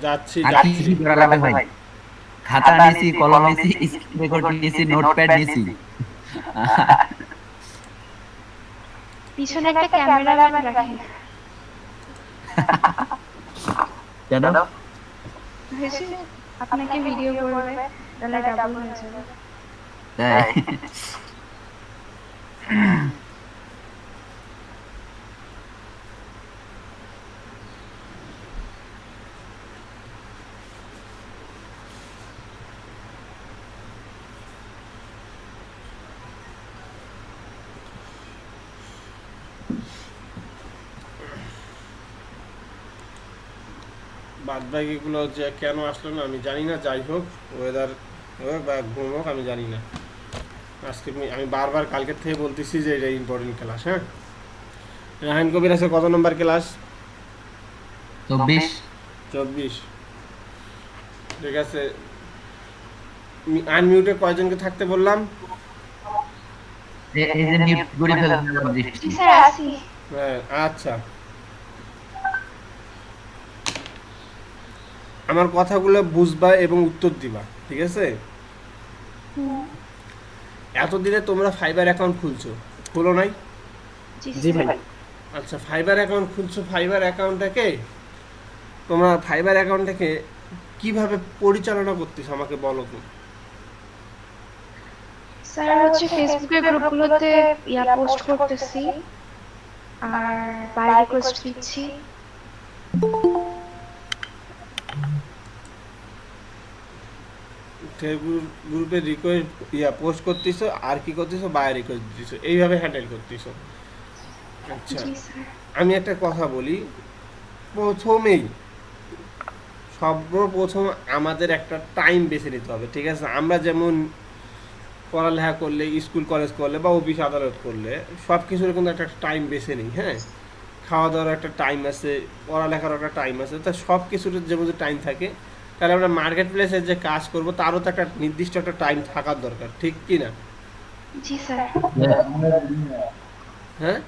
যাচ্ছি আর কি যাচ্ছি। কি করা লাগবে ভাই? খাতা নিছি, কলম নিছি, স্ক্রিন রেকর্ড নিছি, নোটপ্যাড নিছি। পিছনে একটা ক্যামেরাম্যান রাখেন। কেন? হয়েছে, আপনাকে ভিডিও করবে, তাহলে ডাবল হয়ে যাবে। তাই? বাদ বাকিগুলো যে কেন আসলো না আমি জানি না, যাই হোক ওয়েদার হোক বা ঘুম হোক আমি জানি না। আজকে আমি বারবার কালকের থেকে বলতেছি যে এটা ইম্পর্টেন্ট ক্লাস। হ্যাঁ, রাহান কবির আছে কত নম্বর ক্লাস? 24। 24। ঠিক আছে, আনমিউটে কয়জনকে থাকতে বললাম? এই যে মিউট করে ফেলবেন জি দৃষ্টি। স্যার, আসি। হ্যাঁ আচ্ছা, আমার কথাগুলো বুঝবা এবং উত্তর দিবা, ঠিক আছে? হুম। এতদিনে তোমরা ফাইবার অ্যাকাউন্ট খুলছো, খোলো নাই? জি ভাই। আচ্ছা, ফাইবার অ্যাকাউন্ট খুলছো, ফাইবার অ্যাকাউন্টটাকে তোমরা ফাইবার অ্যাকাউন্টটাকে কিভাবে পরিচালনা করতেছো আমাকে বলো তো। স্যার হচ্ছে ফেসবুকের গ্রুপগুলোতে পোস্ট করতেছি, আর বাই রিকোয়েস্ট দিচ্ছি। ফেসবুক গ্রুপে রিকোয়েস্ট পোস্ট করতেছো, আর কি করতেছো, বাই রিকোয়েস্ট দিতেছো, এইভাবে হ্যান্ডেল করতেছো। আচ্ছা, জি স্যার। আমি একটা কথা বলি। প্রথমেই সর্বপ্রথম আমাদের একটা টাইম বেছে নিতে হবে, ঠিক আছে? আমরা যেমন পড়ালেখা করলে, স্কুল কলেজ করলে বা অফিস আদালত করলে সব কিছুর কিন্তু একটা টাইম বেছে নিই। হ্যাঁ, খাওয়া দাওয়ার একটা টাইম আছে, পড়ালেখার একটা টাইম আছে, তা সব কিছুর যেমন টাইম থাকে, তাহলে আমরা মার্কেট প্লেসে যে কাজ করব তারও তো একটা নির্দিষ্ট একটা টাইম থাকার দরকার, ঠিক কি না? জি স্যার। হ্যাঁ,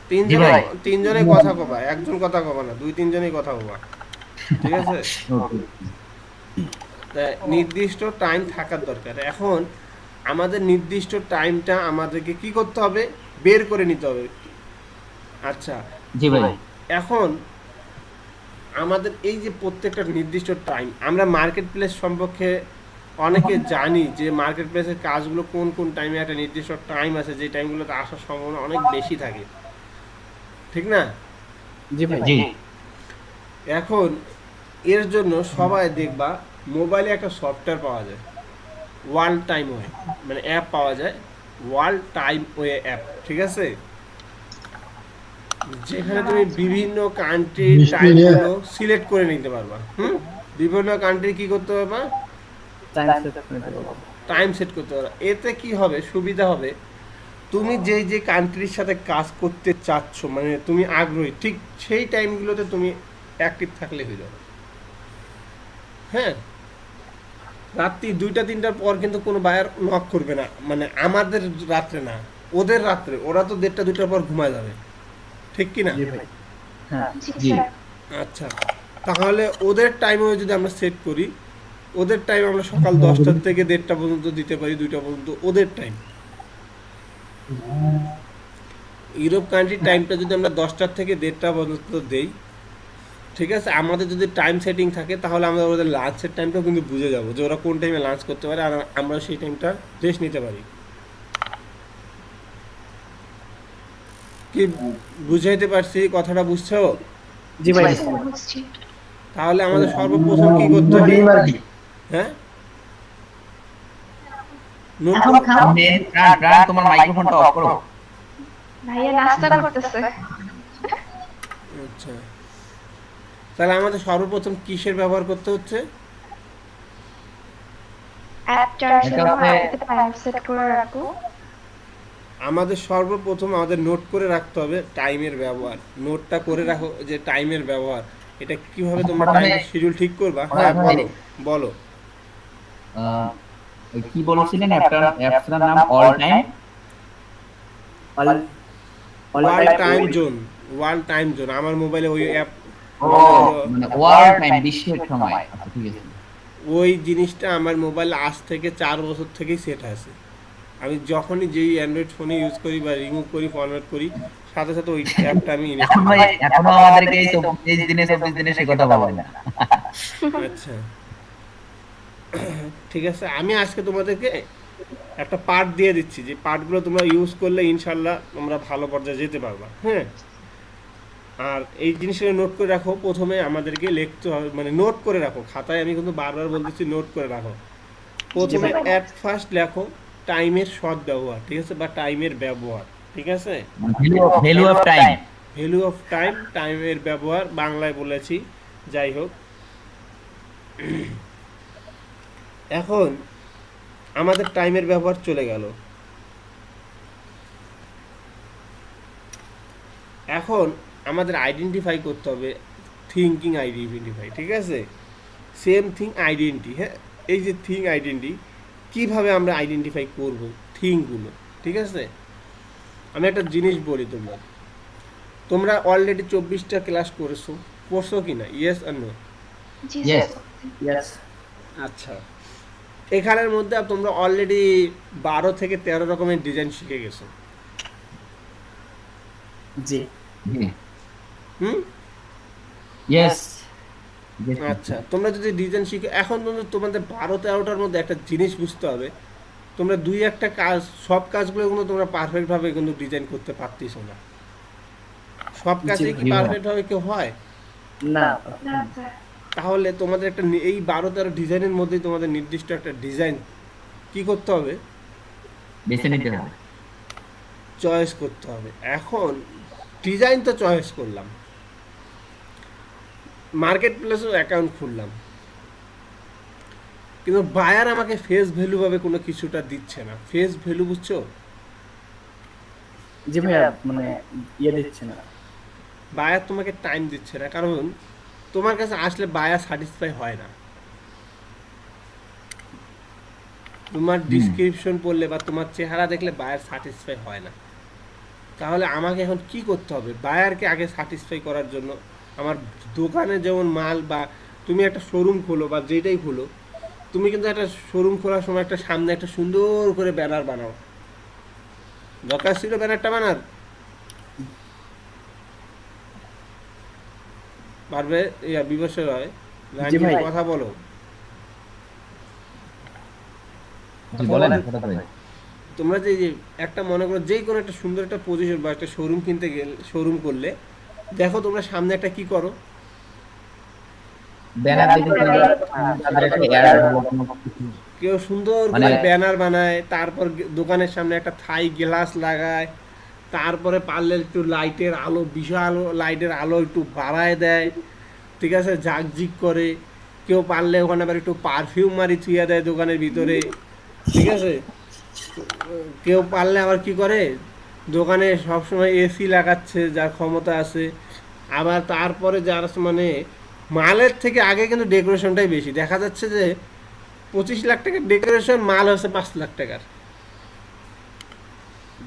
জি তিনজনে ভাই। তিনজনে কথা কবা, একজন কথা কবা না, দুই তিনজনেই কথা কবা, ঠিক আছে? ওকে। তা নির্দিষ্ট টাইম থাকার দরকার। এখন আমাদের নির্দিষ্ট টাইমটা আমাদেরকে কি করতে হবে, বের করে নিতে হবে। আচ্ছা, জি ভাই। এখন আমাদের এই যে প্রত্যেকটা নির্দিষ্ট টাইম, আমরা মার্কেট প্লেস সম্পর্কে অনেকে জানি যে মার্কেট প্লেসের কাজগুলো কোন কোন টাইমে, একটা নির্দিষ্ট টাইম আছে যে টাইমগুলোতে আসার সম্ভাবনা অনেক বেশি থাকে, ঠিক না? জি। এখন এর জন্য সবাই দেখবা মোবাইলে একটা সফটওয়্যার পাওয়া যায়, ওয়ার্ল্ড টাইম ওয়ে, মানে অ্যাপ পাওয়া যায়, ওয়ার্ল্ড টাইম ওয়ে অ্যাপ, ঠিক আছে? যেখানে তুমি বিভিন্ন কান্ট্রির টাইমগুলো সিলেক্ট করে নিতে পারবা। বিভিন্ন কান্ট্রি কি করতে পারবা, টাইম সেট করতে পারবা। এতে কি হবে, সুবিধা হবে, তুমি যেই যে কান্ট্রির সাথে কাজ করতে চাচ্ছ, মানে তুমি আগ্রহী, ঠিক সেই টাইমগুলোতে তুমি অ্যাক্টিভ থাকলে হয়ে যাবে। হ্যাঁ, রাত্রি 2টা 3টার পর কিন্তু কোনো বায়ার নক করবে না, মানে আমাদের রাত্রে না, ওদের রাত্রে, ওরা তো 1:30 2টার পর ঘুমায় যাবে, ঠিক কি না? হ্যাঁ। জি জি। স্যার। আচ্ছা, তাহলে ওদের টাইমেও যদি আমরা সেট করি, ওদের টাইম আমরা সকাল 10টা থেকে 1:30 পর্যন্ত দিতে পারি, 2টা পর্যন্ত ওদের টাইম। ইউরোপ কান্ট্রির টাইমটা যদি আমরা 10টার থেকে 1:30 পর্যন্ত দেই, ঠিক আছে? আমাদের যদি টাইম সেটিং থাকে তাহলে আমরা ওদের লাঞ্চের টাইমটাও কিন্তু বুঝে যাবো যে ওরা কোন টাইমে লাঞ্চ করতে পারে, আর আমরা সেই টাইমটা রেস্ট নিতে পারি। কি বুঝাইতে পারছি, কথাটা বুঝছো? জি স্যার, বুঝছি। তাহলে আমাদের সর্বপ্রথম কি করতে হবে? হ্যাঁ, নোট এখন করো। খাও। প্রাণ প্রাণ তোমার মাইক্রোফোনটা অফ করো। ভাইয়া নাস্তা করতেছে। আচ্ছা, তাহলে আমাদের সর্বপ্রথম কিসের ব্যবহার করতে হচ্ছে? অ্যাপটার এটা জন্য হচ্ছে অ্যাপে টাইম সেট করে রাখবো। আমাদের সর্বপ্রথম আমাদের নোট করে রাখতে হবে টাইমের ব্যবহার। নোটটা করে রাখো যে টাইমের ব্যবহার, এটা কিভাবে তোমরা মনে হয় টাইমের শিডিউল ঠিক করবা। মনে হ্যাঁ, হয় বলো বলো। আহ, ওই কি বলছিলেন অ্যাপটার নাম all time. World time zone, world time zone, আমার মোবাইলে ওই অ্যাপ ও মানে ওয়ার্ল্ড টাইম বিশ্বের সময়, আচ্ছা ঠিক আছে। ওই জিনিসটা আমার মোবাইল আজ থেকে 4 বছর থেকেই সেট আছে। আমি যখনই যেই অ্যান্ড্রয়েড ফোনে ইউজ করি বা রিমুভ করি ফরম্যাট করি, সাথে সাথে ওই অ্যাপটা আমি এখন ইনস্টল ভাই করি। এখনো আমাদেরকে এই 23 দিনে 24 দিনে সে কথা বলেন না। আচ্ছা ঠিক আছে, আমি আজকে তোমাদেরকে একটা পার্ট দিয়ে দিচ্ছি, যে পার্টগুলো তোমরা ইউজ করলে ইনশাল্লাহ তোমরা ভালো পর্যায়ে যেতে পারবা। হ্যাঁ, আর এই জিনিসটা নোট করে রাখো। প্রথমে আমাদেরকে লিখতে হবে, মানে নোট করে রাখো খাতায়, আমি কিন্তু বারবার বলতেছি নোট করে রাখো। প্রথমে অ্যাট ফার্স্ট লেখো টাইমের সৎ ব্যবহার, ঠিক আছে, বা টাইমের ব্যবহার, ঠিক আছে। Value of time. Value of time, টাইমের ব্যবহার বাংলায় বলেছি, যাই হোক। এখন আমাদের টাইমের ব্যবহার চলে গেল। এখন আমাদের আইডেন্টিফাই করতে হবে, থিঙ্কিং আইডেন্টিফাই, ঠিক আছে, সেম থিং আইডেন্টি। হ্যাঁ, এই যে থিং আইডেন্টি, কিভাবে আমরা আইডেন্টিফাই করব থিংগুলো, ঠিক আছে। আমি একটা জিনিস বলি, তোমরা তোমরা অলরেডি 24টা ক্লাস করছো কি না? ইয়েস আর নো? জি ইয়েস। স্যার। আচ্ছা, এখানের মধ্যে তোমরা অলরেডি 12 থেকে 13 রকমের ডিজাইন শিখে গেছো। জি হুম, ইয়েস। আচ্ছা, তোমরা যদি ডিজাইন শিখে, এখন তোমরা তোমাদের 12-13টার মধ্যে একটা জিনিস বুঝতে হবে, তোমরা দুই একটা কাজ, সব কাজগুলো কিন্তু তোমরা পারফেক্টভাবে কিন্তু ডিজাইন করতে পারতেছো না। সব কাজে কি জি, পারফেক্টভাবে কেউ হয়? না না স্যার। তাহলে তোমাদের একটা এই 12-13 ডিজাইনের মধ্যেই তোমাদের নির্দিষ্ট একটা ডিজাইন কি করতে হবে? বেছে নিতে হবে। চয়েস করতে হবে। এখন ডিজাইন তো চয়েস করলাম, মার্কেট প্লেসেও অ্যাকাউন্ট খুললাম, কিন্তু বায়ার আমাকে ফেস ভ্যালু ভাবে কোনো কিছুটা দিচ্ছে না। ফেস ভ্যালু বুঝছো? জি ভাইয়া, মানে ইয়ে দিচ্ছে না। বায়ার তোমাকে টাইম দিচ্ছে না, কারণ তোমার কাছে আসলে বায়ার স্যাটিসফাই হয় না। তোমার ডিসক্রিপশন পড়লে বা তোমার চেহারা দেখলে বায়ার স্যাটিসফাই হয় না। তাহলে আমাকে এখন কি করতে হবে? বায়ারকে আগে স্যাটিসফাই করার জন্য আমার দোকানে যেমন মাল, বা তুমি একটা শোরুম খোলো বা যেটাই খোলো, তুমি কিন্তু একটা শোরুম খোলার সময় একটা সামনে একটা সুন্দর করে ব্যানার বানাও। দরকার ছিল ব্যানারটা বানার? পারবে? ইয়া বিবর্ষের হয় জি ভাই। কথা বলো। জি বলেন কথা বলেন। তোমরা যে যে একটা মনে করো যে কোনো একটা সুন্দর একটা পজিশন বা একটা শোরুম কিনতে গেলে, শোরুম করলে দেখো তোমরা সামনে একটা কি করো? ব্যানার দেখে তাদের একটা অ্যাড কেউ সুন্দর করে মানে- ব্যানার বানায়, তারপর দোকানের সামনে একটা থাই গ্লাস লাগায়, তারপরে পারলে একটু লাইটের আলো, বিশাল লাইটের আলো একটু বাড়ায় দেয়, ঠিক আছে, ঝাকঝিক করে। কেউ পারলে ওখানে আবার একটু পারফিউম মারি থুইয়া দেয় দোকানের ভিতরে, ঠিক আছে। কেউ পারলে আবার কি করে, দোকানে সবসময় এসি লাগাচ্ছে যার ক্ষমতা আছে। আবার তারপরে যার মানে মালের থেকে আগে কিন্তু ডেকোরেশনটাই বেশি। দেখা যাচ্ছে যে 25 লাখ টাকার ডেকোরেশন, মাল হচ্ছে 5 লাখ টাকার।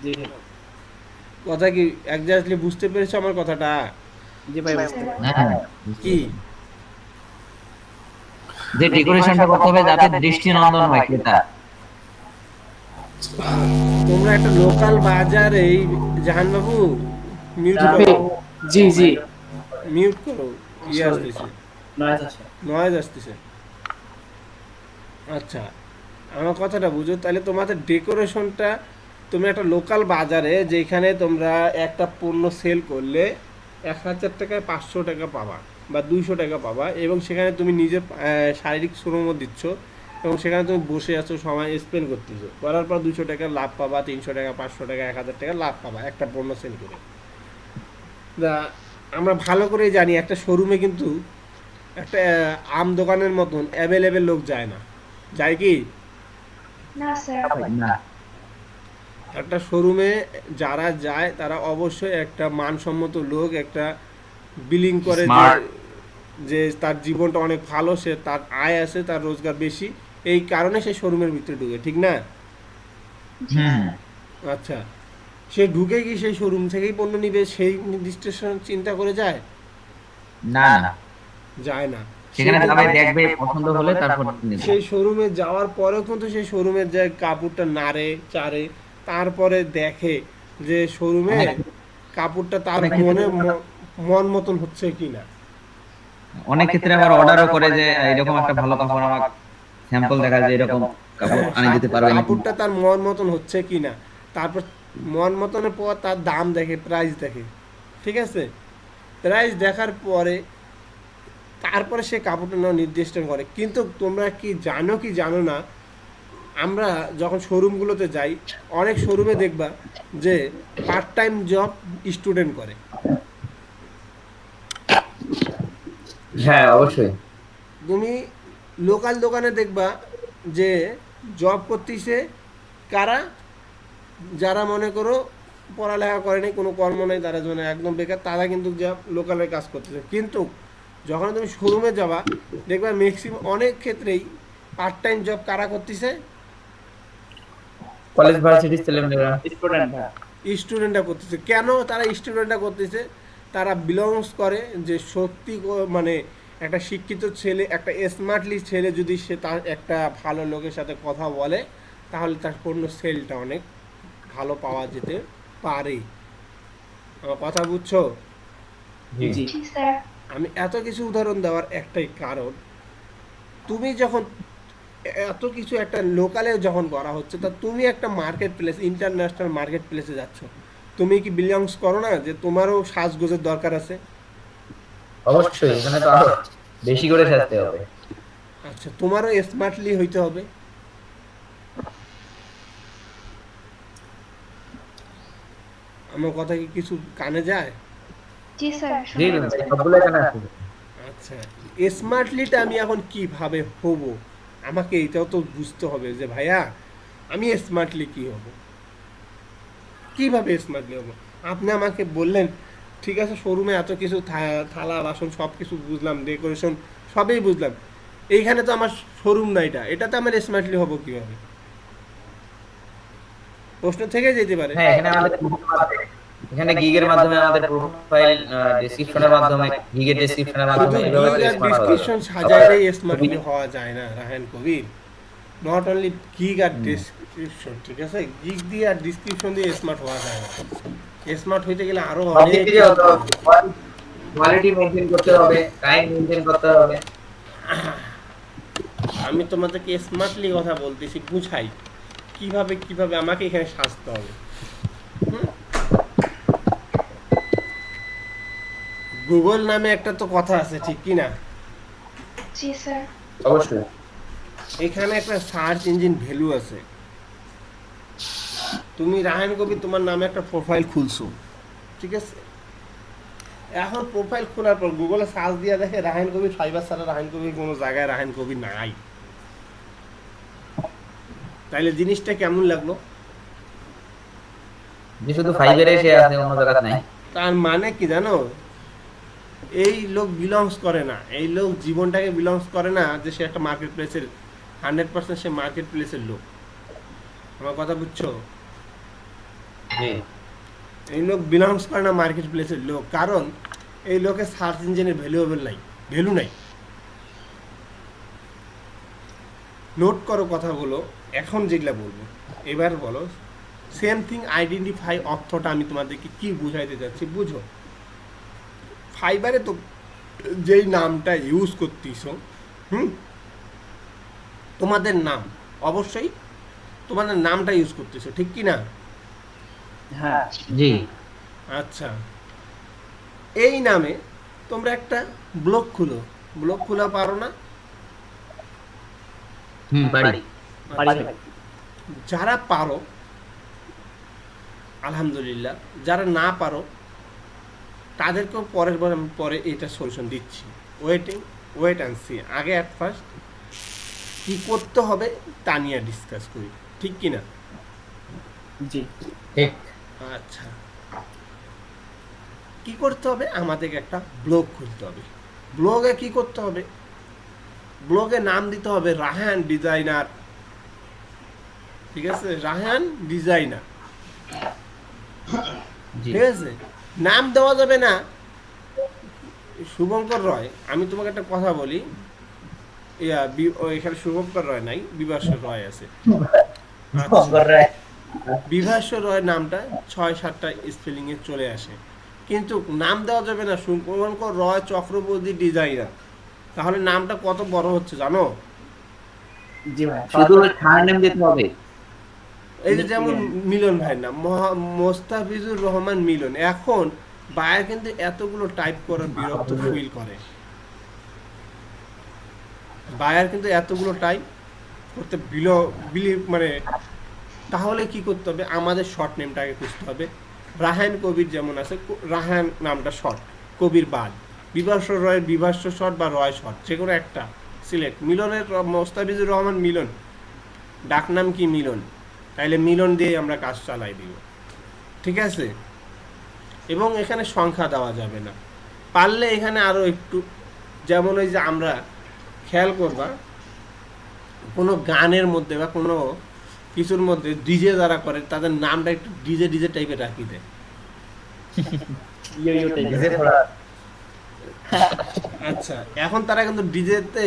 জি কথা কি একজাক্টলি বুঝতে পেরেছো আমার কথাটা? জি ভাই, বুঝতে পারছি। হ্যাঁ কি যে ডেকোরেশনটা করতে হবে যাতে দৃষ্টিনন্দন হয় ক্রেতা। তোমরা একটা লোকাল বাজার, এই জাহান বাবু মিউট জি করো, জি জি মিউট করো, ইয়ে Sorry. আসতেছে, নয় আছে। নয়েজ আসতেছে। আচ্ছা, আমার কথাটা বুঝো। তাহলে তোমাদের ডেকোরেশনটা, তুমি একটা লোকাল বাজারে যেখানে তোমরা একটা পণ্য সেল করলে 1000 টাকায় 500 টাকা পাবা বা 200 টাকা পাবা, এবং সেখানে তুমি নিজের শারীরিক শ্রমও দিচ্ছ, এবং সেখানে তুমি বসে আছো, সময় স্পেন্ড করতেছো, করার পর 200 টাকা লাভ পাবা, 300 টাকা, 500 টাকা, 1000 টাকা লাভ পাবা একটা পণ্য সেল করে। আমরা ভালো করেই জানি একটা শোরুমে কিন্তু একটা আম দোকানের মতন অ্যাভেলেবেল লোক যায় না, যায় কি? না স্যার। না একটা শোরুমে যারা যায় তারা অবশ্যই একটা মানসম্মত লোক, একটা বিলিং করে, যে Smart. যে তার জীবনটা অনেক ভালো, সে তার আয় আছে, তার রোজগার বেশি, এই কারণে সে শোরুমের ভিতরে ঢুকে, ঠিক না? হুম আচ্ছা, সে ঢুকে কি সেই শোরুম থেকেই পণ্য নিবে সেই নির্দিষ্ট চিন্তা করে যায়? না না, যায় না। সেখানে সে সবাই কিন্তু- দেখবে, পছন্দ হলে তারপর নেবে। সেই শোরুমে যাওয়ার পরেও কিন্তু সেই শোরুমের যে কাপড়টা নাড়ে চারে, তারপরে দেখে যে শোরুমে কাপড়টা তার অনেক ক্ষেত্রে মন মতন হচ্ছে কিনা। অনেক ক্ষেত্রে আবার অর্ডারও করে যে এরকম একটা ভালো কাপড় আমাকে স্যাম্পল দেখা যায়, এরকম কাপড় আনি দিতে পারবে নাকি? কাপড়টা তার মন মতন হচ্ছে কিনা, তারপর মন মতনের পর তার দাম দেখে, প্রাইস দেখে, ঠিক আছে? প্রাইস দেখার পরে তারপরে সে কাপড়টা নেওয়া নির্দিষ্ট করে। কিন্তু তোমরা কি জানো না, আমরা যখন শোরুমগুলোতে যাই, অনেক শোরুমে দেখবা যে পার্ট টাইম জব স্টুডেন্ট করে। হ্যাঁ অবশ্যই। তুমি লোকাল দোকানে দেখবা যে জব করতেছে কারা, যারা মনে করো পড়ালেখা করেনি, কোনো কর্ম নেই, তারা জন্য একদম বেকার, তারা কিন্তু জব লোকালের কাজ করতেছে। কিন্তু যখন তুমি শোরুমে যাবা দেখবা ম্যাক্সিমাম অনেক ক্ষেত্রেই পার্ট টাইম জব কারা করতেছে, কলেজ ভার্সিটি ছেলেমেয়েরা। স্টুডেন্ট ভাই। স্টুডেন্টরা করতেছে। কেন তারা স্টুডেন্টরা করতেছে? তারা বিলংস করে যে সত্যি মানে একটা শিক্ষিত ছেলে, একটা স্মার্টলি ছেলে যদি সে তার একটা ভালো লোকের সাথে কথা বলে, তাহলে তার পণ্য সেলটা অনেক ভালো পাওয়া যেতে পারে। আমার কথা বুঝছো? জি জি স্যার। আমি এত কিছু উদাহরণ দেওয়ার একটাই কারণ, তুমি যখন এত কিছু একটা লোকালে যখন করা হচ্ছে, তা তুমি একটা মার্কেট প্লেস, ইন্টারন্যাশনাল মার্কেট প্লেসে যাচ্ছ, তুমি কি বিলংস করো না যে তোমারও সাজগোজের দরকার আছে? অবশ্যই, এখানে তো আরো বেশি করে সাজতে হবে। আচ্ছা, তোমারও স্মার্টলি হইতে হবে। আমার কথা কি কিছু কানে যায়? জি স্যার। জি শুনুন। সবগুলো এখানে আছে। আচ্ছা, স্মার্টলিটা আমি এখন কিভাবে হব, আমাকে এটাও তো বুঝতে হবে যে ভাইয়া আমি স্মার্টলি কি হব, কিভাবে স্মার্টলি হব। আপনি আমাকে বললেন ঠিক আছে, শোরুমে এত কিছু থালা বাসন সব কিছু বুঝলাম, ডেকোরেশন সবই বুঝলাম, এইখানে তো আমার শোরুম না, এটাতে আমার স্মার্টলি হব কিভাবে? প্রশ্ন থেকে যেতে পারে। হ্যাঁ, এখানে আমাদের এখানে গিগের মাধ্যমে, আমাদের প্রোফাইল ডেসক্রিপশনের মাধ্যমে, গিগের ডেসক্রিপশনের শুধু মাধ্যমে এইভাবে গিগ আর smart হওয়া ডিসক্রিপশন যাবে। সাজাইলেই স্মার্টলি হওয়া যায় না Rahan Kabir. Not only gig আর ডিসক্রিপশন, ঠিক আছে? গিগ দিয়ে আর ডিসক্রিপশন দিয়ে স্মার্ট হওয়া যায় না। স্মার্ট হইতে গেলে আরো সব অনেক দিক থেকে হতে হবে। কোয়ালিটি মেইনটেইন করতে হবে, টাইম মেইনটেইন করতে হবে। আমি তোমাদেরকে স্মার্টলি কথা বলতেছি, বুঝাই কিভাবে কিভাবে আমাকে এখানে সাজতে হবে। গুগল নামে একটা তো কথা আছে, ঠিক কি না? জি স্যার। অবশ্যই। এখানে একটা সার্চ ইঞ্জিন ভ্যালু আছে। তুমি রাহান কবির তোমার নামে একটা প্রোফাইল খুলছো, ঠিক আছে? এখন প্রোফাইল খোলার পর গুগলে সার্চ দিয়ে দেখে রাহান কবির ফাইবার ছাড়া রাহান কবির কোনো জায়গায় রাহান কবির নাই, তাইলে জিনিসটা কেমন লাগলো? যে শুধু ফাইবারে সে আছে, অন্য জায়গায় নাই। তার মানে কি জানো, এই লোক বিলংস করে না, এই লোক জীবনটাকে বিলংস করে না যে সে একটা মার্কেট প্লেসের 100% সে মার্কেট প্লেসের লোক। আমার কথা বুঝছো? জি। এই লোক বিলংস করে না মার্কেট প্লেসের লোক, কারণ এই লোকের সার্চ ইঞ্জিনের ভ্যালু নাই। নোট করো কথাগুলো, এখন যেগুলা বলবো এবার বলো। সেম থিং আইডেন্টিফাই অর্থটা আমি তোমাদেরকে কি বুঝাইতে চাচ্ছি বুঝো। ফাইবারে তো যেই নামটা ইউজ করতেছো, তোমাদের নাম, অবশ্যই তোমাদের নামটা ইউজ করতেছো, ঠিক কি না? হ্যাঁ জি। আচ্ছা, এই নামে তোমরা একটা ব্লগ খোলা পারো না? পারি। পারি ভাই। যারা পারো আলহামদুলিল্লাহ, যারা না পারো তাদেরকেও পরের বার আমি পরে এটা সলিউশন দিচ্ছি। Wait and see. আগে অ্যাট ফার্স্ট কী করতে হবে তা নিয়ে ডিসকাস করি, ঠিক কি না? জি ঠিক। আচ্ছা, কি করতে হবে? আমাদেরকে একটা ব্লগ খুলতে হবে। ব্লগে কি করতে হবে? ব্লগে নাম দিতে হবে রাহান ডিজাইনার, ঠিক আছে? রাহান ডিজাইনার, জি। ঠিক আছে? নাম দেওয়া যাবে না শুভঙ্কর রয়, আমি তোমাকে একটা কথা বলি, এখানে শুভঙ্কর রয় নাই, বিভাস্বর রয় আছে। বিভাস্বর রয় নামটা 6-7টা স্পেলিং এ চলে আসে, কিন্তু নাম দেওয়া যাবে না শুভঙ্কর রয় চক্রবর্তী ডিজাইনার। তাহলে নামটা কত বড় হচ্ছে জানো? জি ভাই, শুধু থার্ড নেম দিতে হবে। এই যে যেমন মিলন ভাই নাম মোস্তাফিজুর রহমান মিলন, এখন বায়ার কিন্তু এতগুলো টাইপ করার বিরক্ত ফিল করে, বায়ার কিন্তু এতগুলো টাইপ করতে মানে তাহলে কি করতে হবে, আমাদের শর্ট নেমটাকে খুঁজতে হবে। রাহান কবির যেমন আছে, রাহান নামটা শর্ট, কবির বাদ, বিভাস্বর রয়ের বিভাস্ব শর্ট বা রয় শর্ট, যে কোনো একটা সিলেক্ট। মিলনের মোস্তাফিজুর রহমান মিলন, ডাকনাম কি মিলন, তাইলে মিলন দিয়ে আমরা কাজ চালাই দিব, ঠিক আছে? এবং এখানে সংখ্যা দেওয়া যাবে না, পারলে এখানে আরও একটু, যেমন ওই যে আমরা খেয়াল করবা কোনো গানের মধ্যে বা কোনো কিছুর মধ্যে ডিজে যারা করে তাদের নামটা একটু ডিজে ডিজে টাইপের রাখি দেয়। ইয়ো টাইপের। আচ্ছা, এখন তারা কিন্তু ডিজেতে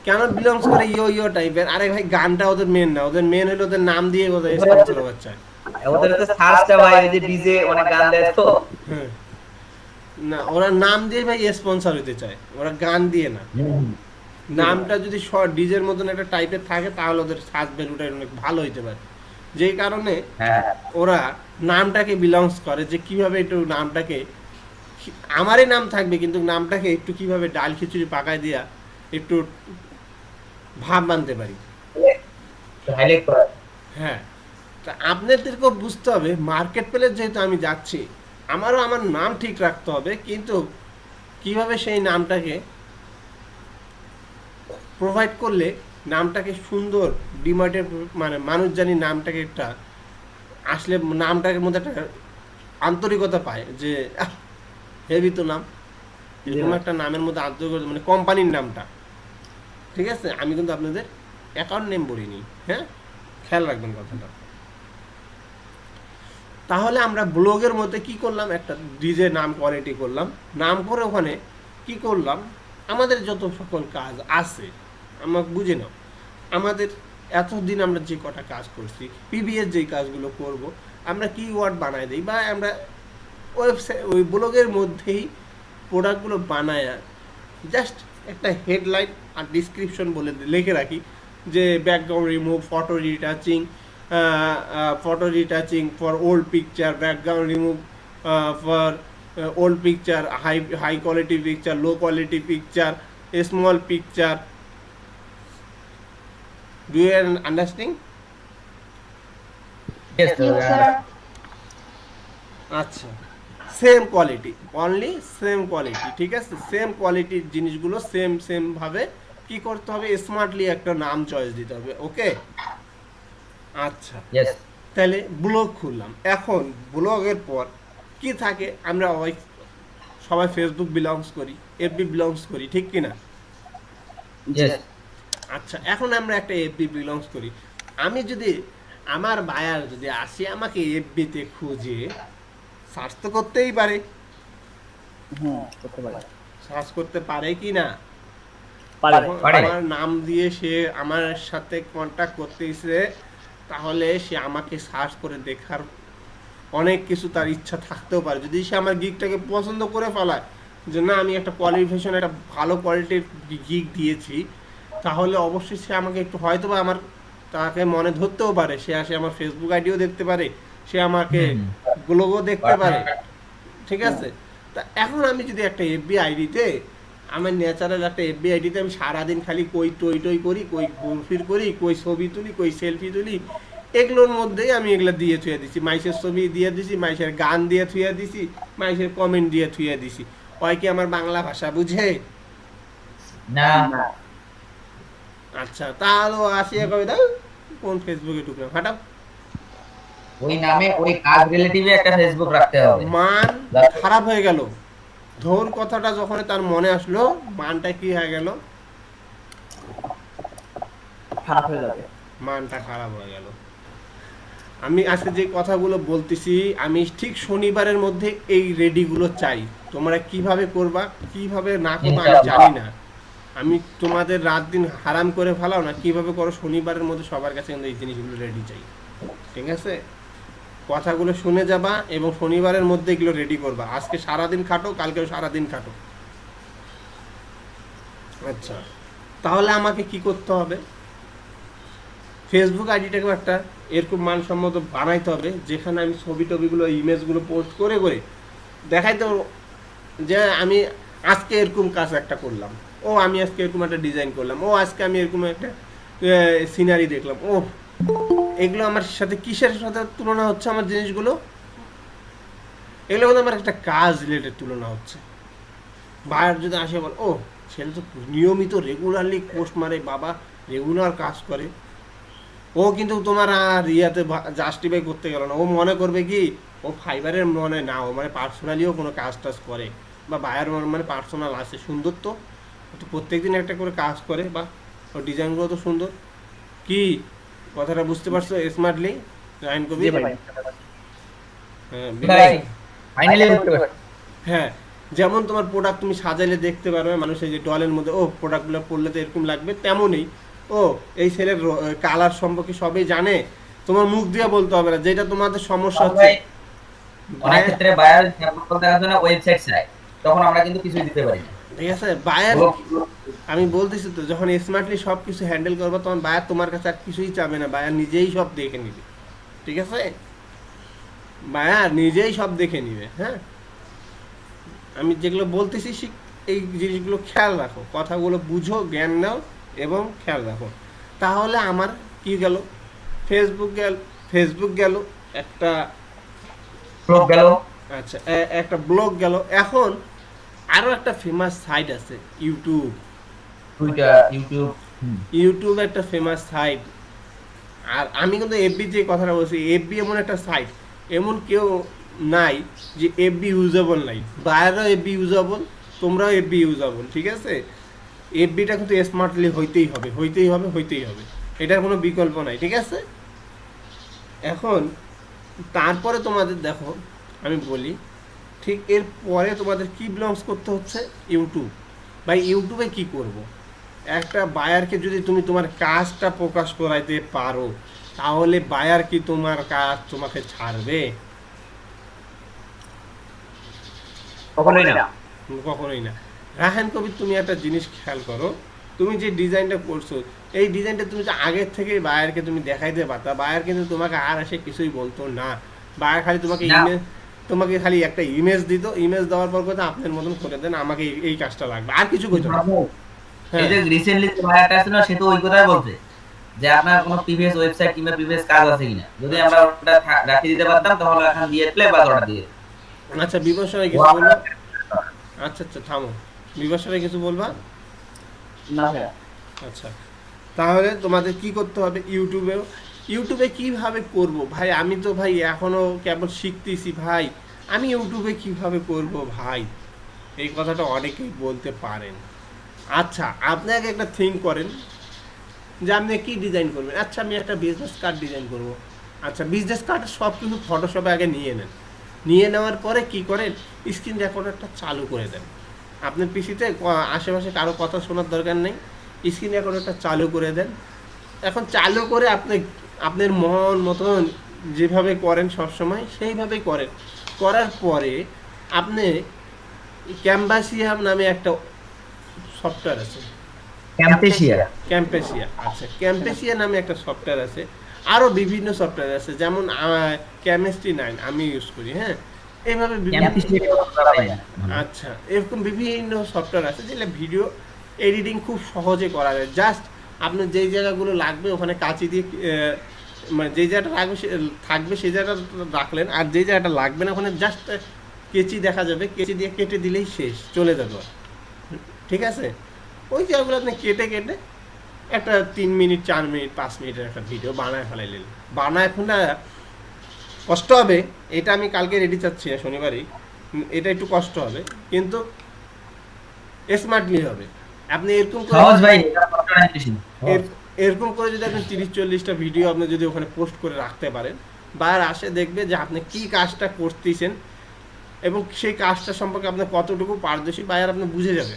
কেন বিলংস করে ইয়ো ইয়ো টাইপের? আরে ভাই, গানটা ওদের মেন না, ওদের মেন হলো ওদের নাম দিয়ে ওদের স্পন্সর হওয়ার চায়। ওদের তো সার্চটা ভাই, এই যে ডিজে অনেক গান দেয় তো। হ্যাঁ, না, ওরা নাম দিয়ে ভাই স্পন্সর হতে চায়, ওরা গান দিয়ে না। নামটা যদি শর্ট ডিজের মতন একটা টাইপের থাকে তাহলে ওদের সার্চ ভ্যালুটা অনেক ভালো হইতে পারে, যেই কারণে ওরা নামটাকে বিলংস করে যে কিভাবে একটু নামটাকে, আমারই নাম থাকবে কিন্তু নামটাকে একটু কিভাবে ডাল খিচুড়ি পাকায় দিয়া একটু ভাব মানতে পারি। হ্যাঁ, তা আপনাদেরকেও বুঝতে হবে মার্কেট প্লেস যেহেতু আমি যাচ্ছি, আমারও আমার নাম ঠিক রাখতে হবে, কিন্তু কিভাবে সেই নামটাকে প্রোভাইড করলে নামটাকে সুন্দর ডিমার্টের, মানে মানুষ জানি নামটাকে একটা আসলে নামটার মধ্যে একটা আন্তরিকতা পায় যে হেভি তো নাম, এরকম একটা নামের মধ্যে আন্তরিকতা, মানে কোম্পানির নামটা, ঠিক আছে? আমি কিন্তু আপনাদের অ্যাকাউন্ট নেম বলিনি, হ্যাঁ, খেয়াল রাখবেন কথাটা। তাহলে আমরা ব্লগের মধ্যে কি করলাম, একটা ডিজে নাম কোয়ালিটি করলাম, নাম করে ওখানে কি করলাম, আমাদের যত সকল কাজ আছে আমাকে বুঝে নাও, আমাদের এতদিন আমরা যে কটা কাজ করছি, পিবিএস যেই কাজগুলো করব, আমরা কিওয়ার্ড বানাই দিই, বা আমরা ওয়েবসাইট ওই ব্লগের মধ্যেই প্রোডাক্টগুলো বানায় জাস্ট একটা হেডলাইন আর ডিসক্রিপশন বলে লিখে রাখি যে background remove, photo retouching for old picture, background remove for old picture, high quality picture, low quality picture, a small picture. Do you understand? Yes, Yes, sir. আচ্ছা, same quality, only same quality, ঠিক আছে? Same কোয়ালিটির জিনিসগুলো same ভাবে কি করতে হবে, smartly একটা নাম চয়েস দিতে হবে, ওকে? আচ্ছা, তাহলে ব্লগ খুললাম, এখন ব্লগের পর কি থাকে, আমরা সবাই ফেসবুক বিলংস করি, এফবি বিলংস করি, ঠিক কিনা? আচ্ছা, এখন আমরা একটা এফবি বিলংস করি, আমি যদি আমার বায়ার যদি আসে আমাকে এফবিতে খুঁজে সার্চ তো করতেই পারে, সার্চ করতে পারে কি না? আমার নাম দিয়ে সে আমার সাথে কন্ট্যাক্ট করতেছে, তাহলে সে আমাকে সার্চ করে দেখার অনেক কিছু তার ইচ্ছা থাকতেও পারে। যদি সে আমার গিগটাকে পছন্দ করে ফেলায় যে না, আমি একটা কোয়ালিফিকেশন, একটা ভালো কোয়ালিটির গিগ দিয়েছি, তাহলে অবশ্যই সে আমাকে একটু হয়তো বা আমার তাকে মনে ধরতেও পারে, সে আসে আমার ফেসবুক আইডিও দেখতে পারে, সে আমাকে ব্লগও দেখতে পারে, ঠিক আছে? তা এখন আমি যদি একটা এফবি আইডিতে, আমার ন্যাচারাল একটা এফবি আইডিতে আমি সারাদিন খালি কই টই করি, কই ঘুরফির করি, কই ছবি তুলি, কই সেলফি তুলি, এগুলোর মধ্যেই আমি এগুলো দিয়ে থুয়ে দিছি, মাইসের ছবি দিয়ে দিছি, মাইসের গান দিয়ে থুয়ে দিছি, মাইসের কমেন্ট দিয়ে থুয়ে দিছি, ওই কি আমার বাংলা ভাষা বুঝে না? আচ্ছা, তাহলে আসিয়া কবে দাও কোন ফেসবুকে ঢুকলাম, হাঁটাও, ওই নামে ওই কাজ রিলেটিভে একটা ফেসবুক রাখতে হবে। মান খারাপ হয়ে গেল, ধর কথাটা যখন তার মনে আসলো, মানটা কি হয়ে গেল, খারাপ হয়ে যাবে, মানটা খারাপ হয়ে গেল। আমি আজকে যে কথাগুলো বলতেছি আমি ঠিক শনিবারের মধ্যে এই রেডিগুলো চাই। তোমরা কিভাবে করবা কিভাবে না করবা আমি জানি না, আমি তোমাদের রাত দিন হারাম করে ফেলাও না, কিভাবে করো শনিবারের মধ্যে সবার কাছে কিন্তু এই জিনিসগুলো রেডি চাই। ঠিক আছে, কথাগুলো শুনে যাবা এবং শনিবারের মধ্যে এগুলো রেডি করবা। আজকে সারাদিন খাটো, কালকেও সারাদিন খাটো। আচ্ছা, তাহলে আমাকে কি করতে হবে? ফেসবুক আইডিটাকে একটা এরকম মানসম্মত বানাইতে হবে যেখানে আমি ছবি টবিগুলো ইমেজগুলো পোস্ট করে করে দেখাইতে পারবো যে আমি আজকে এরকম কাজ একটা করলাম, ও আমি আজকে এরকম একটা ডিজাইন করলাম, ও আজকে আমি এরকম একটা সিনারি দেখলাম, ও এগুলো আমার সাথে কিসের সাথে তুলনা হচ্ছে? আমার জিনিসগুলো এগুলো কিন্তু আমার একটা কাজ রিলেটেড তুলনা হচ্ছে। বাইরে যদি আসে বল, ও ছেলে তো নিয়মিত রেগুলারলি পোস্ট মারে, বাবা রেগুলার কাজ করে, ও কিন্তু তোমার আর ইয়াতে জাস্টিফাই করতে গেল না। ও মনে করবে কি ও ফাইবারের মনে না, ও মানে পার্সোনালিও কোনো কাজ টাজ করে, বা বায়ার মানে পার্সোনাল আছে, সুন্দর তো প্রত্যেকদিন একটা করে কাজ করে, বা ওর ডিজাইনগুলো তো সুন্দর। কি কথাটা বুঝতে পারছো স্মার্টলি রায়ন কবি? হ্যাঁ, যেমন তোমার প্রোডাক্ট তুমি সাজাইলে দেখতে পারবে মানুষ এই যে ডলের মধ্যে, ও প্রোডাক্টগুলো পড়লে তো এরকম লাগবে, তেমনই ও এই ছেলের কালার সম্পর্কে সবই জানে, তোমার মুখ দিয়ে বলতে হবে না। যেটা তোমাদের সমস্যা হচ্ছে অনেক ক্ষেত্রে বায়ার স্যাম্পল দেখার জন্য ওয়েবসাইট চায়, তখন আমরা কিন্তু কিছুই দিতে পারি না। ঠিক আছে, বায়ার আমি বলতেছি তো যখন স্মার্টলি সব কিছু হ্যান্ডেল করবো তখন বায়ার তোমার কাছে আর কিছুই চাবে না, বায়ার নিজেই সব দেখে নিবে। ঠিক আছে, বায়ার নিজেই সব দেখে নিবে। হ্যাঁ, আমি যেগুলো বলতেছি এই জিনিসগুলো খেয়াল রাখো, কথাগুলো বুঝো, জ্ঞান নাও এবং খেয়াল রাখো। তাহলে আমার কি গেল? ফেসবুক গেল, একটা ব্লগ গেল, আচ্ছা একটা ব্লগ গেল। এখন আরো একটা ফেমাস সাইট আছে ইউটিউব। টুইটার, ইউটিউব একটা ফেমাস সাইট। আর আমি কিন্তু এফবি যে কথাটা বলছি, এফবি এমন একটা সাইট, এমন কেউ নাই যে এফবি ইউজেবল নাই। বাইরেও এফবি ইউজেবল, তোমরাও এফবি ইউজেবল। ঠিক আছে, এফবিটা কিন্তু স্মার্টলি হইতেই হবে, এটার কোনো বিকল্প নাই। ঠিক আছে, এখন তারপরে তোমাদের দেখো আমি বলি, ঠিক এর পরে তোমাদের কি বিলংস করতে হচ্ছে? ইউটিউব। বা ইউটিউবে কি করব? একটা বায়ারকে যদি তুমি তোমার কাজটা প্রকাশ করাইতে পারো তাহলে বায়ার কি তোমার কাজ তোমাকে ছাড়বে? কখনোই না। রাহান কবির তুমি একটা জিনিস খেয়াল করো, তুমি যে ডিজাইনটা করছো এই ডিজাইনটা তুমি যে আগের থেকে বায়ারকে তুমি দেখাইতে পারতা, বায়ার কিন্তু তোমাকে আর এসে কিছুই বলতো না। বায়ার খালি তোমাকে খালি একটা ইমেজ দিত, ইমেজ দেওয়ার পর কথা আপনার মতন করে দেন, আমাকে এই কাজটা লাগবে, আর কিছু কইতো না। এই যে রিসেন্টলি যে ভাইয়াটা ছিল সে তো ওই কথাই বলছে যে আপনার কোনো প্রিভিয়াস ওয়েবসাইট কিংবা প্রিভিয়াস কাজ আছে কিনা, যদি আমরা ওটা রাখি দিতে পারতাম তাহলে এখন দিয়ে প্লে বা অর্ডার দিয়ে। আচ্ছা বিবর্ষণে কিছু বলবা? আচ্ছা থামো, বিবর্ষণে কিছু বলবা না ভাইয়া। আচ্ছা, তাহলে তোমাদের কি করতে হবে? ইউটিউবে কিভাবে করব ভাই? আমি তো ভাই এখনো কেবল শিখতেছি ভাই, আমি ইউটিউবে কিভাবে করব ভাই? এই কথাটা অনেকেই বলতে পারেন। আচ্ছা, আপনি আগে একটা থিঙ্ক করেন যে আপনি কি ডিজাইন করবেন। আচ্ছা, আমি একটা বিজনেস কার্ড ডিজাইন করব। আচ্ছা, বিজনেস কার্ড সব কিছু ফটোশপে আগে নিয়ে নেন, নিয়ে নেওয়ার পরে কি করেন, স্ক্রিন রেকর্ডারটা চালু করে দেন। আপনার পিসিতে আশেপাশে কারো কথা শোনার দরকার নেই, স্ক্রিন রেকর্ডারটা চালু করে দেন। এখন চালু করে আপনার মন মতন যেভাবে করেন সবসময় সেইভাবেই করেন। করার পরে আপনি ক্যাম্পাসিয়া নামে একটা সফটওয়্যার আছে, ক্যাম্পেসিয়া। আচ্ছা, ক্যাম্পেসিয়া নামে একটা সফটওয়্যার আছে, আরও বিভিন্ন সফটওয়্যার আছে, যেমন কেমিস্ট্রি 9 আমি ইউজ করি। হ্যাঁ, এইভাবে আচ্ছা এরকম বিভিন্ন সফটওয়্যার আছে যেগুলো ভিডিও এডিটিং খুব সহজে করা যায়। জাস্ট আপনার যেই জায়গাগুলো লাগবে ওখানে কাঁচি দিয়ে মানে যেই জায়গাটা থাকবে সেই জায়গাটা রাখলেন, আর যেই জায়গাটা লাগবে না ওখানে জাস্ট কেচি দেখা যাবে, কেচি দিয়ে কেটে দিলেই শেষ, চলে যাবে। ঠিক আছে, ওই জায়গাগুলো আপনি কেটে একটা 3 মিনিট 4 মিনিট 5 মিনিটের একটা ভিডিও বানায় ফেলাইলেন। বানায় ফোনা কষ্ট হবে, এটা আমি কালকে রেডি চাচ্ছি না, শনিবারই, এটা একটু কষ্ট হবে কিন্তু স্মার্টলি হবে। আপনি এরকম এরকম করে যদি আপনি 30-40টা ভিডিও আপনি যদি ওখানে পোস্ট করে রাখতে পারেন বায়ার আসে দেখবে যে আপনি কি কাজটা করতেছেন এবং সেই কাজটা সম্পর্কে আপনার কতটুকু পারদর্শী বায়ার আপনি বুঝে যাবে।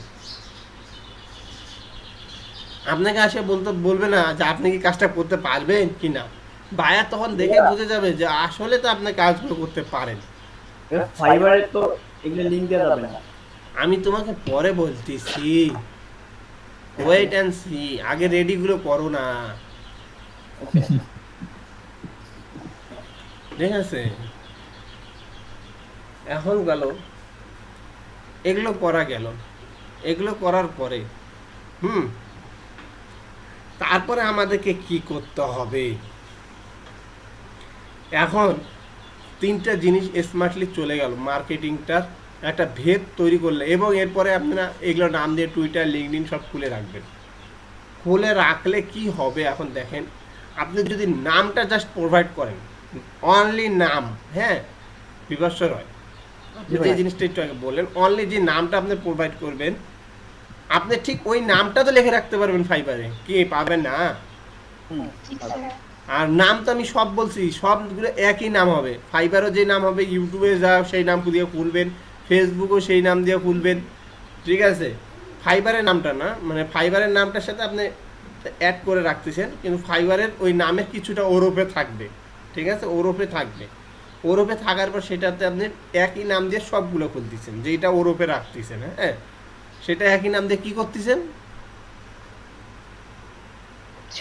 আপনাকে আসে বলবে না যে আপনি কি কাজটা করতে পারবেন কি না, বায়ার তখন দেখে বুঝে যাবে যে আসলে তো আপনি কাজগুলো করতে পারেন। ফাইবারে তো এগুলো লিংক দেওয়া যাবে না। আমি তোমাকে পরে বলতেছি, ওয়েট অ্যান্ড সি, আগে রেডি গুলো করো না, ঠিক আছে? এখন গেল এগুলো করা গেল, এগুলো করার পরে তারপরে আমাদেরকে কি করতে হবে? এখন 3টা জিনিস স্মার্টলি চলে গেল, মার্কেটিংটার একটা ভেদ তৈরি করলে, এবং এরপরে আপনারা এগুলো নাম দিয়ে টুইটার, লিঙ্কডইন সব খুলে রাখবেন। খুলে রাখলে কি হবে এখন দেখেন, আপনি যদি নামটা জাস্ট প্রোভাইড করেন, অনলি নাম, হ্যাঁ বিভাস্বর হয়, আপনি যে জিনিসটা একটু আগে বললেন, অনলি যে নামটা আপনি প্রোভাইড করবেন, আপনি ঠিক ওই নামটা তো লিখে রাখতে পারবেন ফাইবারে, কি পাবেন না? আর নাম তো আমি সব বলছি, সবগুলো একই নাম হবে, ফাইবারও যে নাম হবে, ইউটিউবে যা সেই নাম দিয়ে খুলবেন, ফেসবুকও সেই নাম দিয়ে খুলবেন, ঠিক আছে? ফাইবারের নামটা না, মানে ফাইবারের নামটার সাথে আপনি অ্যাড করে রাখতেছেন, কিন্তু ফাইবারের ওই নামের কিছুটা ওরফে থাকবে, ঠিক আছে? ওরফে থাকবে, ওরফে থাকার পর সেটাতে আপনি একই নাম দিয়ে সবগুলো খুলতেছেন, যেটা ওরফে রাখতেছেন, হ্যাঁ সেটা একই নাম দিয়ে কি করতেছেন,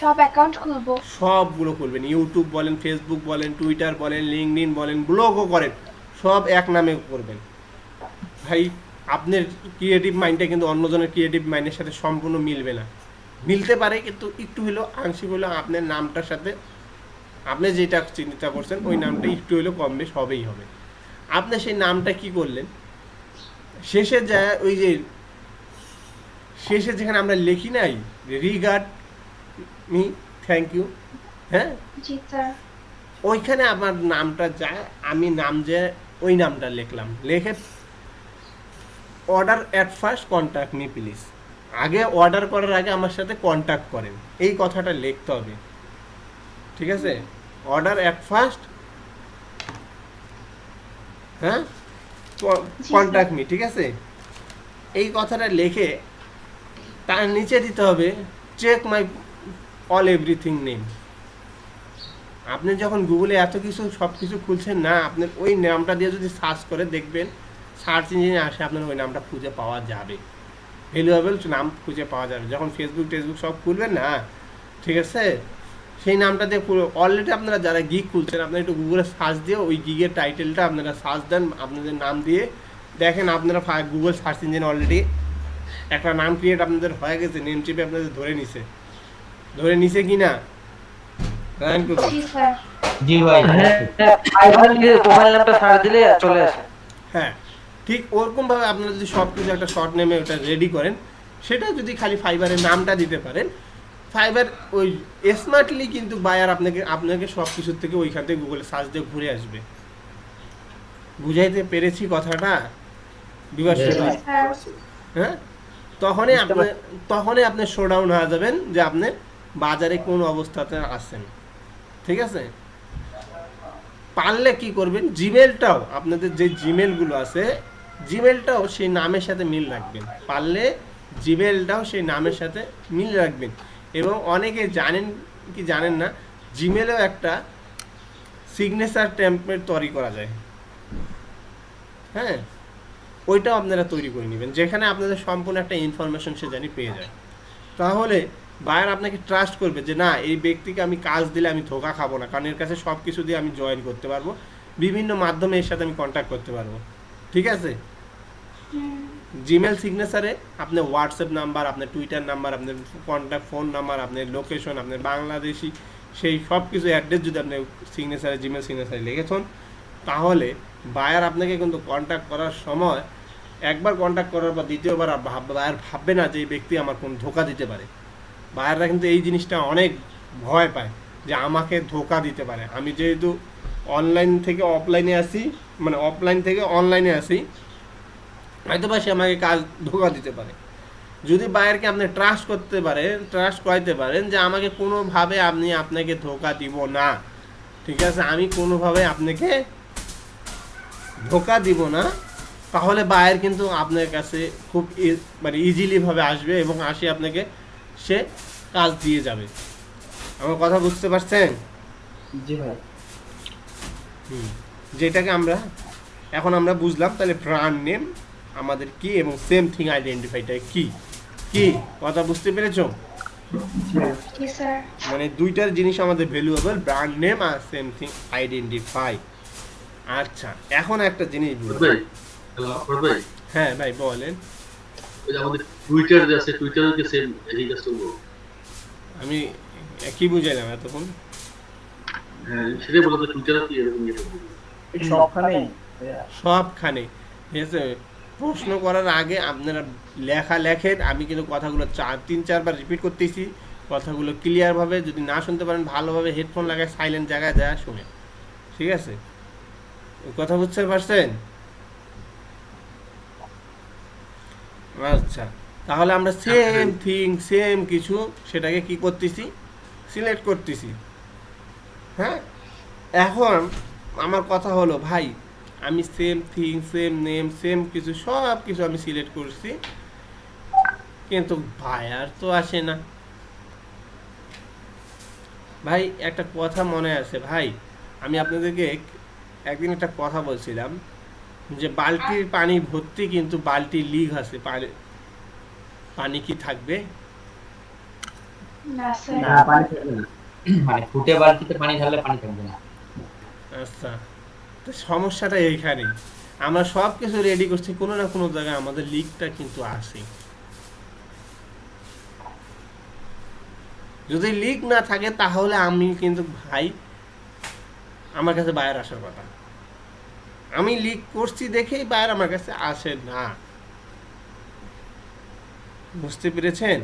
সব অ্যাকাউন্ট খুলবো, সবগুলো খুলবেন, ইউটিউব বলেন, ফেসবুক বলেন, টুইটার বলেন, লিঙ্কডইন বলেন, ব্লগও করেন, সব এক নামে করবেন। ভাই আপনার ক্রিয়েটিভ মাইন্ডটা কিন্তু অন্যজনের ক্রিয়েটিভ মাইন্ডের সাথে সম্পূর্ণ মিলবে না, মিলতে পারে কিন্তু একটু হলেও আংশিক হলেও আপনার নামটার সাথে আপনি যেটা চিন্তা করছেন ওই নামটা একটু হলেও কম বেশ হবেই হবে। আপনি সেই নামটা কি করলেন, শেষে যায় ওই যে শেষে যেখানে আমরা লিখি নাই রিগার্ড মি, থ্যাংক ইউ, হ্যাঁ জি স্যার, ওইখানে আমার নামটা যায়, আমি নাম যে ওই নামটা লিখলাম, লিখে order at first contact me please, আগে অর্ডার করার আগে আমার সাথে কন্ট্যাক্ট করেন, এই কথাটা লিখতে হবে, ঠিক আছে? অর্ডার অ্যাট ফার্স্ট, হ্যাঁ কন্ট্যাক্ট মি, ঠিক আছে? এই কথাটা লিখে তার নিচে দিতে হবে check my all everything name. আপনি যখন গুগলে এত কিছু সব কিছু খুলছেন না, আপনার ওই নামটা দিয়ে যদি সার্চ করে দেখবেন, সার্চ ইঞ্জিনে আসে আপনার ওই নামটা খুঁজে পাওয়া যাবে, ভ্যালুয়েবল নাম খুঁজে পাওয়া যাবে। যখন ফেসবুক টেসবুক সব খুলবেন না, ঠিক আছে, সেই নামটা দিয়ে অলরেডি আপনারা যারা গিগ খুলছেন, আপনারা একটু গুগলে সার্চ দিয়ে ওই গিগের টাইটেলটা আপনারা সার্চ দেন, আপনাদের নাম দিয়ে দেখেন, আপনারা গুগল সার্চ ইঞ্জিনে অলরেডি একটা নাম ক্রিয়েট আপনাদের হয়ে গেছে, নেম চিপে আপনাদের ধরে নিছে কি না? জি স্যার, জি ভাই, ফাইবার লিখে প্রোফাইল নামটা সার্চ দিলে চলে আসে। হ্যাঁ ঠিক ওরকমভাবে আপনারা যদি সব কিছু একটা শর্ট নেমে ওটা রেডি করেন, সেটা যদি খালি ফাইবারের নামটা দিতে পারেন, ফাইবার ওই স্মার্টলি কিন্তু বায়ার আপনাকে সব কিছুর থেকে ওইখান থেকে গুগলে সার্চ দিয়ে ঘুরে আসবে। বুঝাইতে পেরেছি কথাটা বিভাস? স্যার, হ্যাঁ, তখনই আপনি শোডাউন হয়ে যাবেন যে আপনি বাজারে কোন অবস্থাতে আছেন, ঠিক আছে? পারলে কি করবেন, জিমেলটাও আপনাদের যে জিমেলগুলো আছে, জিমেলটাও সেই নামের সাথে মিল রাখবেন, পারলে জিমেলটাও সেই নামের সাথে মিল রাখবেন। এবং অনেকে জানেন কি জানেন না, জিমেলেও একটা সিগনেচার টেমপ্লেট তৈরি করা যায়, হ্যাঁ ওইটাও আপনারা তৈরি করে নেবেন, যেখানে আপনাদের সম্পূর্ণ একটা ইনফরমেশন সে জানি পেয়ে যায়। তাহলে বায়ার আপনাকে ট্রাস্ট করবে যে না, এই ব্যক্তিকে আমি কাজ দিলে আমি ধোকা খাবো না, কারণ এর কাছে সব কিছু দিয়ে আমি জয়েন করতে পারবো, বিভিন্ন মাধ্যমে এর সাথে আমি কন্ট্যাক্ট করতে পারবো, ঠিক আছে? জিমেল সিগনেচারে আপনার হোয়াটসঅ্যাপ নাম্বার, আপনার টুইটার নাম্বার, আপনার কন্ট্যাক্ট ফোন নাম্বার, আপনার লোকেশন, আপনার বাংলাদেশি সেই সব কিছু অ্যাড্রেস যদি আপনি সিগনেচারে জিমেল সিগনেচারে লিখেছেন, তাহলে বায়ার আপনাকে কিন্তু কন্ট্যাক্ট করার সময় একবার কন্ট্যাক্ট করার পর দ্বিতীয়বার বায়ার ভাববে না যে এই ব্যক্তি আমার কোন ধোকা দিতে পারে। বায়াররা কিন্তু এই জিনিসটা অনেক ভয় পায় যে আমাকে ধোকা দিতে পারে। আমি যেহেতু অনলাইন থেকে অফলাইনে আসি, মানে অফলাইন থেকে অনলাইনে আসি, হয়তো বা সে আমাকে কাজ ধোকা দিতে পারে। যদি বায়ারকে আপনি ট্রাস্ট করতে পারেন, ট্রাস্ট করাইতে পারেন যে আমাকে কোনোভাবে আপনাকে ধোকা দিব না, ঠিক আছে, আমি কোনোভাবে আপনাকে ধোকা দিব না, তাহলে বায়ার কিন্তু আপনার কাছে খুব মানে ইজিলি ভাবে আসবে এবং আসে আপনাকে সে কাজ দিয়ে যাবে। আমার কথা বুঝতে পারছেন? জি ভাই। যেটাকে আমরা এখন আমরা বুঝলাম তাহলে ব্র্যান্ড নেম আমাদের কি এবং সেম থিং আইডেন্টিফাইটা কি কি কথা বুঝতে পেরেছো? জি স্যার। মানে দুইটার জিনিস আমাদের ভ্যালুয়েবল, ব্র্যান্ড নেম আর সেম থিং আইডেন্টিফাই। আচ্ছা, এখন একটা জিনিস বলবো। ভাই হ্যাঁ ভাই বলেন। ওই যে আমাদের টুইটার যে আছে, টুইটারও কি সেম এই কাজ করবো? আমি কি বুঝাইলাম এতক্ষণ? হ্যাঁ সেটাই বলতো, টুইটারও কি এরকম ইয়ে করবো? সবখানেই সবখানে ঠিক আছে। প্রশ্ন করার আগে আপনারা লেখা লেখেন, আমি কিন্তু কথাগুলো 3-4 বার রিপিট করতেছি, কথাগুলো ক্লিয়ারভাবে। যদি না শুনতে পারেন ভালোভাবে হেডফোন লাগায় সাইলেন্ট জায়গায় যায় শুনে, ঠিক আছে? কথা বুঝতে পারছেন? আচ্ছা, তাহলে আমরা সেম থিং সেম কিছু সেটাকে কি করতেছি, সিলেক্ট করতেছি। হ্যাঁ, এখন আমার কথা হলো ভাই, আমি same thing same name same কিছু সব কিছু আমি সিলেক্ট করছি, কিন্তু বায়ার তো আসে না। ভাই একটা কথা মনে আছে ভাই, আমি আপনাদেরকে একদিন একটা কথা বলছিলাম যে বালতির পানি ভর্তি কিন্তু বালতি লিক আছে, পানি কি থাকবে? না স্যার। না, পানি থাকবে না। মানে ফুটে বালতিতে পানি ঢাললে পানি থাকবে না। আচ্ছা, তো সমস্যাটা এইখানেই, আমরা সব কিছু রেডি করছি, কোনো না কোনো জায়গায় আমাদের লিকটা কিন্তু আসে। যদি লিক না থাকে তাহলে আমি কিন্তু ভাই আমার কাছে বায়ার আসার কথা। আমি লিক করছি দেখেই বায়ার আমার কাছে আসে না। বুঝতে পেরেছেন?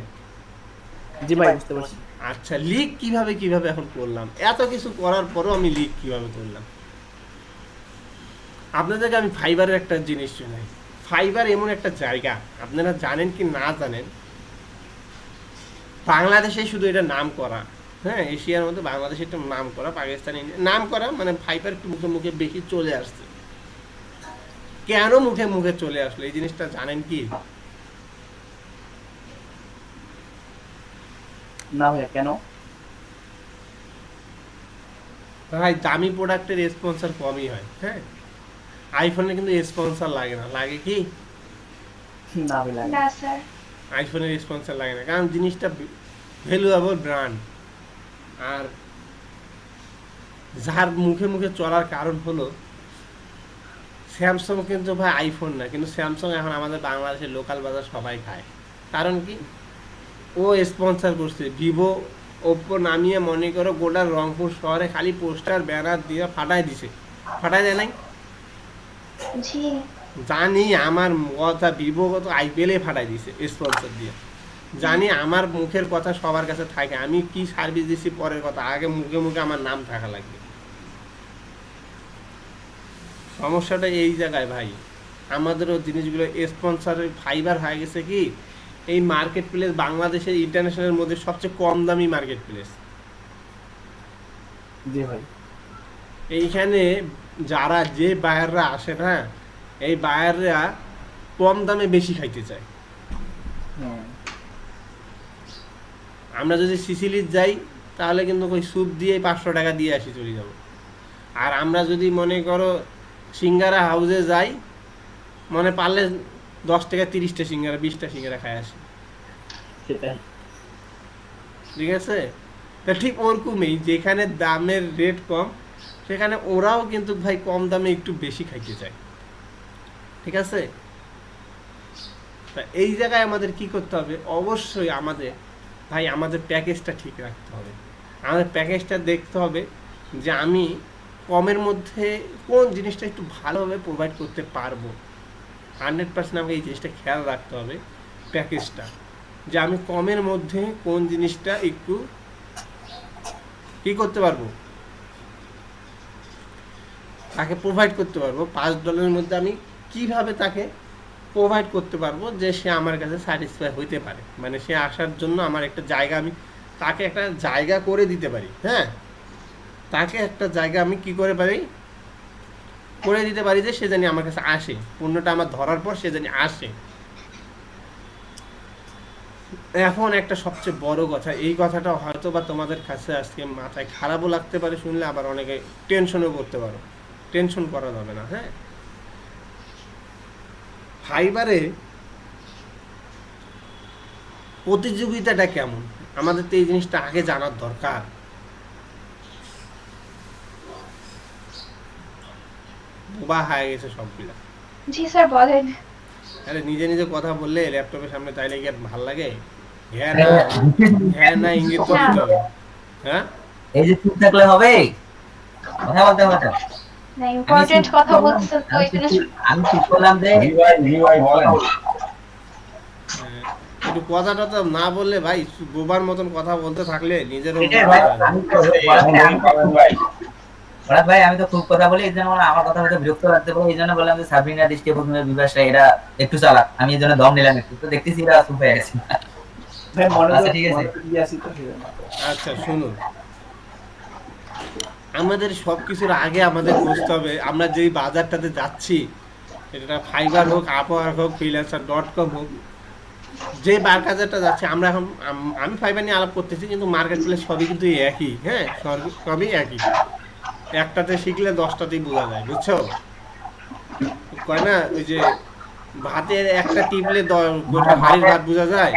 জি ভাই বুঝতে পারছি। আচ্ছা, লিক কিভাবে এখন করলাম? এত কিছু করার পরও আমি লিক কিভাবে করলাম? আপনাদেরকে আমি ফাইবারের একটা জিনিস শোনাই। ফাইবার এমন একটা জায়গা, আপনারা জানেন কি না জানেন, বাংলাদেশে শুধু এটা নাম করা, হ্যাঁ এশিয়ার মধ্যে বাংলাদেশে একটা নাম করা, পাকিস্তানে নাম করা, মানে ফাইবার একটু মুখে মুখে বেশি চলে আসছে। কেন মুখে মুখে চলে আসলো এই জিনিসটা জানেন কি? না ভাইয়া কেন? ভাই দামি প্রোডাক্টের স্পন্সর কমই হয়। হ্যাঁ, আইফোনে কিন্তু স্পন্সর লাগে না, লাগে কি? না ভাই লাগে না স্যার। আইফোনের স্পন্সর লাগে না, কারণ জিনিসটা ভ্যালুয়েবল ব্র্যান্ড। আর যার মুখে মুখে চলার কারণ হলো স্যামসাং কিন্তু ভাই আইফোন না, কিন্তু স্যামসাং এখন আমাদের বাংলাদেশের লোকাল বাজার সবাই খায়। কারণ কি? ও স্পন্সর করছে। ভিভো ওপ্পো নামিয়ে মনে করো গোটা রংপুর শহরে খালি পোস্টার ব্যানার দিয়ে ফাটাই দিছে, ফাটাই দেয় নাই? জি। জানি আমার কথা, ভিভো তো আইপিএলে ফাটাই দিছে স্পন্সর দিয়ে। জানি আমার মুখের কথা সবার কাছে থাকে, আমি কি সার্ভিস দিচ্ছি পরের কথা, আগে মুখে মুখে আমার নাম থাকা লাগবে। সমস্যাটা এই জায়গায় ভাই, আমাদেরও জিনিসগুলো স্পন্সরের ফাইবার হয়ে গেছে কি, এই মার্কেট প্লেস বাংলাদেশের ইন্টারন্যাশনালের মধ্যে সবচেয়ে কম দামি মার্কেট প্লেস। জি ভাই। এইখানে যারা যে বায়াররা আসে না, এই বায়াররা কম দামে বেশি খাইতে চায়। আমরা যদি সিসিলির যাই তাহলে কিন্তু ওই স্যুপ দিয়ে 500 টাকা দিয়ে আসি, চলে যাব। আর আমরা যদি মনে করো সিঙ্গারা হাউসে যাই, মনে পারলে 10 টাকা 30টা সিঙ্গারা 20টা সিঙ্গারা খাই আসি, সেটাই। ঠিক আছে? তা ঠিক ওরকমই, যেখানে দামের রেট কম সেখানে ওরাও কিন্তু ভাই কম দামে একটু বেশি খাইতে চায়, ঠিক আছে? তা এই জায়গায় আমাদের কি করতে হবে? অবশ্যই আমাদের ভাই আমাদের প্যাকেজটা ঠিক রাখতে হবে। আমাদের প্যাকেজটা দেখতে হবে যে আমি কমের মধ্যে কোন জিনিসটা একটু ভালোভাবে প্রোভাইড করতে পারবো। 100% আমাকে এই জিনিসটা খেয়াল রাখতে হবে প্যাকেজটা, যে আমি কমের মধ্যে কোন জিনিসটা একটু কি করতে পারবো, তাকে প্রোভাইড করতে পারবো। $5 মধ্যে আমি কিভাবে তাকে প্রোভাইড করতে পারবো যে সে আমার কাছে স্যাটিসফাই হইতে পারে, মানে সে আসার জন্য আমার একটা জায়গা, আমি তাকে একটা জায়গা করে দিতে পারি। হ্যাঁ, তাকে একটা জায়গা আমি কি করে পারি, করে দিতে পারি যে সে জানি আমার কাছে আসে, পণ্যটা আমার ধরার পর সে জানি আসে। এখন একটা সবচেয়ে বড় কথা, এই কথাটা হয়তো বা তোমাদের কাছে আজকে মাথায় খারাপও লাগতে পারে শুনলে, আবার অনেকে টেনশনও করতে পারো। টেনশন করা যাবে না। হ্যাঁ, ফাইবারে প্রতিযোগিতাটা কেমন আমাদের তো এই জিনিসটা আগে জানার দরকার। বোবা হয়ে গেছে সবগুলা। জি স্যার বলেন। আরে নিজে নিজে কথা বললে ল্যাপটপের সামনে তাইলে কি আর ভাল লাগে? হ্যাঁ না, হ্যাঁ না ইঙ্গিত তো দিতে হবে। হ্যাঁ, এই যে চুপ থাকলে হবে, কথা বলতে হবে তো। না ইম্পর্টেন্ট কথা বলছেন তো এখানে। আমি চুপ করলাম যে একটু কথাটা তো না বললে ভাই, বোবার মতন কথা বলতে থাকলে নিজেরও বরাত ভাই আমি তো খুব কথা বলি, এই জন্য আমার কথা হয়তো বিরক্ত লাগতে পারে, এই জন্য বললাম যে সাবরিনা দৃষ্টি প্রথমে বিভাসটা এরা একটু চালাক, আমি এই জন্য দম নিলাম একটু, তো দেখতেছি এরা চুপ হয়ে গেছে। ভাই মনে আচ্ছা, ঠিক আছে। আচ্ছা শুনুন, আমাদের সবকিছুর আগে আমাদের বুঝতে হবে আমরা যেই বাজারটাতে যাচ্ছি, এটা ফাইবার হোক, আপওয়ার্ক হোক, freelancer.com হোক, যে বাজারটা যাচ্ছে আমরা এখন আমি ফাইবার নিয়ে আলাপ করতেছি, কিন্তু মার্কেট প্লেস সবই কিন্তু একই। হ্যাঁ, সবই একই, একটাতে শিখলে 10টাতেই বোঝা যায়, বুঝছো? কয় না ওই যে ভাতের একটা টিপলে গোটা হাড়ির ভাত বোঝা যায়,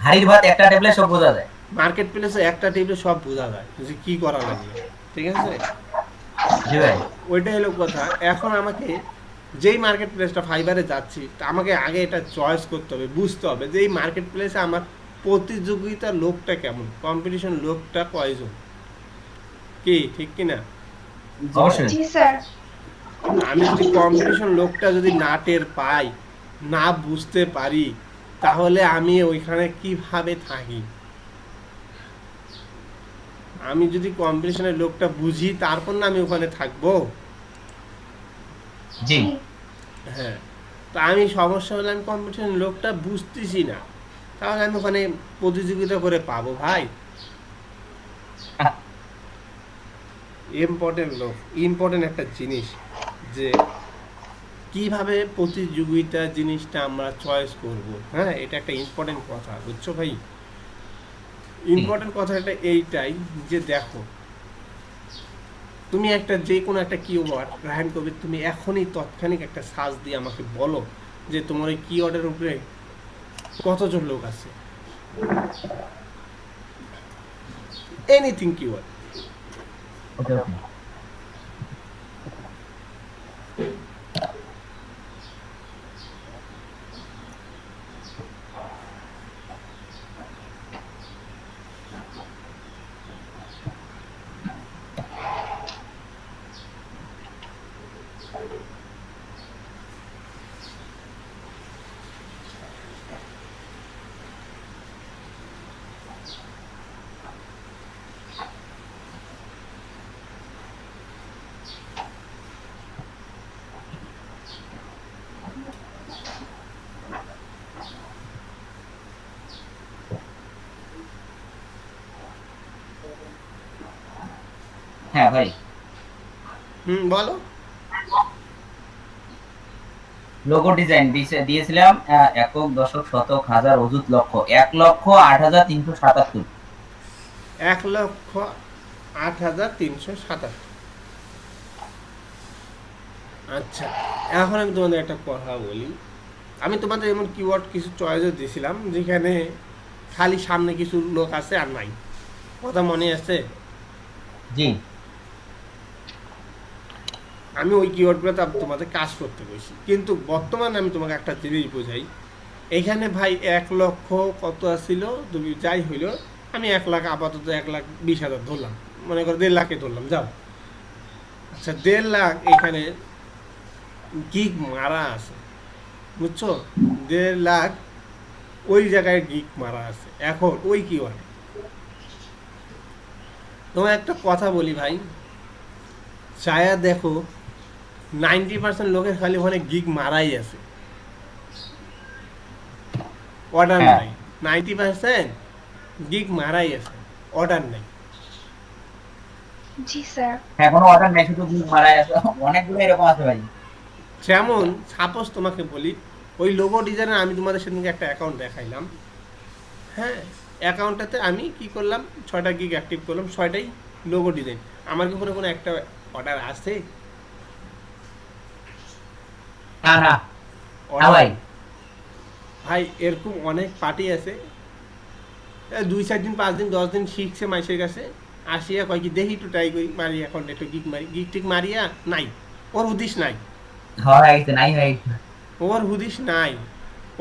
হাড়ির ভাত একটা টেবলে সব বোঝা যায়। মার্কেট প্লেসে একটা টিপলে সব বোঝা যায় যে কি করা লাগে। ঠিক আছে, জি ভাই। ওইটাই হলো কথা। এখন আমাকে যেই মার্কেট প্লেসটা ফাইবারে যাচ্ছি, তা আমাকে আগে এটা চয়েস করতে হবে, বুঝতে হবে যে এই মার্কেট প্লেসে আমার প্রতিযোগিতার লোকটা কেমন, কম্পিটিশন লোকটা কয়জন, কি ঠিক কিনা? অবশ্যই। জি স্যার। আমি যদি কম্পিটিশন লোকটা যদি না টের পাই, না বুঝতে পারি, তাহলে আমি ওইখানে কিভাবে থাকি? আমি যদি কম্পিটিশনের লোকটা বুঝি তারপর না আমি ওখানে থাকবো। জি। হ্যাঁ, তো আমি সমস্যা হলে আমি কম্পিটিশনের লোকটা বুঝতেছি না, তাহলে আমি ওখানে প্রতিযোগিতা করে পাবো ভাই? ইম্পর্টেন্ট একটা জিনিস যে কিভাবে প্রতিযোগিতা জিনিসটা আমরা চয়েস করব। হ্যাঁ, এটা একটা ইম্পর্টেন্ট কথা, বুঝছো ভাই? ইম্পর্টেন্ট কথাটা এইটাই যে দেখো, তুমি একটা যে কোনো একটা কিওয়ার্ড রায়হান কবির, তুমি এখনই তৎক্ষণিক একটা সার্চ দিয়ে আমাকে বলো যে তোমার ওই কিওয়ার্ডের উপরে কতজন লোক আছে, এনিথিং কিওয়ার্ড। ওকে ওকে। হ্যাঁ ভাই, বলো। লোগো ডিজাইন দিয়েছিলাম একক, দশক, শতক, হাজার, অযুত, লক্ষ। 1,08,377। 1,08,377। আচ্ছা, এখন আমি তোমাদের একটা কথা বলি। আমি তোমাদের এমন কিওয়ার্ড কিছু চয়েসও দিয়েছিলাম যেখানে খালি সামনে কিছু লোক আছে আর নাই, কথা মনে আছে? জি। আমি ওই কিওয়ার্ডগুলোতে তোমাদের কাজ করতে বলছি, কিন্তু বর্তমানে আমি তোমাকে একটা জিনিস বোঝাই। এখানে ভাই 1,00,000 কত আসছিল, তুমি যাই হইলো, আমি 1,00,000 আপাতত 1,20,000 ধরলাম, মনে করো 1,50,000 ধরলাম, যাও। আচ্ছা, 1,50,000 এখানে গিগ মারা আছে, বুঝছো? 1,50,000 ওই জায়গায় গিগ মারা আছে। এখন ওই কিওয়ার্ড তোমার একটা কথা বলি ভাই, চায়া দেখো 90% লোকের খালি ওখানে গিগ মারাই আছে, অর্ডার নাই। 90% গিগ মারাই আছে, অর্ডার নাই। জি স্যার। হ্যাঁ কোনো অর্ডার নাই, শুধু গিগ মারাই আছে, অনেকগুলো এরকম আছে ভাই। যেমন সাপোজ তোমাকে বলি, ওই লোগো ডিজাইনের আমি তোমাদের সেদিনকে একটা অ্যাকাউন্ট দেখাইলাম। হ্যাঁ, অ্যাকাউন্টটাতে আমি কি করলাম, 6টা গিগ অ্যাক্টিভ করলাম, 6টাই লোগো ডিজাইন। আমার কি কোনো একটা অর্ডার আছে? না না Order- ভাই। ভাই এরকম অনেক পার্টি আছে, 2-4 দিন 5 দিন 10 দিন শিখছে মাইসের কাছে, আসিয়া কয় কি দেখি একটু ট্রাই করি, মারি এখন একটু গিগ মারি, গিগ টিক মারিয়া নাই, ওর হুদিস নাই, হয়ে গেছে, নাই হয়ে গেছে। ওর হুদিস নাই,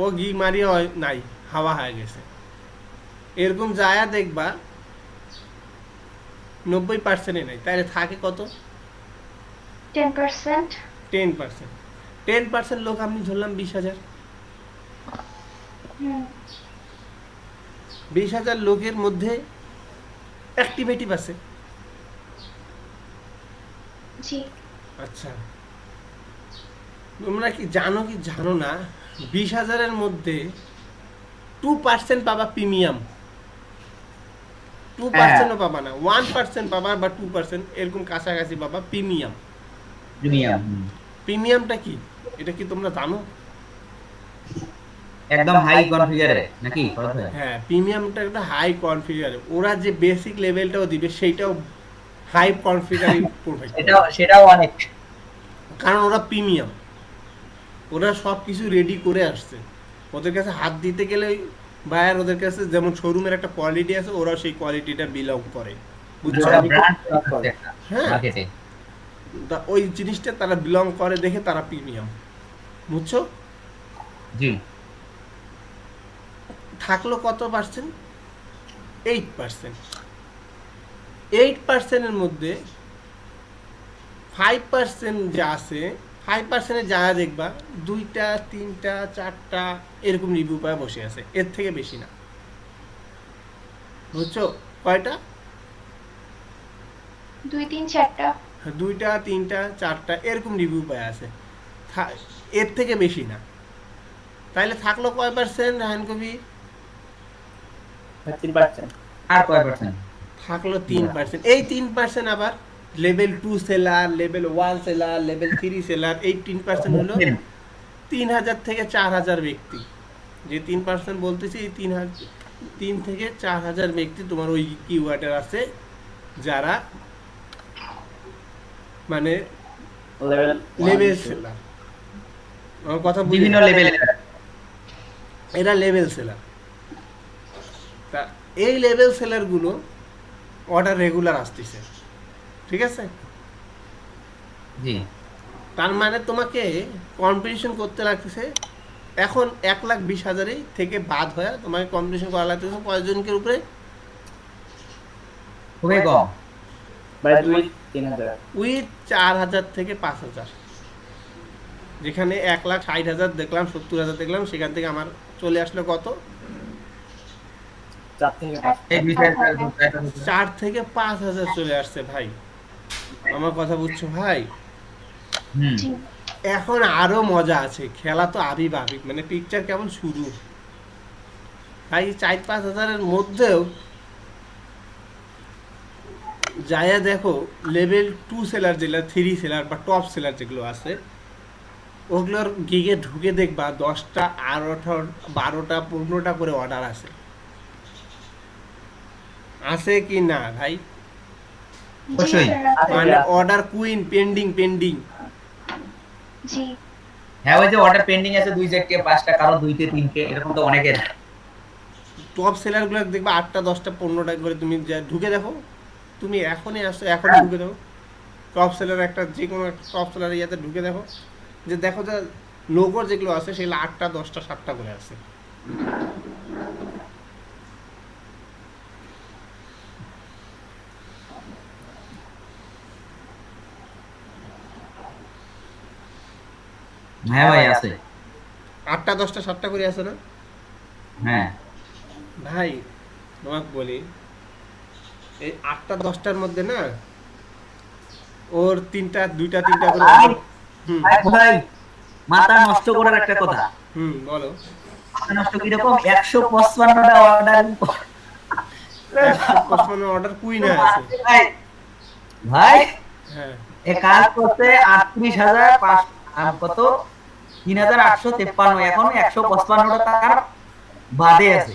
ও গিগ মারিয়া নাই, হাওয়া হয়ে গেছে। এরকম যায়া দেখবা 90% নাই, তাহলে থাকে কত? 10%। 10% লোক আমি ধরলাম 20,000। 20,000 লোকের মধ্যে অ্যাক্টিভেটিভ আছে। জি। আচ্ছা, তোমরা কি জানো না 20,000-এর মধ্যে 2% পাবা প্রিমিয়াম, 2%ও পাবা না, 1% পাবা বা 2% এরকম কাছাকাছি পাবা প্রিমিয়াম। প্রিমিয়াম প্রিমিয়ামটা কি, এটা কি তোমরা জানো? একদম হাই কনফিগারে নাকি খরচ হয়? হ্যাঁ, প্রিমিয়ামটা একটা হাই কনফিগার, ওরা যে বেসিক লেভেলটাও দিবে সেইটাও হাই কনফিগার প্রোভাইড, সেটাও অনেক, কারণ ওরা প্রিমিয়াম, ওরা সব কিছু রেডি করে আসছে। ওদের কাছে হাত দিতে গেলে বায়ার ওদের কাছে যেমন শোরুমের একটা কোয়ালিটি আছে, ওরা সেই কোয়ালিটিটা বিলং করে, বুঝছো? হ্যাঁ, মার্কেটে ওই জিনিসটা তারা বিলং করে দেখে তারা প্রিমিয়াম, বুঝছো? জি। থাকলো কত পার্সেন্ট? 8%। 8%-এর মধ্যে 5% যা আছে, 5%-এ যা দেখবা 2টা 3টা 4টা এরকম রিভিউ পায় বসে আছে, এর থেকে বেশি না, বুঝছো? কয়টা? 2 3 4টা। 2টা 3টা 4টা এরকম রিভিউ পায় আছে, এর থেকে বেশি না। তাইলে থাকলো কয় পার্সেন্ট রায়হান কবির? 3%। আর কয় পার্সেন্ট? থাকলো 3%। এই 3% আবার level 2 seller, level 1 seller, level 3 seller, এই 3% হলো 3,000 থেকে 4,000 ব্যক্তি। যে 3% বলতেছি, এই 3 থেকে 4,000 ব্যক্তি তোমার ওই কিওয়ার্ডের আছে, যারা মানে লেভেল সেলার। আমার কথা বিভিন্ন লেভেলে এরা লেভেল সেলার। তা এই লেভেল সেলারগুলো অর্ডার রেগুলার আসতেছে, ঠিক আছে? জি। তার মানে তোমাকে কম্পিটিশন করতে লাগতেছে, এখন 1,20,000 থেকে বাদ হয়ে তোমাকে কম্পিটিশন করা লাগতেছে কয়জনকের উপরে? খুবই কম, প্রায় 2-3,000। উইথ 4,000 থেকে 5,000। যেখানে 1,60,000 দেখলাম, 70,000 দেখলাম, সেখান থেকে আমার চলে আসলো কত? 4 থেকে 5। এই বিষয়ে 4 থেকে 5,000 চলে আসছে ভাই। আমার কথা বুঝছো ভাই? জি। এখন আরো মজা আছে, খেলা তো আবির মানে পিকচার কেমন শুরু ভাই। 4-5,000-এর মধ্যেও যায়া দেখো লেভেল 2 সেলার, যেগুলো 3 সেলার বা টপ সেলার যেগুলো আছে, ওগুলোর গিগে ঢুকে দেখবা 10টা 18টা 12টা 15টা করে অর্ডার আছে কি না ভাই? অবশ্যই। মানে অর্ডার কুইন পেন্ডিং। জি। হ্যাঁ, ওই যে অর্ডার পেন্ডিং আছে 2-4টে 5টা, কারো 2টে 3টে, এরকম তো অনেকের। টপ সেলারগুলো দেখবা 8টা 10টা 15টা করে, তুমি যা ঢুকে দেখো, তুমি এখনই আসো, এখনই ঢুকে দেখো টপ সেলার, একটা যে কোনো একটা টপ সেলার ইয়াতে ঢুকে দেখো, যে দেখো যে লোগোর যেগুলো আছে সেগুলো 8টা 10টা 7টা করে আছে। হ্যাঁ ভাই আছে, 8টা 10টা 7টা করে আছে না হ্যাঁ ভাই? তোমাকে বলি, এই 8টা 10টার মধ্যে না ওর 2টা 3টা করে। হুম ভাই, মাথা নষ্ট করার একটা কথা। বলো। মাথা নষ্ট কিরকম? 155টা অর্ডার, 155 অর্ডার কুইন আছে। ভাই হ্যাঁ এ কাজ করতে 38,500 কত 3,853, এখন 155টা তার বাদে আছে।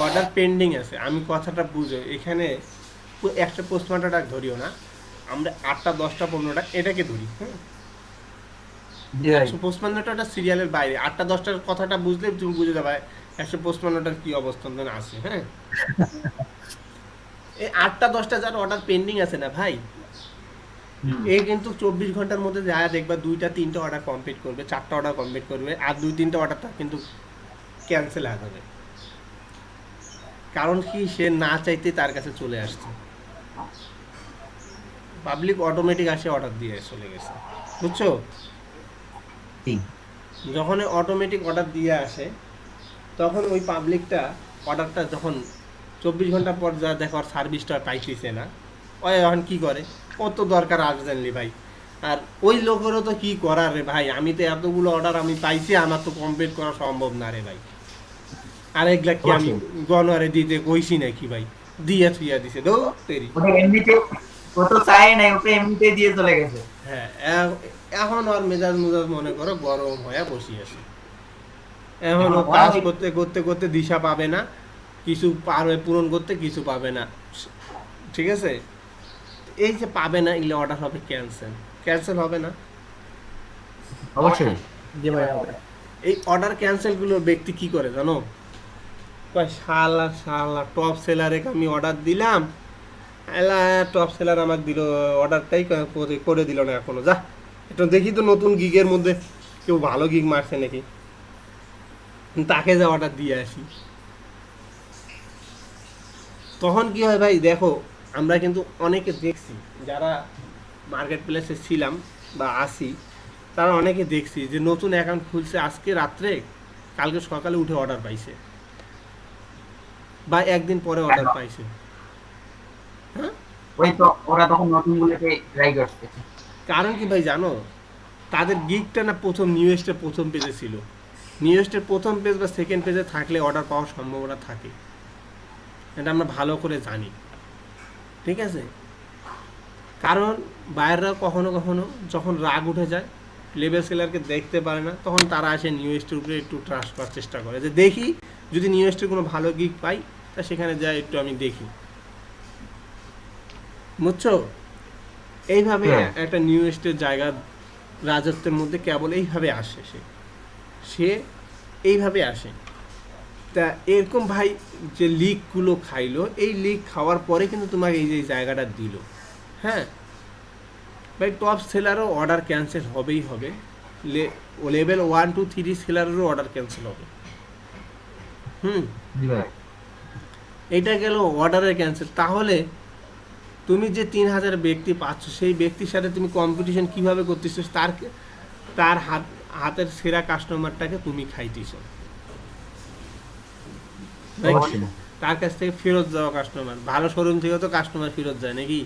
অর্ডার পেন্ডিং আছে। আমি কথাটা বুঝো, এখানে একটা পোস্টমার্টারটা ধরিও না, আমরা 8টা 10টা 15টা এটাকে ধরি। হ্যাঁ, জি ভাই। 155টা সিরিয়ালের বাইরে, 8টা 10টার কথাটা বুঝলে তুমি বুঝে যাবে 155টার কি অবস্থান আছে। হ্যাঁ, এই 8টা 10টা যার অর্ডার পেন্ডিং আছে না ভাই, এই কিন্তু 24 ঘন্টার মধ্যে যা দেখবা 2টা 3টা অর্ডার কমপ্লিট করবে, 4টা অর্ডার কমপ্লিট করবে, আর 2-3টা অর্ডারটা কিন্তু ক্যান্সেল হয়ে যাবে। কারণ কি, সে না চাইতে তার কাছে চলে আসছে, পাবলিক অটোমেটিক আসে অর্ডার দিয়ে চলে গেছে, বুঝছো? ঠিক যখন অটোমেটিক অর্ডার দিয়ে আসে তখন ওই পাবলিকটা অর্ডারটা যখন 24 ঘন্টা পর যা দেখো সার্ভিসটা পাইতেছে না, ওই এখন কী করে, কত দরকার আর্জেন্টলি ভাই। আর ওই লোকেরও তো কী করার রে ভাই, আমি তো এতগুলো অর্ডার আমি পাইছি, আমার তো কমপ্লিট করা সম্ভব না রে ভাই। আর এগুলা কি আমি গণহারে দিতে কইছি নাকি ভাই, দিয়ে থুইয়া দিছে দো তেরি। ওটা এমনিতে কত চাই নাই, ওটা এমনিতে দিয়ে চলে গেছে। হ্যাঁ, এখন আর মেজাজ মনে করো গরম হয়ে বসি আছে, এখনও কাজ করতে করতে করতে দিশা পাবে না, কিছু পারবে পূরণ করতে, কিছু পাবে না। ঠিক আছে, এই যে পাবে না, এগুলো অর্ডার হবে ক্যান্সেল হবে না অবশ্যই। জি ভাই হবে। এই অর্ডার ক্যান্সেলগুলোর ব্যক্তি কি করে জানো, কয় শালা শালা টপ সেলারে আমি অর্ডার দিলাম, এলা টপ সেলার আমাকে দিল অর্ডারটাই করে দিল না এখনো, যা এটা দেখি তো নতুন গিগের মধ্যে কেউ ভালো গিগ মারছে নাকি, তাকে যা অর্ডার দিয়ে আসি। তখন কি হয় ভাই, দেখো আমরা কিন্তু অনেকে দেখছি যারা মার্কেট প্লেসে ছিলাম বা আসি, তারা অনেকে দেখছি যে নতুন অ্যাকাউন্ট খুলছে আজকে রাত্রে, কালকে সকালে উঠে অর্ডার পাইছে, বা একদিন পরে অর্ডার পাইছে। হ্যাঁ, ওই তো ওরা তখন নতুন গুলোকে ট্রাই করছে। কারণ কি ভাই জানো, তাদের গিগটা না প্রথম নিউজটা প্রথম পেজে ছিল, নিউজটার প্রথম পেজ বা সেকেন্ড পেজে থাকলে অর্ডার পাওয়ার সম্ভাবনা থাকে, এটা আমরা ভালো করে জানি। ঠিক আছে, কারণ বাইরেরা কখনো কখনো যখন রাগ উঠে যায়, লেভেল সেলারকে দেখতে পারে না, তখন তারা আসে নিউজটার উপরে একটু ট্রাস্ট করার চেষ্টা করে, যে দেখি যদি নিউজটার কোনো ভালো গিগ পাই তা সেখানে যাই একটু আমি দেখি, বুঝছো? এইভাবে একটা নিউজের জায়গা রাজত্বের মধ্যে কেবল এইভাবে আসে, সে এইভাবে আসে। তা এরকম ভাই যে লিকগুলো খাইলো, এই লিক খাওয়ার পরে কিন্তু তোমাকে এই যে জায়গাটা দিল। হ্যাঁ ভাই, টপ সেলারও অর্ডার ক্যান্সেল হবেই হবে, লেভেল 1, 2, 3 সেলারেরও অর্ডার ক্যান্সেল হবে। এটা গেল অর্ডারের ক্যান্সেল। তাহলে তুমি যে 3000 ব্যক্তি পাচ্ছ, সেই ব্যক্তির সাথে তুমি কম্পিটিশন কিভাবে করতেছো, তার হাতের সেরা কাস্টমারটাকে তুমি খাইতেছো, তার কাছ থেকে ফেরত যাওয়া কাস্টমার, ভালো শোরুম থেকে তো কাস্টমার ফেরত যায় নাকি?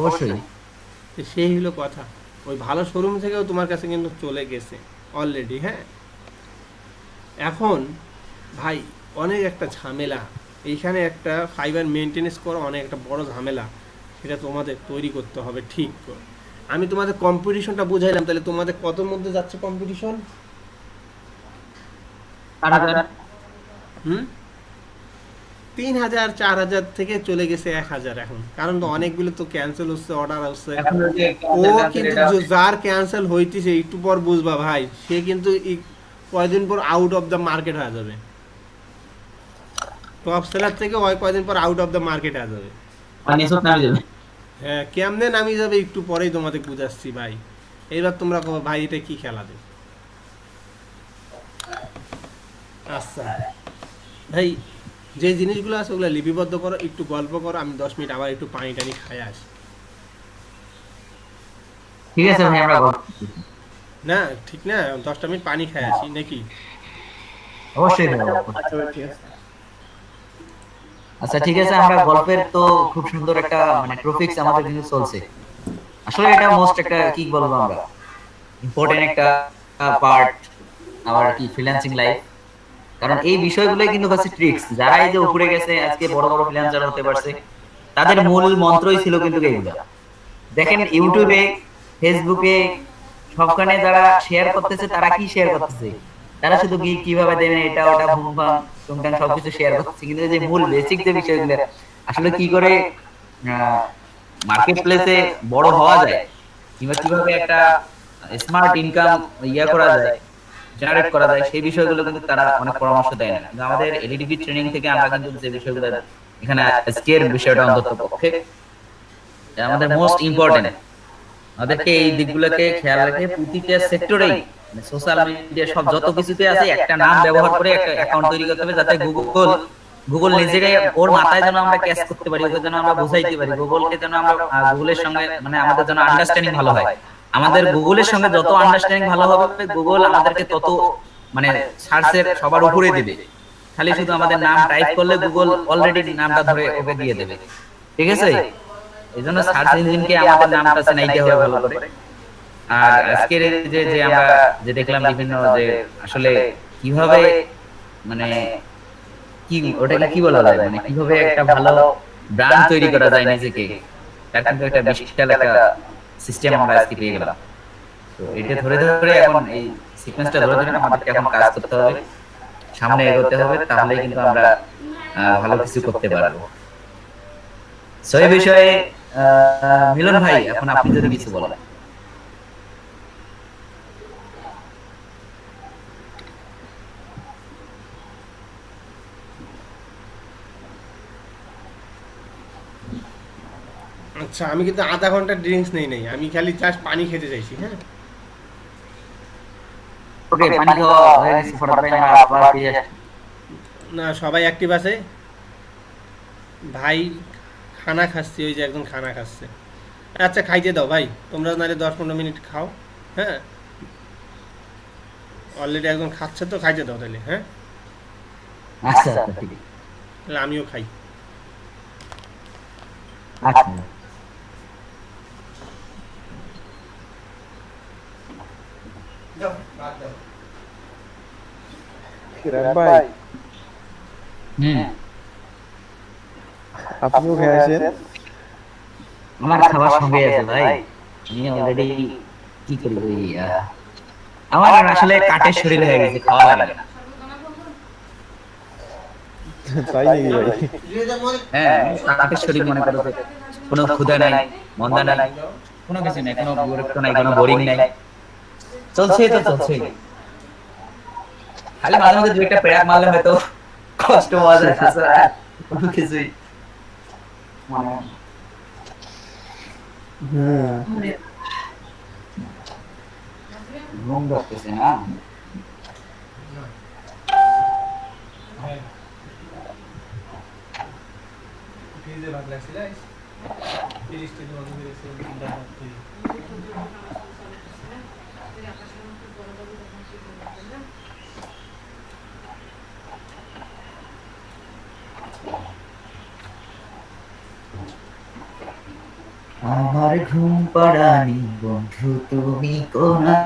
অবশ্যই। সেই হলো কথা, ওই ভালো শোরুম থেকেও তোমার কাছে কিন্তু চলে গেছে অলরেডি। হ্যাঁ, এখন ভাই অনেক একটা ঝামেলা এইখানে, একটা ফাইবার মেনটেনেন্স করা অনেক একটা বড় ঝামেলা, সেটা তোমাদের তৈরি করতে হবে ঠিক করে। আমি তোমাদের কম্পিটিশনটা বুঝাইলাম, তাহলে তোমাদের কত মধ্যে যাচ্ছে কম্পিটিশন? 3000, 4000 থেকে চলে গেছে 1000 এখন, কারণ তো অনেকগুলো তো ক্যান্সেল হচ্ছে, অর্ডার হচ্ছে। ও কিন্তু যার ক্যান্সেল হইতেছে একটু পর বুঝবা ভাই, সে কিন্তু কয়দিন পর আউট অফ দ্য মার্কেট হয়ে যাবে, টপ সেলার থেকে ওই কয়দিন পর আউট অফ দ্য মার্কেট হয়ে যাবে। হ্যাঁ, কেমনে নামি যাবে একটু পরেই তোমাদের বুঝাচ্ছি ভাই। এইবার তোমরা কো ভাই এটা কি খেলা দেবে? আচ্ছা ভাই, যে জিনিসগুলো আছে ওগুলো লিপিবদ্ধ করো, একটু গল্প করো, আমি 10 মিনিট আবার একটু পানি টানি খাই আসি। ঠিক আছে ভাই, আমরা না ঠিক না, 10টা মিনিট পানি খাই আসি নাকি? অবশ্যই। আচ্ছা ভাই, ঠিক আছে। আচ্ছা ঠিক আছে, আমরা গল্পের তো খুব সুন্দর একটা মানে টপিকস আমাদের কিন্তু চলছে। আসলে এটা মোস্ট একটা কি বলবো আমরা, ইম্পর্টেন্ট একটা পার্ট আমার কি ফ্রিল্যান্সিং লাইফ। কারণ এই বিষয়গুলোই কিন্তু হচ্ছে ট্রিক্স, যারা এই যে উপরে গেছে আজকে বড় বড় ফ্রিল্যান্সার হতে পারছে, তাদের মূল মন্ত্রই ছিল কিন্তু এইগুলা। দেখেন ইউটিউবে, ফেসবুকে সবখানে যারা শেয়ার করতেছে তারা কি শেয়ার করতেছে, তারা শুধু কিভাবে দেবেন এটা ওটা ভুম ভাম টুংটাং সবকিছু শেয়ার করতেছে, কিন্তু এই যে মূল বেসিক যে বিষয়গুলো আসলে কি করে মার্কেট প্লেসে বড় হওয়া যায় কিংবা কিভাবে একটা স্মার্ট ইনকাম করা যায়, জেনারেট করা যায়, সেই বিষয়গুলো কিন্তু তারা অনেক পরামর্শ দেয় না। কিন্তু আমাদের এলইডিবি ট্রেনিং থেকে আমরা কিন্তু যে বিষয়গুলো এখানে আজকের বিষয়টা অন্তত পক্ষে আমাদের মোস্ট ইম্পর্টেন্ট, আমাদেরকে এই দিকগুলোকে খেয়াল রেখে প্রতিটা সেক্টরেই সোশ্যাল মিডিয়া সব যত কিছুতে আছে একটা নাম ব্যবহার করে একটা অ্যাকাউন্ট তৈরি করতে হবে, যাতে গুগল নিজেকে ওর মাথায় যেন আমরা ক্যাচ করতে পারি, ওকে যেন আমরা বোঝাইতে পারি, গুগলকে যেন আমরা গুগলের সঙ্গে মানে আমাদের যেন আন্ডারস্ট্যান্ডিং ভালো হয়। আমাদের গুগলের সঙ্গে যত আন্ডারস্ট্যান্ডিং ভালো হবে গুগল আমাদেরকে তত মানে সার্চের সবার উপরে দেবে। খালি শুধু আমাদের নাম টাইপ করলে গুগল অলরেডি নামটা ধরে ওকে দিয়ে দেবে, ঠিক আছে? এই জন্য সার্চ ইঞ্জিনকে আমাদের নামটা চিনাইতে হবে ভালো করে। আর আজকের যে যে আমরা যে দেখলাম বিভিন্ন যে আসলে কিভাবে মানে কি ওটাকে কি বলা যায়, মানে কিভাবে একটা ভালো ব্র্যান্ড তৈরি করা যায় নিজেকে, তার কিন্তু একটা বিশাল একটা সিস্টেম আমরা আজকে পেয়ে গেলাম। তো এটা ধরে ধরে এখন এই সিকোয়েন্সটা ধরে ধরে আমাদেরকে এখন কাজ করতে হবে, সামনে এগোতে হবে, তাহলেই কিন্তু আমরা ভালো কিছু করতে পারবো। সো এই বিষয়ে মিলন ভাই এখন আপনি যদি কিছু বলেন। আচ্ছা, আমি কিন্তু আধা ঘন্টা ড্রিঙ্কস নেই নাই, আমি খালি জাস্ট পানি খেতে চাইছি। হ্যাঁ, ওকে, পানি খাওয়া হয়ে গেছে, ফটাফট আমরা আবার ফিরে আসি। না সবাই অ্যাক্টিভ আছে ভাই, খানা খাচ্ছি, ওই যে একজন খানা খাচ্ছে। আচ্ছা খাইতে দাও ভাই, তোমরা নাহলে 10-15 মিনিট খাও। হ্যাঁ, অলরেডি একজন খাচ্ছে, তো খাইতে দাও তাহলে। হ্যাঁ, আচ্ছা আচ্ছা ঠিক আছে, তাহলে আমিও খাই। আচ্ছা ভাই হুম, আপনিও খেয়ে আসেন। আমার খাবার সঙ্গে আছে ভাই, আমি অলরেডি কি করি ওই আমার আসলে কাঠের শরীর হয়ে গেছে, খাওয়া লাগে না। তাই নাকি ভাই? হ্যাঁ, কাঠের শরীর, মনে করো যে কোনো ক্ষুধা নাই, মন্দা নাই, কোনো কিছু নাই, কোনো বিরক্ত নাই, কোনো বোরিং নাই, চলছেই তো চলছেই। খালি মাঝে মাঝে 2-1টা প্যাক মারলে হয়তো কষ্ট হওয়া যায়, তাছাড়া কোনো কিছুই মানে ঘুম ধরতেছে না। আমার ঘুম পাড়ানি বন্ধু তুমি কোনা।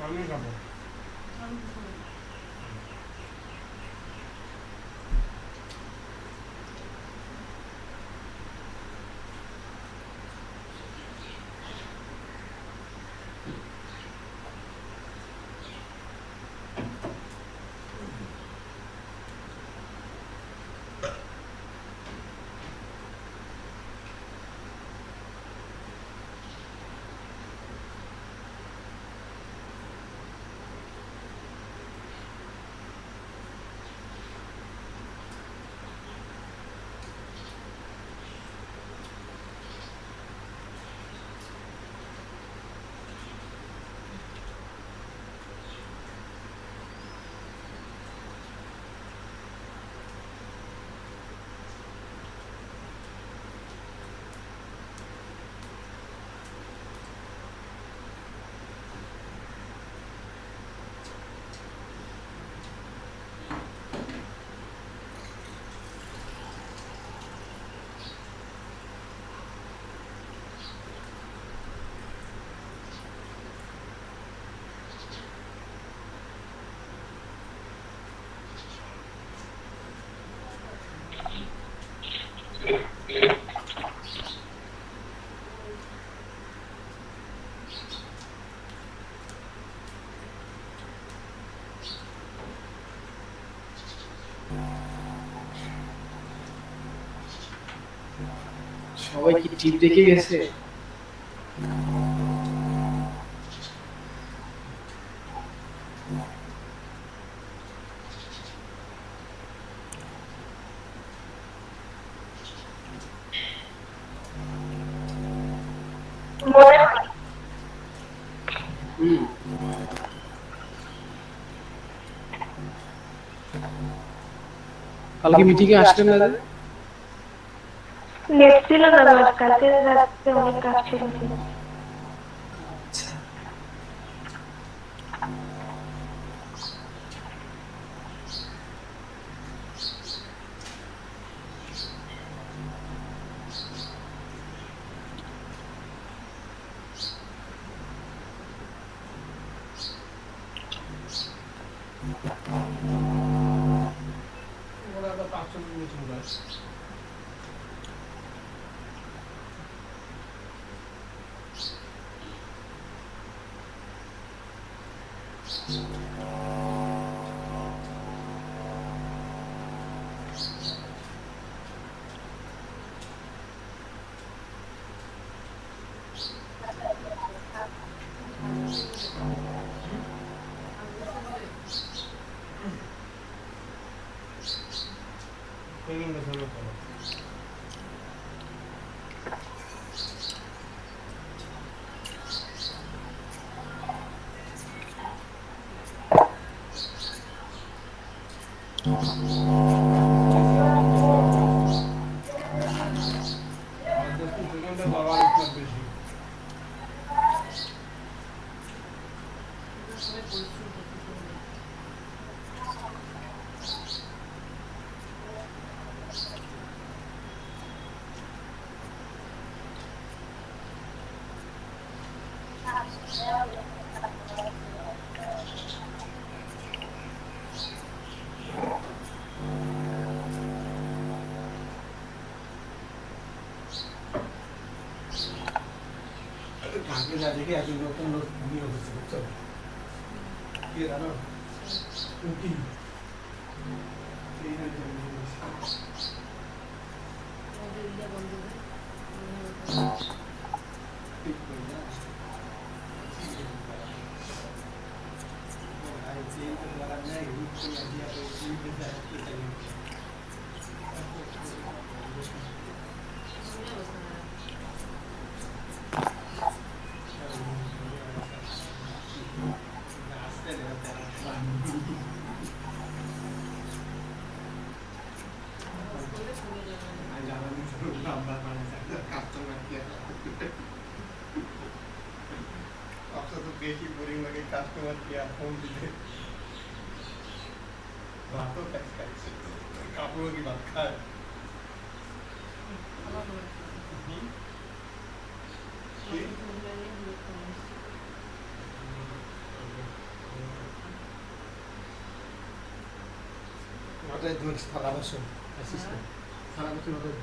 আমি খাবো। সবাই কি টিপ দেখে গেছে? কালকে মিটিংয়ে আসলেন না? নেট ছিল না বাস, কালকে রাতে অনেক কাজ ছিল। ওরা আবার 5 মিনিট মিটিং করে। Training का समय करो। কাকে না দেখে এত নতুন নতুন নিয়ে হচ্ছে বুঝছো কি জানো কুকি बेटी बोरिंग लगे कस्टमर केयर फोन दिले बातों टैक्स কাপড় কি ভাত খায় মাথায় দুধ থালা বাসন আসিস না থালা বাসন মাথায়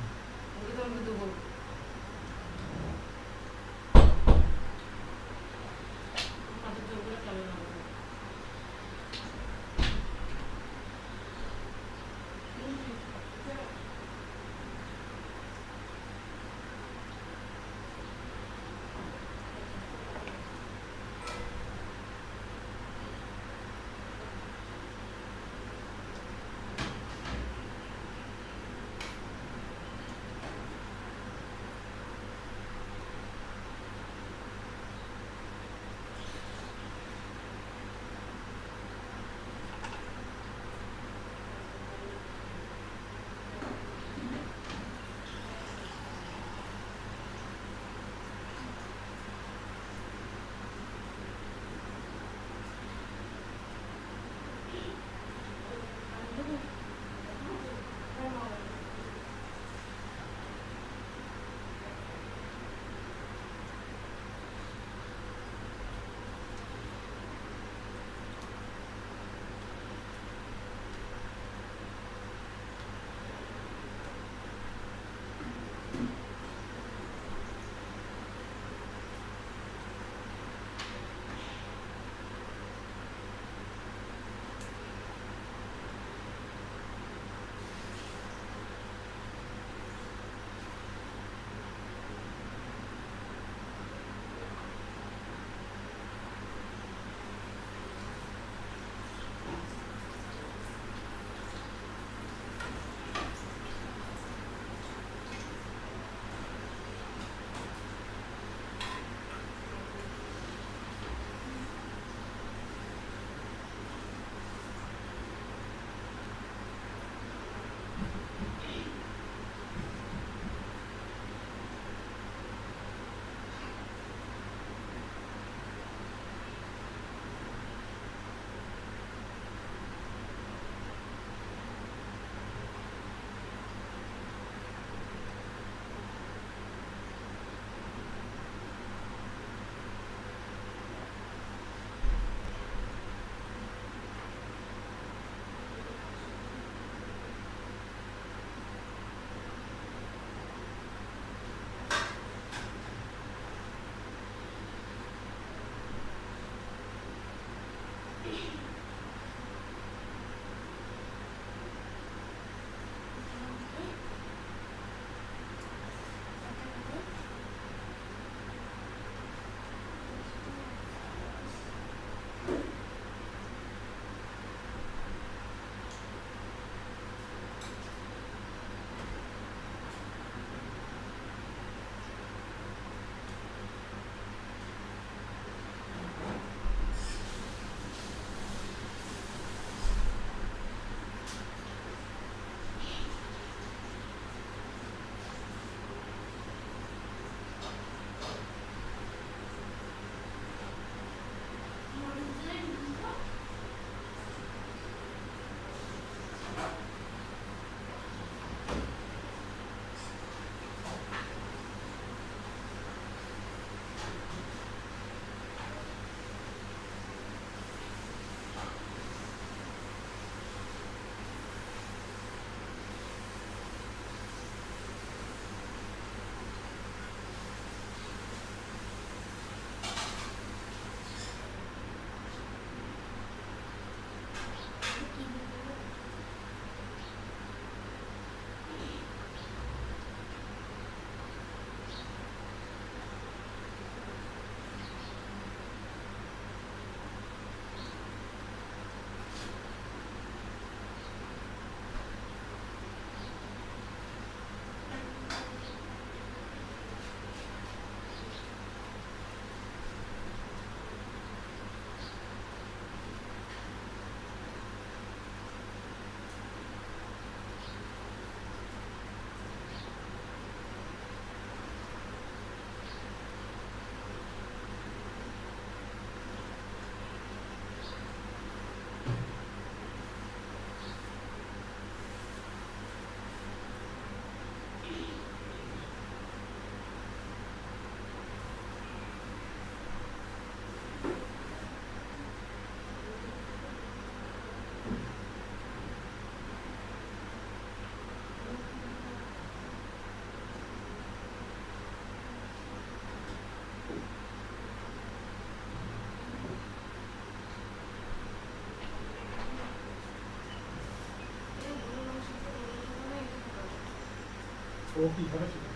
ও কি হবে সেটা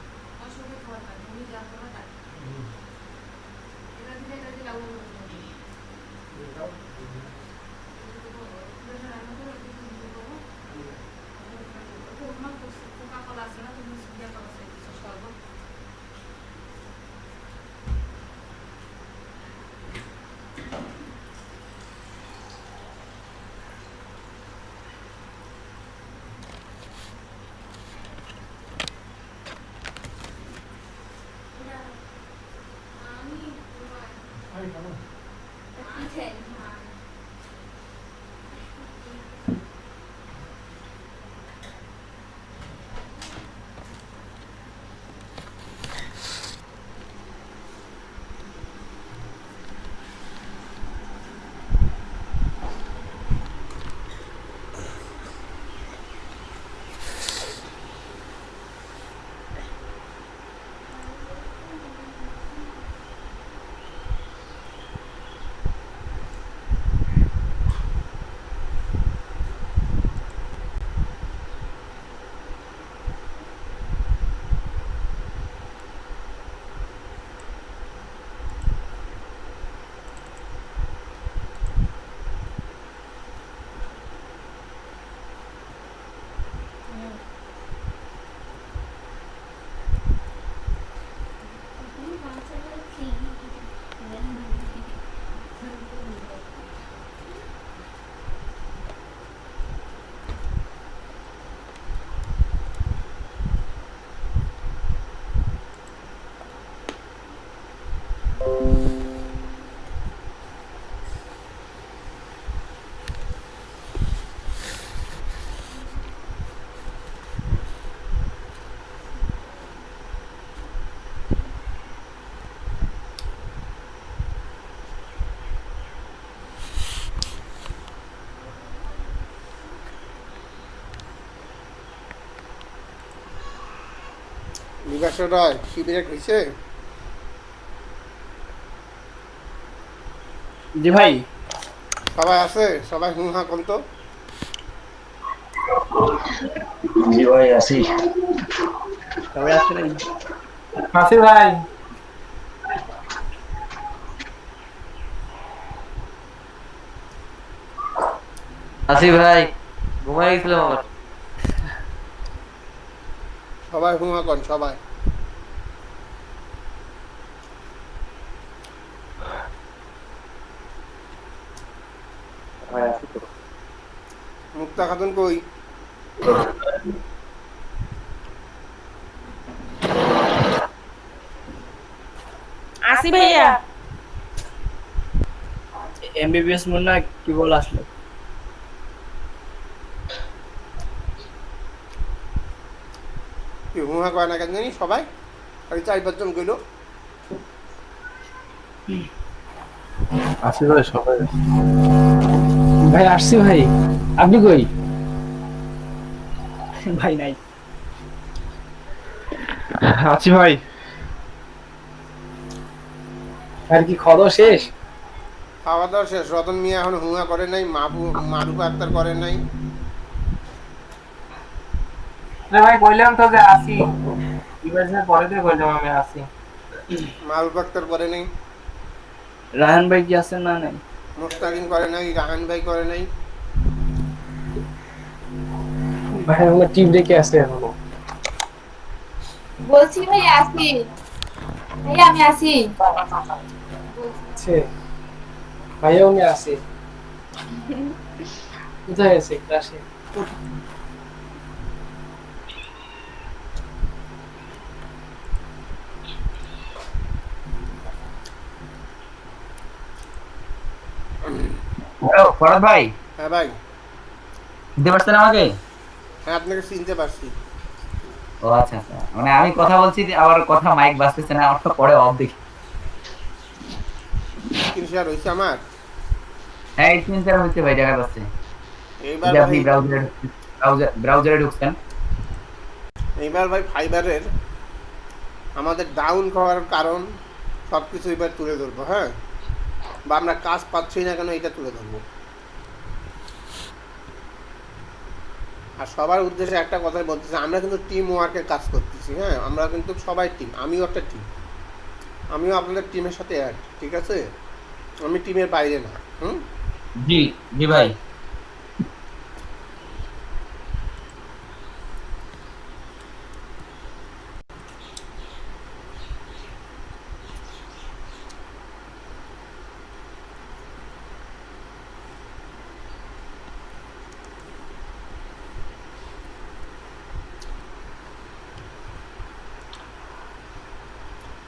বিকাশ রয় শিবিরে হয়েছে জি ভাই সবাই আছে সবাই হা কোন তো জি ভাই আসি সবাই আসছে নাকি আসি ভাই আসি ভাই ঘুমাই গেছিলাম আবার সবাই হা কোন সবাই মুক্তা খাতুন কই আসি ভাইয়া এমবিবিএস মুন্না কি বল আসলো কি হা কয় না কেন জানি সবাই আর 4-5 জন কইলো আসি ভাই সবাই ভাই আসছি ভাই আপনি কই ভাই নাই আছি ভাই আর কি খাওয়া শেষ খাওয়া দাওয়া শেষ রতন মিয়া এখন হুয়া করে নাই মারুফা আক্তার করে নাই ভাই কইলাম তো যে আসি ইভার্সের পরে দিয়ে কইলাম আমি আসি মারুফা আক্তার করে নাই রাহান ভাই কি আছেন না নাই মুস্তাকিন করে নাই রাহান ভাই করে নাই ভাই আমার টিম ডেকে আছে এখনো বলছি ভাই আসি ভাইয়া আমি আসি আছে ভাইও আমি আসি কোথায় আছে ক্লাসে হ্যালো ফরাদ ভাই হ্যাঁ ভাই শুনতে পারছেন আমাকে হ্যাঁ আপনাকে চিনতে পারছি ও আচ্ছা আচ্ছা মানে আমি কথা বলছি যে আবার কথা মাইক বাজতেছে না আমার তো পরে অফ দেখি স্ক্রিন শেয়ার হয়েছে আমার হ্যাঁ স্ক্রিন শেয়ার হচ্ছে ভাই দেখা যাচ্ছে এইবার যে আপনি ভাই ব্রাউজারে ঢুকছেন এইবার ভাই ফাইবারের আমাদের ডাউন হওয়ার কারণ সব কিছু এবার তুলে ধরবো হ্যাঁ বা আমরা কাজ পাচ্ছি না কেন এটা তুলে ধরবো আর সবার উদ্দেশ্যে একটা কথাই বলতেছি আমরা কিন্তু টিম ওয়ার্কে কাজ করতেছি বলতেছি, হ্যাঁ আমরা কিন্তু সবাই টিম, আমিও একটা টিম, আমিও আপনাদের টিমের সাথে অ্যাড, ঠিক আছে? আমি টিমের বাইরে না। হুম, জি জি ভাই।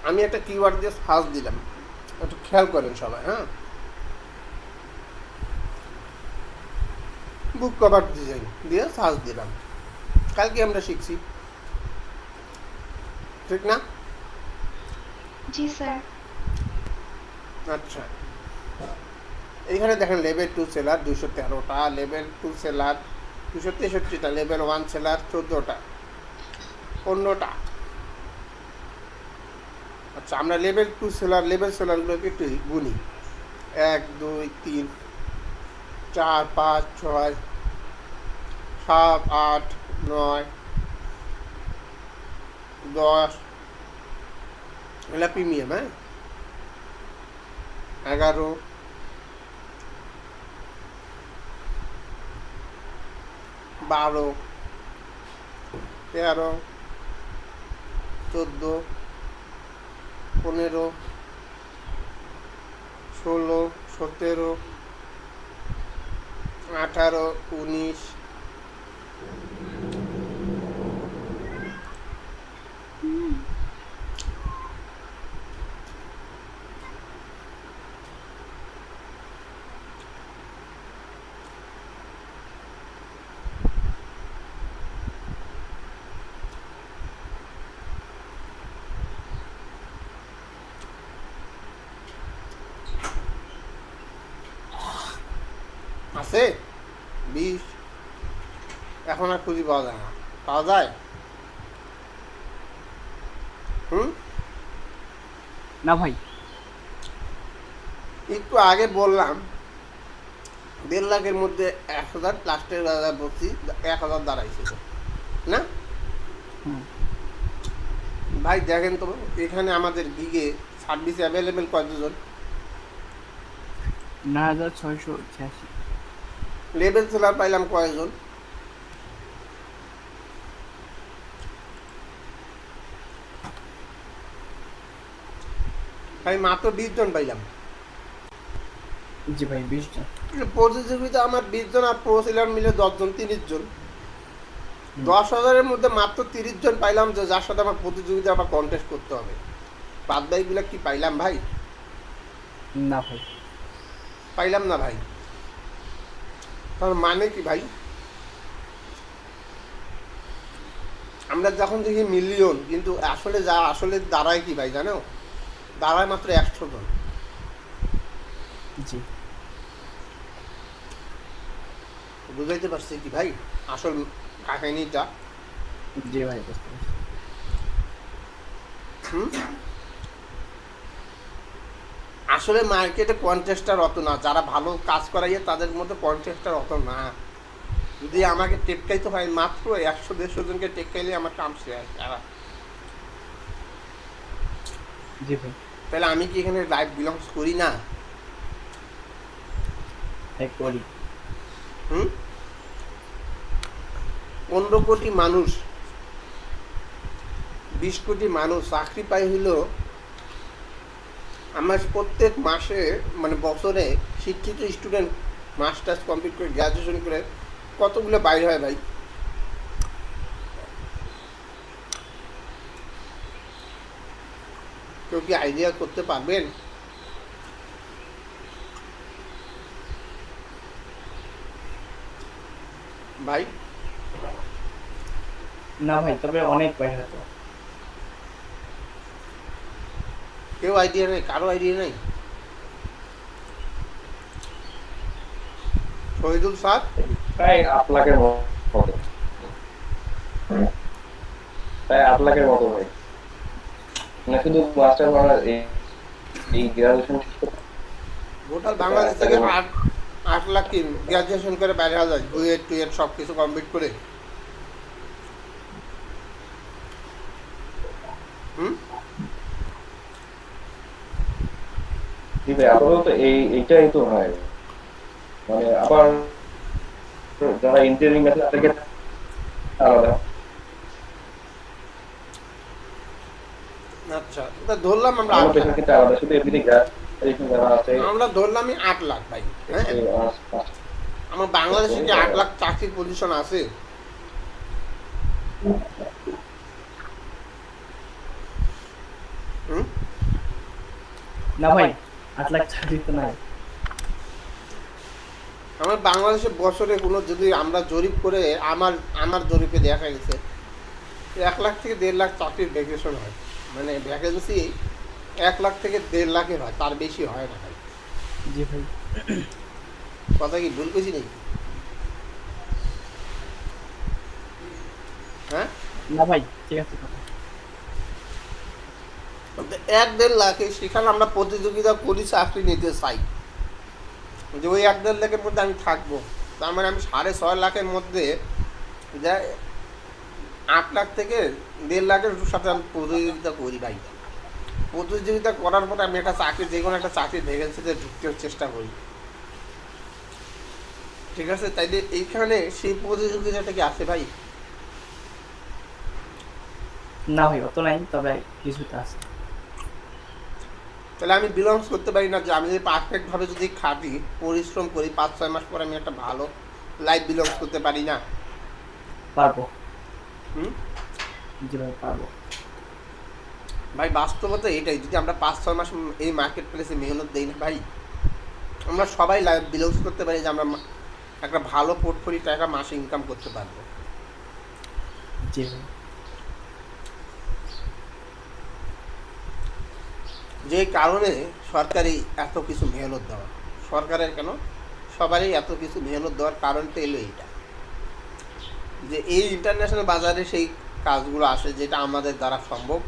আমি একটা কিওয়ার্ড দিয়ে সার্চ দিলাম, একটু খেয়াল করেন সবাই। হ্যাঁ, বুক কভার ডিজাইন দিয়ে সার্চ দিলাম, কালকে আমরা শিখছি, ঠিক না? জি স্যার। আচ্ছা, এইখানে দেখেন লেভেল 2 সেলার 213টা, লেভেল 2 সেলার 263টা, লেভেল 1 সেলার 14টা, 15টা। আচ্ছা, আমরা লেভেল 2 সেলার, লেভেল সেলারগুলোকে একটু গুনি। 1 2 3 4 5 6 7 8 9 10, এগুলা প্রিমিয়াম। হ্যাঁ, 11 12 13 14 15 16 17 18 19 আছে 20, এখন আর খুঁজি পাওয়া যায় না, পাওয়া যায়? হুম, না ভাই, একটু আগে বললাম 1.5 লাখের মধ্যে 1000 প্লাস্টের বলছি, 1000 দাঁড়াইছে তো, না ভাই? দেখেন তো এখানে আমাদের গিগে সার্ভিস অ্যাভেলেবেল কতজন? 9686। লেভেল সেলার পাইলাম কয়জন? ভাই মাত্র 20 জন পাইলাম। জি ভাই, 20 জন। প্রতিযোগিতা আমার 20 জন, আর প্রো সেলার মিলে 10 জন, 30 জন। 10,000-এর মধ্যে মাত্র 30 জন পাইলাম, যে যার সাথে আমার প্রতিযোগিতা আবার কন্টেস্ট করতে হবে। বাদ বাকিগুলো কি পাইলাম ভাই? না ভাই, পাইলাম না ভাই। তার মানে কি ভাই? আমরা যখন দেখি মিলিয়ন, কিন্তু আসলে যা আসলে দাঁড়ায় কি ভাই জানো? দাঁড়ায় মাত্র 100 জন। জি বুঝাইতে পারছি কি ভাই আসল কাহিনীটা? জি ভাই, বুঝতে পারছি। হুম, আসলে মার্কেটে কন্টেস্টার অত না, যারা ভালো কাজ করাইয়ে তাদের মধ্যে কন্টেস্টার অত না। যদি আমাকে টেক্কাইতে হয় মাত্র 100-150 জনকে টেক্কাইলে আমার কাম শেষ। জি ভাই, তাহলে আমি কি এখানে লাইভ বিলংস করি না? করি। হুম, 15 কোটি মানুষ, 20 কোটি মানুষ চাকরি পাই হইলো। আমার প্রত্যেক মাসে মানে বছরে শিক্ষিত স্টুডেন্ট মাস্টার্স কমপ্লিট করে গ্র্যাজুয়েশন করে কতগুলো বাইরে হয় ভাই? কেউ কি আইডিয়া করতে পারবেন? ভাই না ভাই, তবে অনেক বাইরে তো। কেউ আইডিয়া নেই? কারো আইডিয়া নেই? শহীদুল স্যার প্রায় 8 লাখের মতো, প্রায় 8 লাখের মতো ভাই। না শুধু মাস্টার মানে এই গ্রাজুয়েশন গোটা বাংলাদেশ থেকে 8 লাখ কি গ্র্যাজুয়েশন করে বাইরে হওয়া যায়, বুয়েট টুয়েট সব কিছু কমপ্লিট করে। জি ভাই আপাতত এইটাই তো হয়, মানে আবার যারা ইঞ্জিনিয়ারিং আছে তাদেরকে আলাদা। আচ্ছা এটা ধরলাম আমরা আমার 8 লাখ, পেশেন্ট কিন্তু আলাদা, শুধু এমনি যারা আছে আমরা ধরলামই 8 লাখ ভাই, হ্যাঁ আমার বাংলাদেশে কি 8 লাখ চাকরির পজিশন আছে? হুম? না ভাই 8 লাখ চাকরি তো নাই। আমার বাংলাদেশে বছরে কোনো যদি আমরা জরিপ করে আমার জরিপে দেখা গেছে 1 লাখ থেকে 1.5 লাখ চাকরির ভ্যাকেশন হয়, মানে ভ্যাকেন্সি 1 লাখ থেকে 1.5 লাখের হয়, তার বেশি হয় না ভাই। জি ভাই কথা কি ভুল বেশি নেই? হ্যাঁ না ভাই ঠিক আছে কথা। 1-1.5 লাখে সেখানে আমরা প্রতিযোগিতা করি চাকরি নিতে চাই, যে ওই 1-1.5 লাখের মধ্যে আমি থাকবো, তার মানে আমি 6.5 লাখের মধ্যে যা 8 লাখ থেকে 1.5 লাখের সাথে আমি প্রতিযোগিতা করি ভাই। প্রতিযোগিতা করার পরে আমি একটা চাকরি, যে কোনো একটা চাকরির ভ্যাকেন্সিতে ঢুকতে চেষ্টা করি, ঠিক আছে? তাইলে এইখানে সেই প্রতিযোগিতাটা কি আছে ভাই? না ভাই অত নাই, তবে কিছুটা আছে। তাহলে আমি বিলংস করতে পারি না যে আমি যদি পারফেক্টভাবে যদি খাটি পরিশ্রম করি 5-6 মাস পরে আমি একটা ভালো লাইফ বিলংস করতে পারি না? পারবো। হুম জি ভাই পারবো। ভাই বাস্তবতা এটাই, যদি আমরা 5-6 মাস এই মার্কেট প্লেসে মেহনত দিই না ভাই, আমরা সবাই লাইফ বিলংস করতে পারি যে আমরা একটা ভালো পোর্টফোলিও টাকা মাসে ইনকাম করতে পারবো। জি ভাই যে কারণে সরকারি এত কিছু মেহনত দেওয়া, সরকারের কেন সবারই এত কিছু মেহনত দেওয়ার কারণটা এলো এইটা, যে এই ইন্টারন্যাশনাল বাজারে সেই কাজগুলো আসে যেটা আমাদের দ্বারা সম্ভব,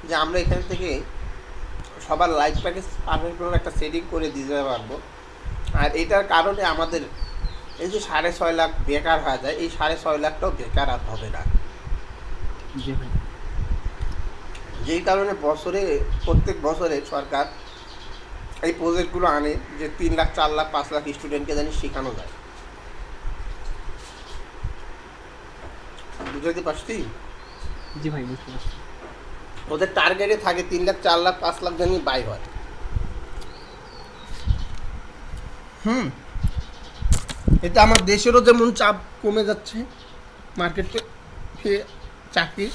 যে আমরা এখান থেকে সবার লাইফটাকে পারফেক্ট একটা সেটিং করে দিতে পারবো। আর এটার কারণে আমাদের এই যে 6.5 লাখ বেকার হয়ে যায়, এই 6.5 লাখটাও বেকার আর হবে না। জি ভাই যেই কারণে প্রত্যেক বছরে সরকার এই প্রজেক্টগুলো আনে যে 3 লাখ 4 লাখ 5 লাখ স্টুডেন্টকে জানি শেখানো যায়। বুঝতে পারছি? জি ভাই বুঝতে পারছি। ওদের টার্গেটে থাকে 3 লাখ 4 লাখ 5 লাখ জানি বাই হয়। এটা আমার দেশেরও যেমন চাপ কমে যাচ্ছে মার্কেটে চাকরি,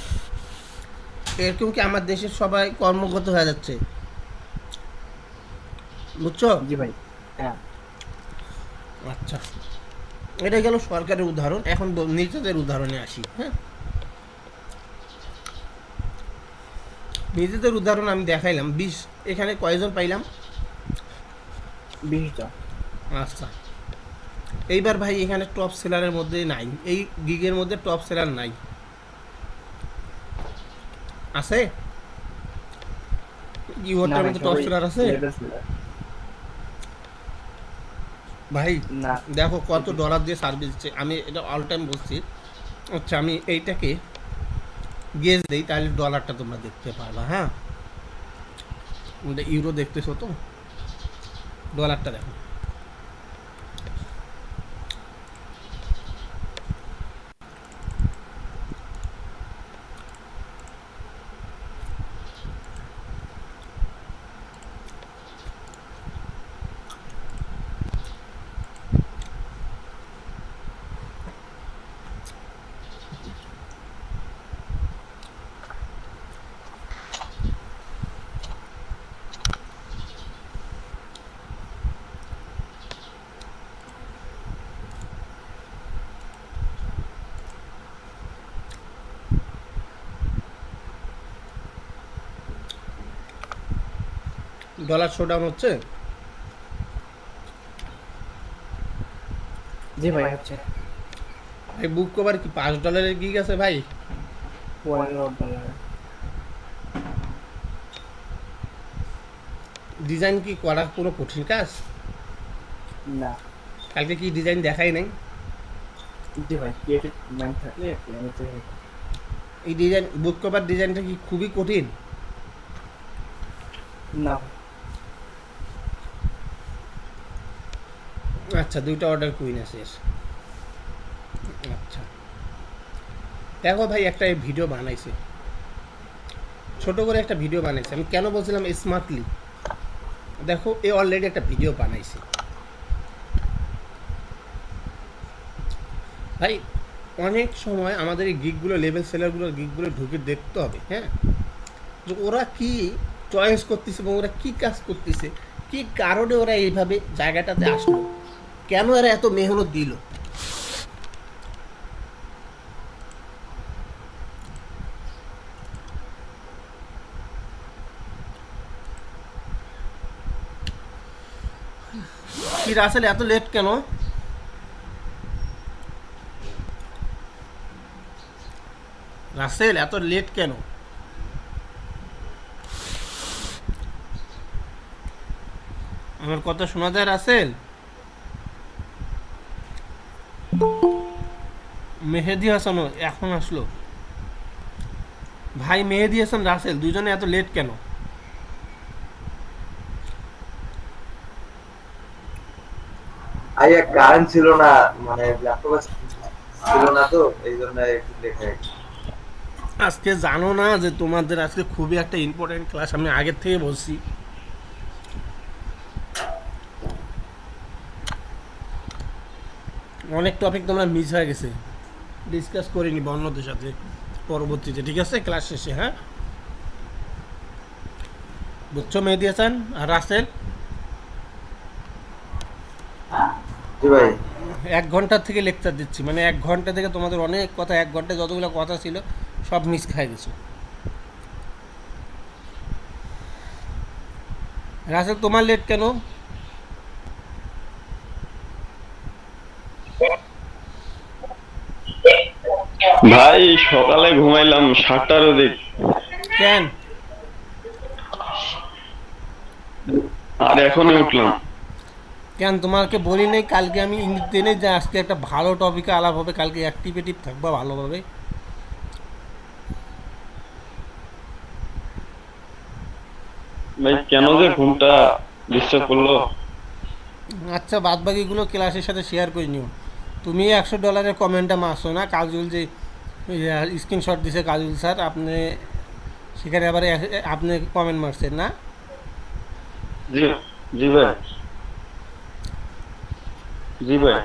এরকম কি আমার দেশের সবাই কর্মগত হয়ে যাচ্ছে, বুঝছো? জি ভাই হ্যাঁ আচ্ছা এটা গেল সরকারের উদাহরণ। এখন নিজেদের উদাহরণে আসি। হ্যাঁ নিজেদের উদাহরণ আমি দেখাইলাম 20, এখানে কয়জন পাইলাম? 20 জন। আচ্ছা এইবার ভাই এখানে টপ সেলারের মধ্যে নাই, এই গিগের মধ্যে টপ সেলার নাই, আছে? না ভাই, মধ্যে টপ সবাই সেলার আছে level seller। ভাই? না দেখো কত ডলার দিয়ে সার্ভিস দিচ্ছে, আমি এটা অল টাইম বলছি। আচ্ছা আমি এইটাকে গেজ দেই, তাহলে ডলারটা তোমরা দেখতে পারবা। হ্যাঁ ইউরো দেখতেছো তো, ডলারটা দেখো। ডলার শোডাউন হচ্ছে। জি ভাই হচ্ছে ভাই বুক কভার কি $5 গিগ আছে ভাই? $15। ডিজাইন কি করা কোনো কঠিন কাজ? না কালকে কি ডিজাইন দেখাই নাই? জি ভাই ক্রিয়েটিভ মাইন্ড থাকলে এমনিতে এই ডিজাইন বুক কভার ডিজাইনটা কি খুবই কঠিন? না আচ্ছা, 2টা অর্ডার কুইন আছে। আচ্ছা দেখো ভাই, একটা ভিডিও বানাইছে, ছোট করে একটা ভিডিও বানাইছে। আমি কেন বলছিলাম স্মার্টলি, দেখো এ অলরেডি একটা ভিডিও বানাইছে ভাই। অনেক সময় আমাদের এই গিগগুলো, লেভেল সেলারগুলোর গিগগুলো ঢুকে দেখতে হবে, হ্যাঁ, যে ওরা কি চয়েস করতেছে এবং ওরা কি কাজ করতেছে, কি কারণে ওরা এইভাবে জায়গাটাতে আসলো, কেন এরা এত মেহনত দিল। কি রাসেল এত লেট কেন? রাসেল এত লেট কেন? আমার কথা শোনা যায় রাসেল? মেহেদি হাসান এখন আসলো ভাই। মেহেদি হাসান রাসেল দুজনে এত লেট কেন? আইয়া কারেন্ট ছিল না, মানে ল্যাপটপে ছিল না, তো এই জন্য একটু লেট হয়ে গেছে। আজকে জানো না যে তোমাদের আজকে খুবই একটা ইম্পর্টেন্ট ক্লাস, আমি আগের থেকে বলছি। অনেক টপিক তোমরা মিস হয়ে গেছে, ডিসকাস করে নিব অন্যদের সাথে পরবর্তীতে, ঠিক আছে, ক্লাস শেষে। হ্যাঁ বুঝছো মেহেদি হাসান আর রাসেল? জি ভাই। 1 ঘন্টা থেকে লেকচার দিচ্ছি, মানে 1 ঘন্টা থেকে তোমাদের অনেক কথা, 1 ঘন্টায় যতগুলো কথা ছিল সব মিস খাই গেছো। রাসেল তোমার লেট কেন? ভাই সকালে ঘুমাইলাম 7টার দিক। কেন? আর এখনই উঠলাম। কেন তোমাকে বলি নাই কালকে আমি ইঙ্গিত দিই নাই যে আজকে একটা ভালো টপিকে আলাপ হবে, কালকে অ্যাক্টিভেটিভ থাকবা ভালোভাবে? ভাই কেন যে ঘুমটা ডিস্টার্ব করলো? আচ্ছা বাদ বাকিগুলো ক্লাসের সাথে শেয়ার করে নিও। তুমি $100 কমেন্টটা মারছো না, কাজল যে স্ক্রিনশট দিছে কাজল স্যার, আপনি সেখানে আবার আপনি কমেন্ট মারছেন না? জি জি ভাই, জি ভাই।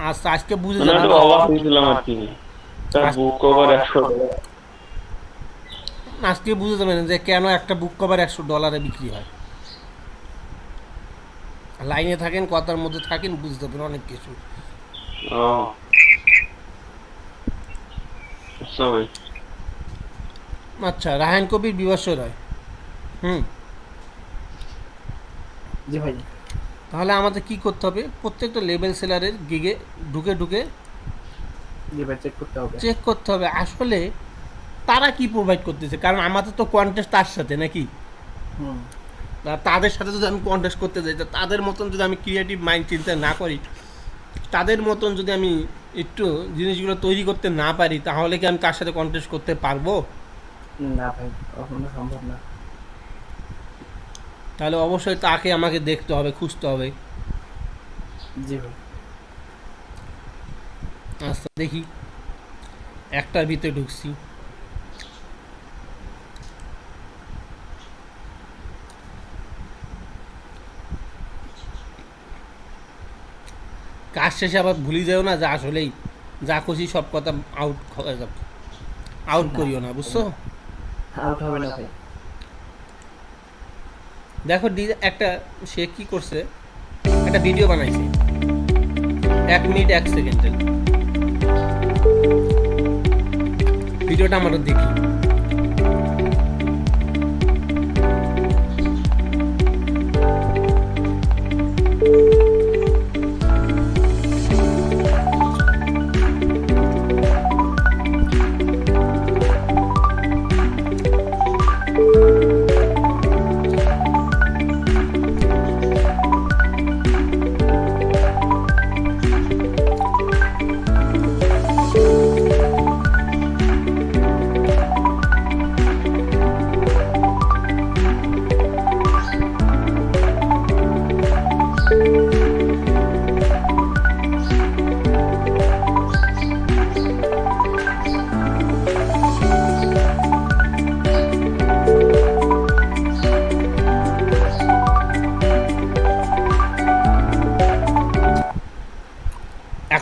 আচ্ছা আজকে বুঝে মানে একটু অবাক হয়েছিলাম আর কি, তার বুক কভার $100। আজকে বুঝে যাবেন যে কেন একটা বুক কভার $100 বিক্রি হয়। লাইনে থাকেন, কথার মধ্যে থাকেন, বুঝতে পারেন অনেক কিছু। আচ্ছা রায়হান কবির বিবস্ব রায়, জি ভাই। তাহলে আমাদের কি করতে হবে? প্রত্যেকটা লেভেল সেলারের গিগে ঢুকে ঢুকে জি ভাই চেক করতে হবে, চেক করতে হবে আসলে তারা কি প্রোভাইড করতেছে। কারণ আমাদের তো কন্টেস্ট তার সাথে নাকি, তাদের সাথে যদি আমি কন্টেস্ট করতে যাই, তাদের মতন যদি আমি ক্রিয়েটিভ মাইন্ড চিন্তা না করি, তাদের মতন যদি আমি একটু জিনিসগুলো তৈরি করতে না পারি, তাহলে কি আমি তার সাথে কন্টেস্ট করতে পারবো? না ভাই, কখনো সম্ভব না। তাহলে অবশ্যই তাকে আমাকে দেখতে হবে, খুঁজতে হবে। জি ভাই। আচ্ছা দেখি, একটার ভিতরে ঢুকছি। কাজ শেষে আবার ভুলে যাও না যে আসলেই যা খুশি সব কথা আউট হয়ে যাবে, আউট করিও না, বুঝছো? আউট হবে না ভাই। দেখো একটা সে কি করছে, একটা ভিডিও বানাইছে 1 মিনিট 1 সেকেন্ডের ভিডিওটা আমরা দেখি।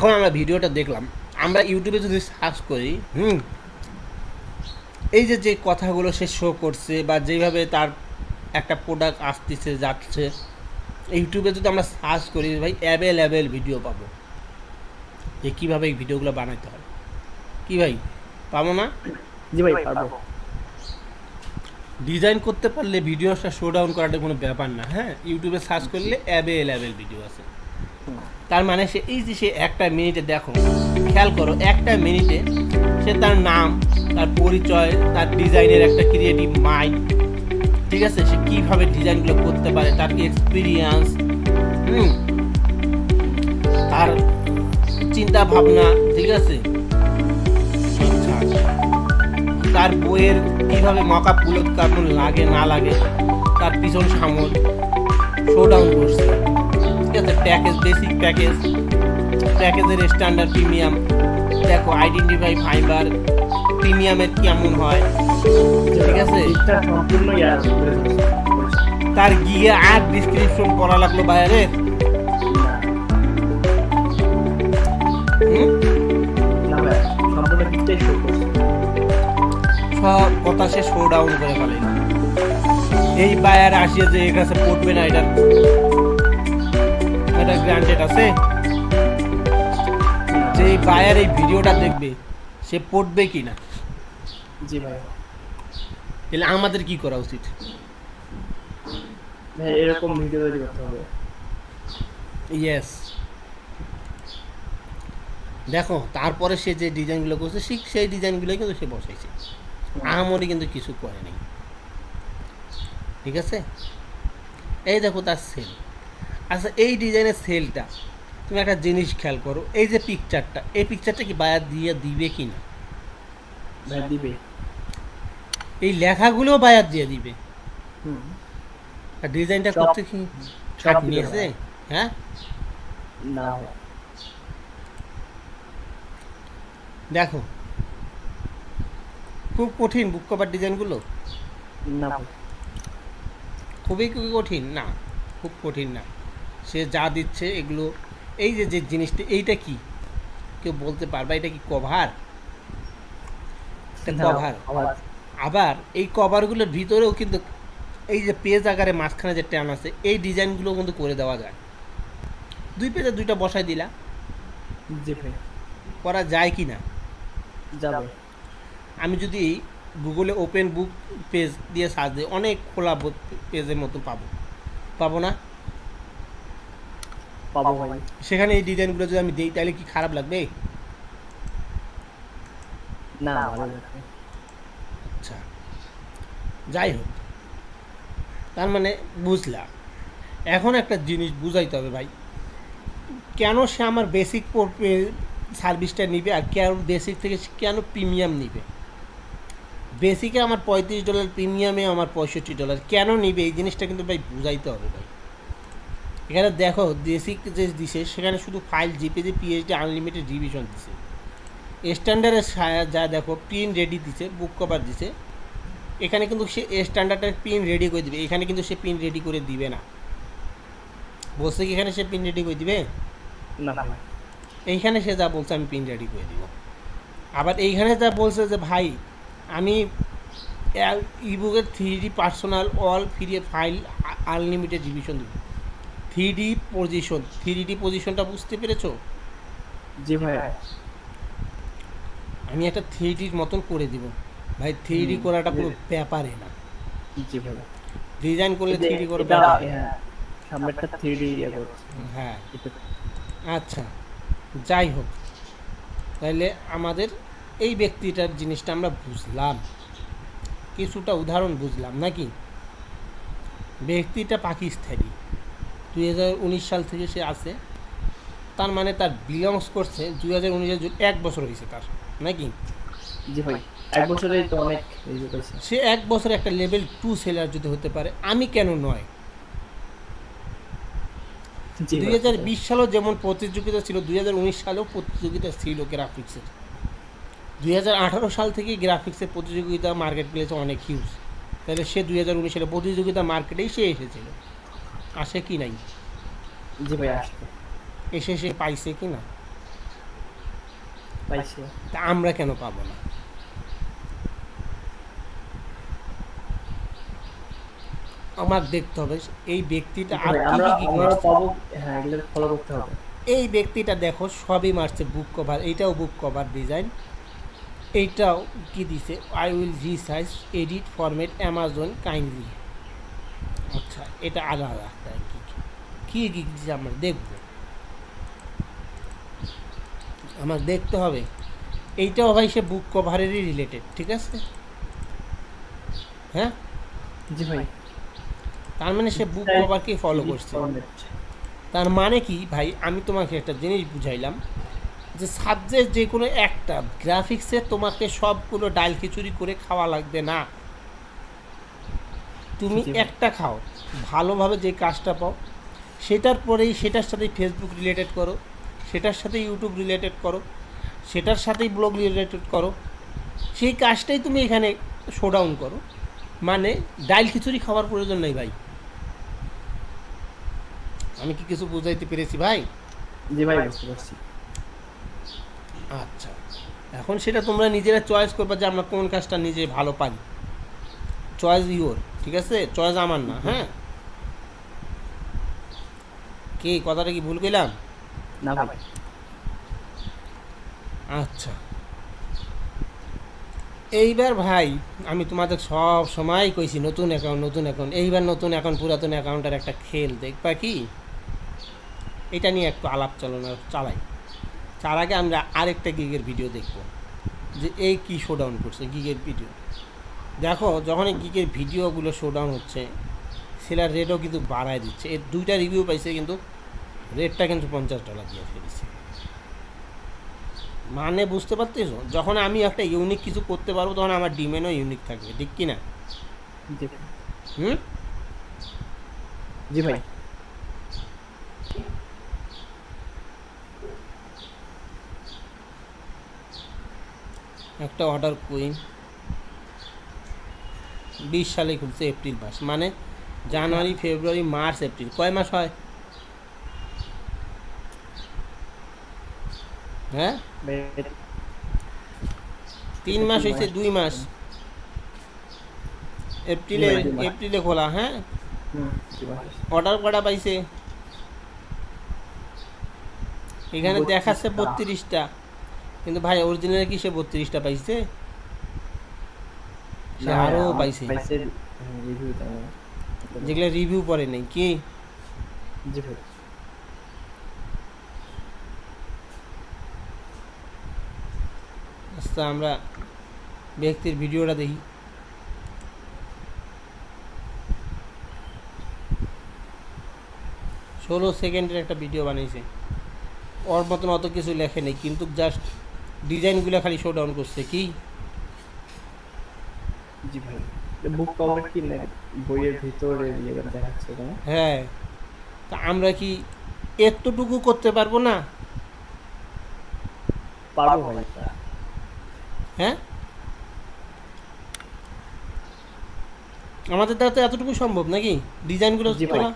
এখন আমরা ভিডিওটা দেখলাম, আমরা ইউটিউবে যদি সার্চ করি এই যে যে কথাগুলো সে শো করছে বা যেভাবে তার একটা প্রোডাক্ট আসতেছে যাচ্ছে, ইউটিউবে যদি আমরা সার্চ করি ভাই অ্যাভেলেবেল ভিডিও পাবো যে কীভাবে এই ভিডিওগুলো বানাইতে হয়। কি ভাই পাবো না? জি ভাই পারবো। ডিজাইন করতে পারলে ভিডিওটা শো ডাউন করাটা কোনো ব্যাপার না। হ্যাঁ, ইউটিউবে সার্চ করলে অ্যাভেলেবেল ভিডিও আছে। তার মানে সে এই যে সে একটা মিনিটে, দেখো খেয়াল করো, একটা মিনিটে সে তার নাম, তার পরিচয়, তার ডিজাইনের একটা ক্রিয়েটিভ মাইন্ড, ঠিক আছে, সে কীভাবে ডিজাইনগুলো করতে পারে, তার এক্সপিরিয়েন্স, তার চিন্তা ভাবনা, ঠিক আছে, তার বইয়ের কীভাবে মকআপগুলো কেমন লাগে না লাগে, তার পিছন সামল শো ডাউন করছে, ঠিক আছে। প্যাকেজ, বেসিক প্যাকেজ, প্যাকেজের স্ট্যান্ডার্ড, প্রিমিয়াম, দেখো আইডেন্টিফাই ফাইবার প্রিমিয়ামের কেমন হয়, ঠিক আছে। তার গিয়ে আর ডিসক্রিপশন পড়া লাগলো বাইরে, সব কথা সে শো ডাউন করে ফেলে। এই বায়ার আসিয়ে যে এর কাছে পড়বে না, এটা গ্রান্টেড আছে যে এই বায়ার এই ভিডিওটা দেখবে সে পড়বে কি না। জি ভাই, তাহলে আমাদের কি করা উচিত? ভাই এরকম ভিডিও তৈরি করতে হবে। ইয়েস, দেখো তারপরে সে যে ডিজাইনগুলো করছে সেই ডিজাইনগুলোই কিন্তু সে বসাইছে, আহামরি কিন্তু কিছু করে নেই, ঠিক আছে। এই দেখো তার সেল। আচ্ছা, এই ডিজাইনের সেলটা তুমি একটা জিনিস খেয়াল করো, এই যে পিকচারটা, এই পিকচারটা কি বায়ার দিয়ে দিবে কি না? দিবে। এই লেখাগুলোও বায়ার দিয়ে দিবে। আর ডিজাইনটা করতে কি ছাড় নিয়েছে? হ্যাঁ না, দেখো খুব কঠিন বুক কভার ডিজাইনগুলো। না, খুবই কঠিন না, খুব কঠিন না। সে যা দিচ্ছে এগুলো, এই যে যে জিনিসটা, এইটা কি কেউ বলতে পারবা এটা কি কভার? কভার। আবার এই কভারগুলোর ভিতরেও কিন্তু এই যে পেজ আকারে মাঝখানে যে ট্যান আছে, এই ডিজাইনগুলো কিন্তু করে দেওয়া যায়। 2 পেজে 2টা বসাই দিলা, করা যায় কি না? যাবে। আমি যদি গুগলে ওপেন বুক পেজ দিয়ে সার্চ দিই, অনেক খোলা পেজের মতো পাবো না? পাবো ভাই। সেখানে এই ডিজাইনগুলো যদি আমি দিই তাহলে কি খারাপ লাগবে? না, ভালো লাগবে। আচ্ছা, যাই হোক, তার মানে বুঝলাম। এখন একটা জিনিস বুঝাইতে হবে ভাই, কেন সে আমার বেসিক সার্ভিসটা নিবে আর কেন বেসিক থেকে কেন প্রিমিয়াম নিবে। বেসিকে আমার $35, প্রিমিয়ামে আমার $65, কেন নিবে এই জিনিসটা কিন্তু ভাই বুঝাইতে হবে ভাই। এখানে দেখো বেসিক যে দিছে সেখানে শুধু file, GPG, PhD, unlimited revision দিছে। স্ট্যান্ডার্ডের যা দেখো প্রিন্ট রেডি দিছে, বুক কভার দিছে। এখানে কিন্তু সে স্ট্যান্ডার্ডের প্রিন্ট রেডি করে দিবে, এখানে কিন্তু সে প্রিন্ট রেডি করে দিবে না। বলছে কি এখানে সে প্রিন্ট রেডি করে দিবে না, এইখানে সে যা বলছে আমি প্রিন্ট রেডি করে দিব। আবার এইখানে যা বলছে যে ভাই আমি ইবুকের 3D personal all free file unlimited revision দেব। 3D পজিশনটা বুঝতে পেরেছো? জি ভাই, আমি একটা 3Dর মতন করে দিব ভাই। 3D করাটা কোনো ব্যাপারে না। জি ভাই, ডিজাইন করলে 3D করে সামনেটা 3D হ্যাঁ। আচ্ছা, যাই হোক, তাহলে আমাদের এই ব্যক্তিটার জিনিসটা আমরা বুঝলাম, কিছুটা উদাহরণ বুঝলাম নাকি। ব্যক্তিটা পাকিস্তানি, 2019 সাল থেকে সে আছে, তার মানে তার বিলংস করছে 2019 1 বছর হয়েছে তার নাকি। জি ভাই, 1 বছরেই তো অনেক। সে 1 বছরে একটা লেভেল 2 সেলার যদি হতে পারে, আমি কেন নয়? 2020 সালেও যেমন প্রতিযোগিতা ছিল, 2019 সালেও প্রতিযোগিতা ছিল গ্রাফিক্সের। 2018 সাল থেকে গ্রাফিক্সের প্রতিযোগিতা মার্কেট প্লেসে অনেক হিউজ। তাহলে সে 2019 সালে প্রতিযোগিতা মার্কেটেই সে এসেছিল, আসে কি নাই? জি ভাই, আসবে। এসে সে পাইছে কি না? পাইছে। তা আমরা কেন পাবো না? আমার দেখতে হবে এই ব্যক্তিটা আর কি আমরা কি আমরা করছে। পাবো, হ্যাঁ এগুলো ফলো করতে হবে। এই ব্যক্তিটা দেখো সবই মারছে বুক কভার, এইটাও বুক কভার ডিজাইন, এইটাও কি দিছে I will resize edit format Amazon kindly. আচ্ছা এটা আলাদা একটা কি কি দিছে আমরা দেখব, আমার দেখতে হবে। এইটাও ভাই সে বুক কভারেরই রিলেটেড, ঠিক আছে? হ্যাঁ জি ভাই, তার মানে সে বুক কভারকেই ফলো করছে। তার মানে কি ভাই, আমি তোমাকে একটা জিনিস বুঝাইলাম যে সাবজেক্ট যে কোনো একটা গ্রাফিক্সে তোমাকে সবগুলো ডাল খিচুড়ি করে খাওয়া লাগবে না। তুমি একটা খাও, ভালোভাবে যে কাজটা পাও সেটার পরেই সেটার সাথেই ফেসবুক রিলেটেড করো, সেটার সাথে ইউটিউব রিলেটেড করো, সেটার সাথেই ব্লগ রিলেটেড করো, সেই কাজটাই তুমি এখানে শোডাউন করো। মানে ডাল খিচুড়ি খাওয়ার প্রয়োজন নেই ভাই। আমি কি কিছু বুঝাইতে পেরেছি ভাই? জি ভাই বুঝতে পারছি। আচ্ছা এখন সেটা তোমরা নিজেরা চয়েস করবে যে আমরা কোন কাজটা নিজে ভালো পারি। চয়েস ইওর, ঠিক আছে? চয়েস আমার না। হ্যাঁ কি কথাটা কি ভুল কইলাম? না ভাই। আচ্ছা এইবার ভাই আমি তোমাদের সব সময় কইছি নতুন অ্যাকাউন্ট, এইবার নতুন অ্যাকাউন্ট পুরাতন অ্যাকাউন্টের একটা খেল দেখবা কি, এটা নিয়ে একটু আলাপ চালাই। তার আগে আমরা আরেকটা গিগের ভিডিও দেখব যে এই কি শোডাউন করছে গিগের ভিডিও। দেখো যখন এই গিগের ভিডিওগুলো শোডাউন হচ্ছে সেলার রেটও কিন্তু বাড়ায় দিচ্ছে। এর 2টা রিভিউ পাইছে কিন্তু রেটটা কিন্তু $50 দিয়ে ফেলেছে। মানে বুঝতে পারতেছো, যখন আমি একটা ইউনিক কিছু করতে পারবো তখন আমার ডিমেনও ইউনিক থাকবে, ঠিক কি না? হুম জি ভাই। একটা অর্ডার কুইন 20 সালে খুলছে, এপ্রিল মাস, মানে জানুয়ারি ফেব্রুয়ারি মার্চ এপ্রিল, কয় মাস হয়? হ্যাঁ 3 মাস হয়েছে, 2 মাস। এপ্রিলে খোলা। হ্যাঁ অর্ডার কটা পাইছে? এখানে দেখাচ্ছে 32টা, কিন্তু ভাই অরিজিনাল কি সে 32টা পাইছে? সে আরো পাইছে যেগুলো রিভিউ পরে নেই কি। জি ভাই। আচ্ছা আমরা ব্যক্তির ভিডিওটা দেখি। ষোলো সেকেন্ডের একটা ভিডিও বানিয়েছে, ওর মতন অত কিছু লেখে নেই, কিন্তু জাস্ট ডিজাইনগুলো খালি শো ডাউন করছে কি। জি ভাই, বুক কভার কি বইয়ের ভিতরে দেখাচ্ছে না? হ্যাঁ তা আমরা কি এতটুকু করতে পারবো না? পারবো ভাই। হ্যাঁ আমাদের দ্বারা তো এতটুকু সম্ভব নাকি? ডিজাইনগুলো তোলা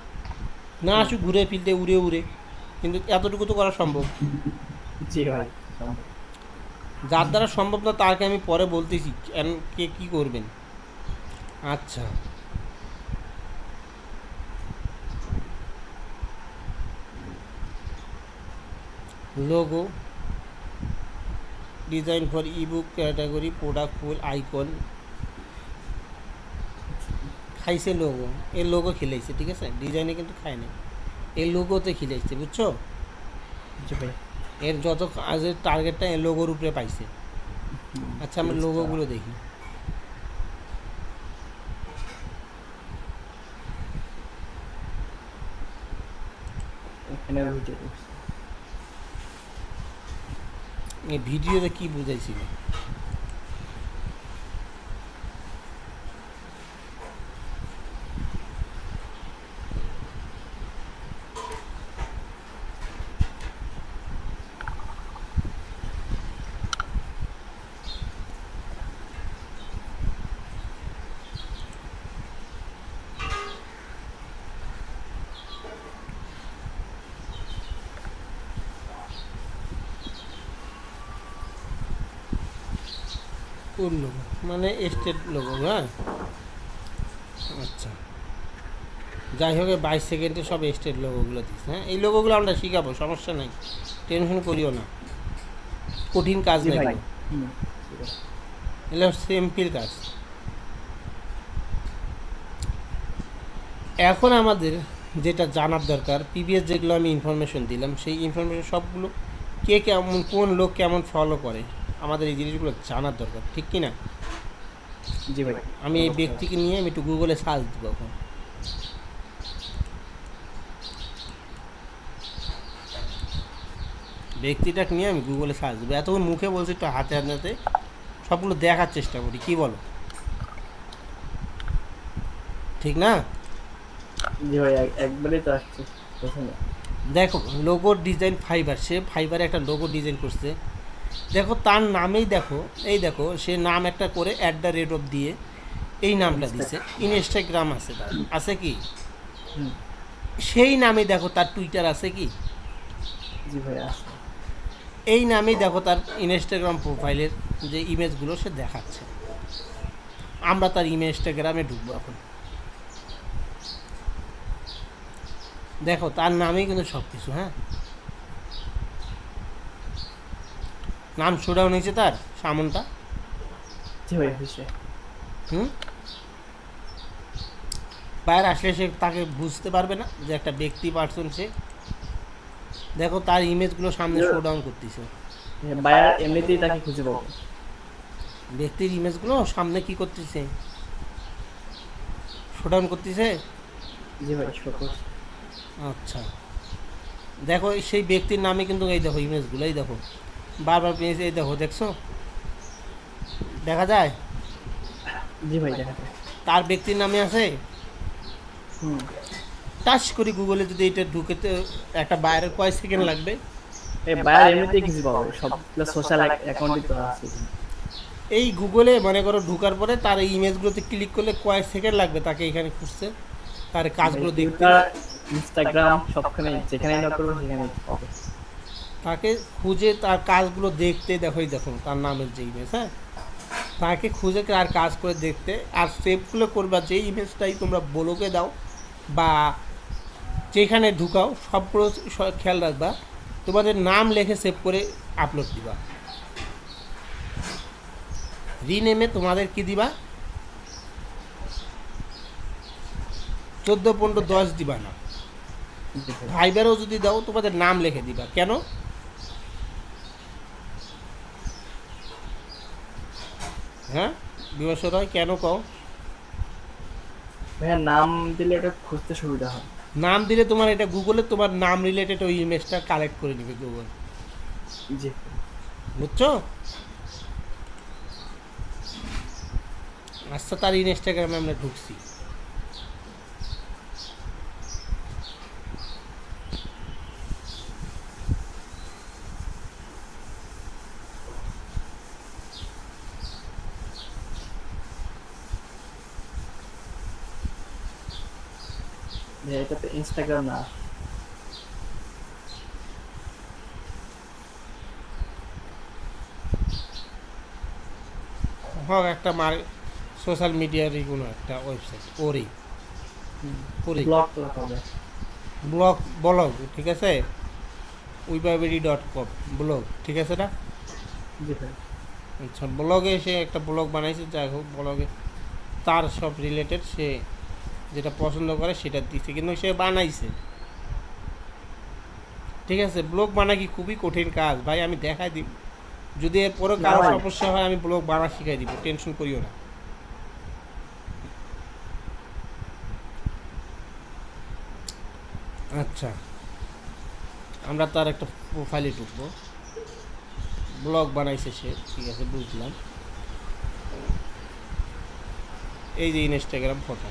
না আসুক ঘুরে ফিরতে উড়ে, কিন্তু এতটুকু তো করা সম্ভব। জি ভাই। যার দ্বারা সম্ভব না তাকে আমি পরে বলতেছি কে কি করবেন। আচ্ছা logo design for ebook category product full icon খাইছে লোগো, এর লোগো খিলাইছে, ঠিক আছে? ডিজাইনে কিন্তু খায় না, এর লোগোতে খিলাইছে, বুঝছো? এর যত কাজের টার্গেটটা এর লোগোর উপরে পাইছে। আচ্ছা আমরা লোগোগুলো দেখি। এই ভিডিওতে কি বুঝাইছিল? কোন লোগো মানে স্টেট লোগো? হ্যাঁ আচ্ছা, যাই হোক 22 সেকেন্ডে সব স্টেট লোগোগুলো দিস। হ্যাঁ এই লোগোগুলো আমরা শিখাবো, সমস্যা নাই, টেনশন করিও না, কঠিন কাজ জি নাই, ভাই। এগুলো সিম্পল কাজ। এখন আমাদের যেটা জানার দরকার, প্রিভিয়াস যেগুলো আমি ইনফরমেশন দিলাম সেই ইনফরমেশন সবগুলো কে কেমন, কোন লোক কেমন ফলো করে, আমাদের এই জিনিসগুলো জানার দরকার, ঠিক কি না? জি ভাই। আমি এই ব্যক্তিকে নিয়ে আমি একটু গুগলে সার্চ দিব এখন। ব্যক্তিটাকে নিয়ে আমি গুগলে সার্চ দেবো, এতক্ষণ মুখে বলছি, একটু হাতে হাতে সবগুলো দেখার চেষ্টা করি, কি বলো? ঠিক না? জি ভাই, একবারই তো আসছে প্রথমে। দেখো লোগো ডিজাইন ফাইবার, সে ফাইবারে একটা লোগো ডিজাইন করছে, দেখো তার নামেই দেখো, এই দেখো সে নাম একটা করে @ দিয়ে এই নামটা দিছে, ইনস্টাগ্রাম আছে তার, আছে কি? সেই নামে দেখো তার টুইটার আছে কি? জি ভাই আছে। এই নামেই দেখো তার ইনস্টাগ্রাম প্রোফাইলের যে ইমেজগুলো সে দেখাচ্ছে। আমরা তার ইনস্টাগ্রামে ঢুকবো এখন, দেখো তার নামেই কিন্তু সব কিছু। হ্যাঁ নাম শোডাউন হয়েছে তার সামনটা। জি ভাই হয়েছে। বাইরে আসলে সে তাকে বুঝতে পারবে না যে একটা ব্যক্তি পার্সন সে। দেখো তার ইমেজগুলো সামনে শোডাউন করতেছে, বায়ার এমনিতেই তাকে খুঁজে পাবো। ব্যক্তির ইমেজগুলো সামনে কি করতেছে, শোডাউন করতেছে। জি ভাই শোকর। আচ্ছা দেখো সেই ব্যক্তির নামে কিন্তু এই দেখো ইমেজগুলো, এই দেখো বারবার পেজ, এই দেখো দেখছো, দেখা যায়? জি ভাই দেখা যায়। তার ব্যক্তির নামে আছে। টাচ করি গুগলে, যদি এটা ঢুকেতে একটা বাইরের কয় সেকেন্ড লাগবে? এই বায়ার এমনিতেই খুঁজে পাবো, সবগুলো সোশ্যাল অ্যাকাউন্টই তো আছে। এই গুগলে মনে করো ঢোকার পরে তার এই ইমেজগুলোতে ক্লিক করলে কয় সেকেন্ড লাগবে তাকে এখানে খুঁজতে, তার কাজগুলো দেখতে? ইনস্টাগ্রাম সবখানে যেখানে না করবো সেখানে পাবো। তাকে খুঁজে তার কাজগুলো দেখতে, দেখো এই দেখো তার নামের যে ইমেজ, হ্যাঁ তাকে খুঁজে আর কাজ করে দেখতে, আর সেভগুলো করবা যে ইমেজটাই তোমরা ব্লগে দাও বা যেখানে ঢুকাও সবগুলো খেয়াল রাখবা, তোমাদের নাম লিখে সেভ করে আপলোড দিবা। রিনেমে তোমাদের কি দিবা? 14, 15, 10 দিবা না। ফাইবারও যদি দাও তোমাদের নাম লিখে দিবা। কেন? হ্যাঁ বিবেচনা হয় কেন কও? ভাইয়া নাম দিলে এটা খুঁজতে সুবিধা হয়। নাম দিলে তোমার এটা গুগলে তোমার নাম রিলেটেড ওই ইমেজটা কালেক্ট করে নেবে গুগল। জি বুঝছো? আচ্ছা তার ইনস্টাগ্রামে আমরা ঢুকছি, এটা তো ইনস্টাগ্রাম না। হোক একটা সোশ্যাল মিডিয়ারই কোনো একটা ওয়েবসাইট, ব্লগ ঠিক আছে, uibabery.com ব্লগ, ঠিক আছে না? আচ্ছা ব্লগে সে একটা ব্লগ বানাইছে, যাই হোক ব্লগে তার সব রিলেটেড সে যেটা পছন্দ করে সেটা দিচ্ছে, কিন্তু সে বানাইছে, ঠিক আছে? ব্লগ বানা কি খুবই কঠিন কাজ ভাই, আমি দেখাই দিব, যদি এরপরে কারো সমস্যা হয় আমি ব্লগ বানা শিখাই দিব, টেনশন করিও না। আচ্ছা আমরা তার একটা প্রোফাইলে ঢুকবো, ব্লগ বানাইছে সে, ঠিক আছে বুঝলাম। এই যে ইনস্টাগ্রাম ফটো,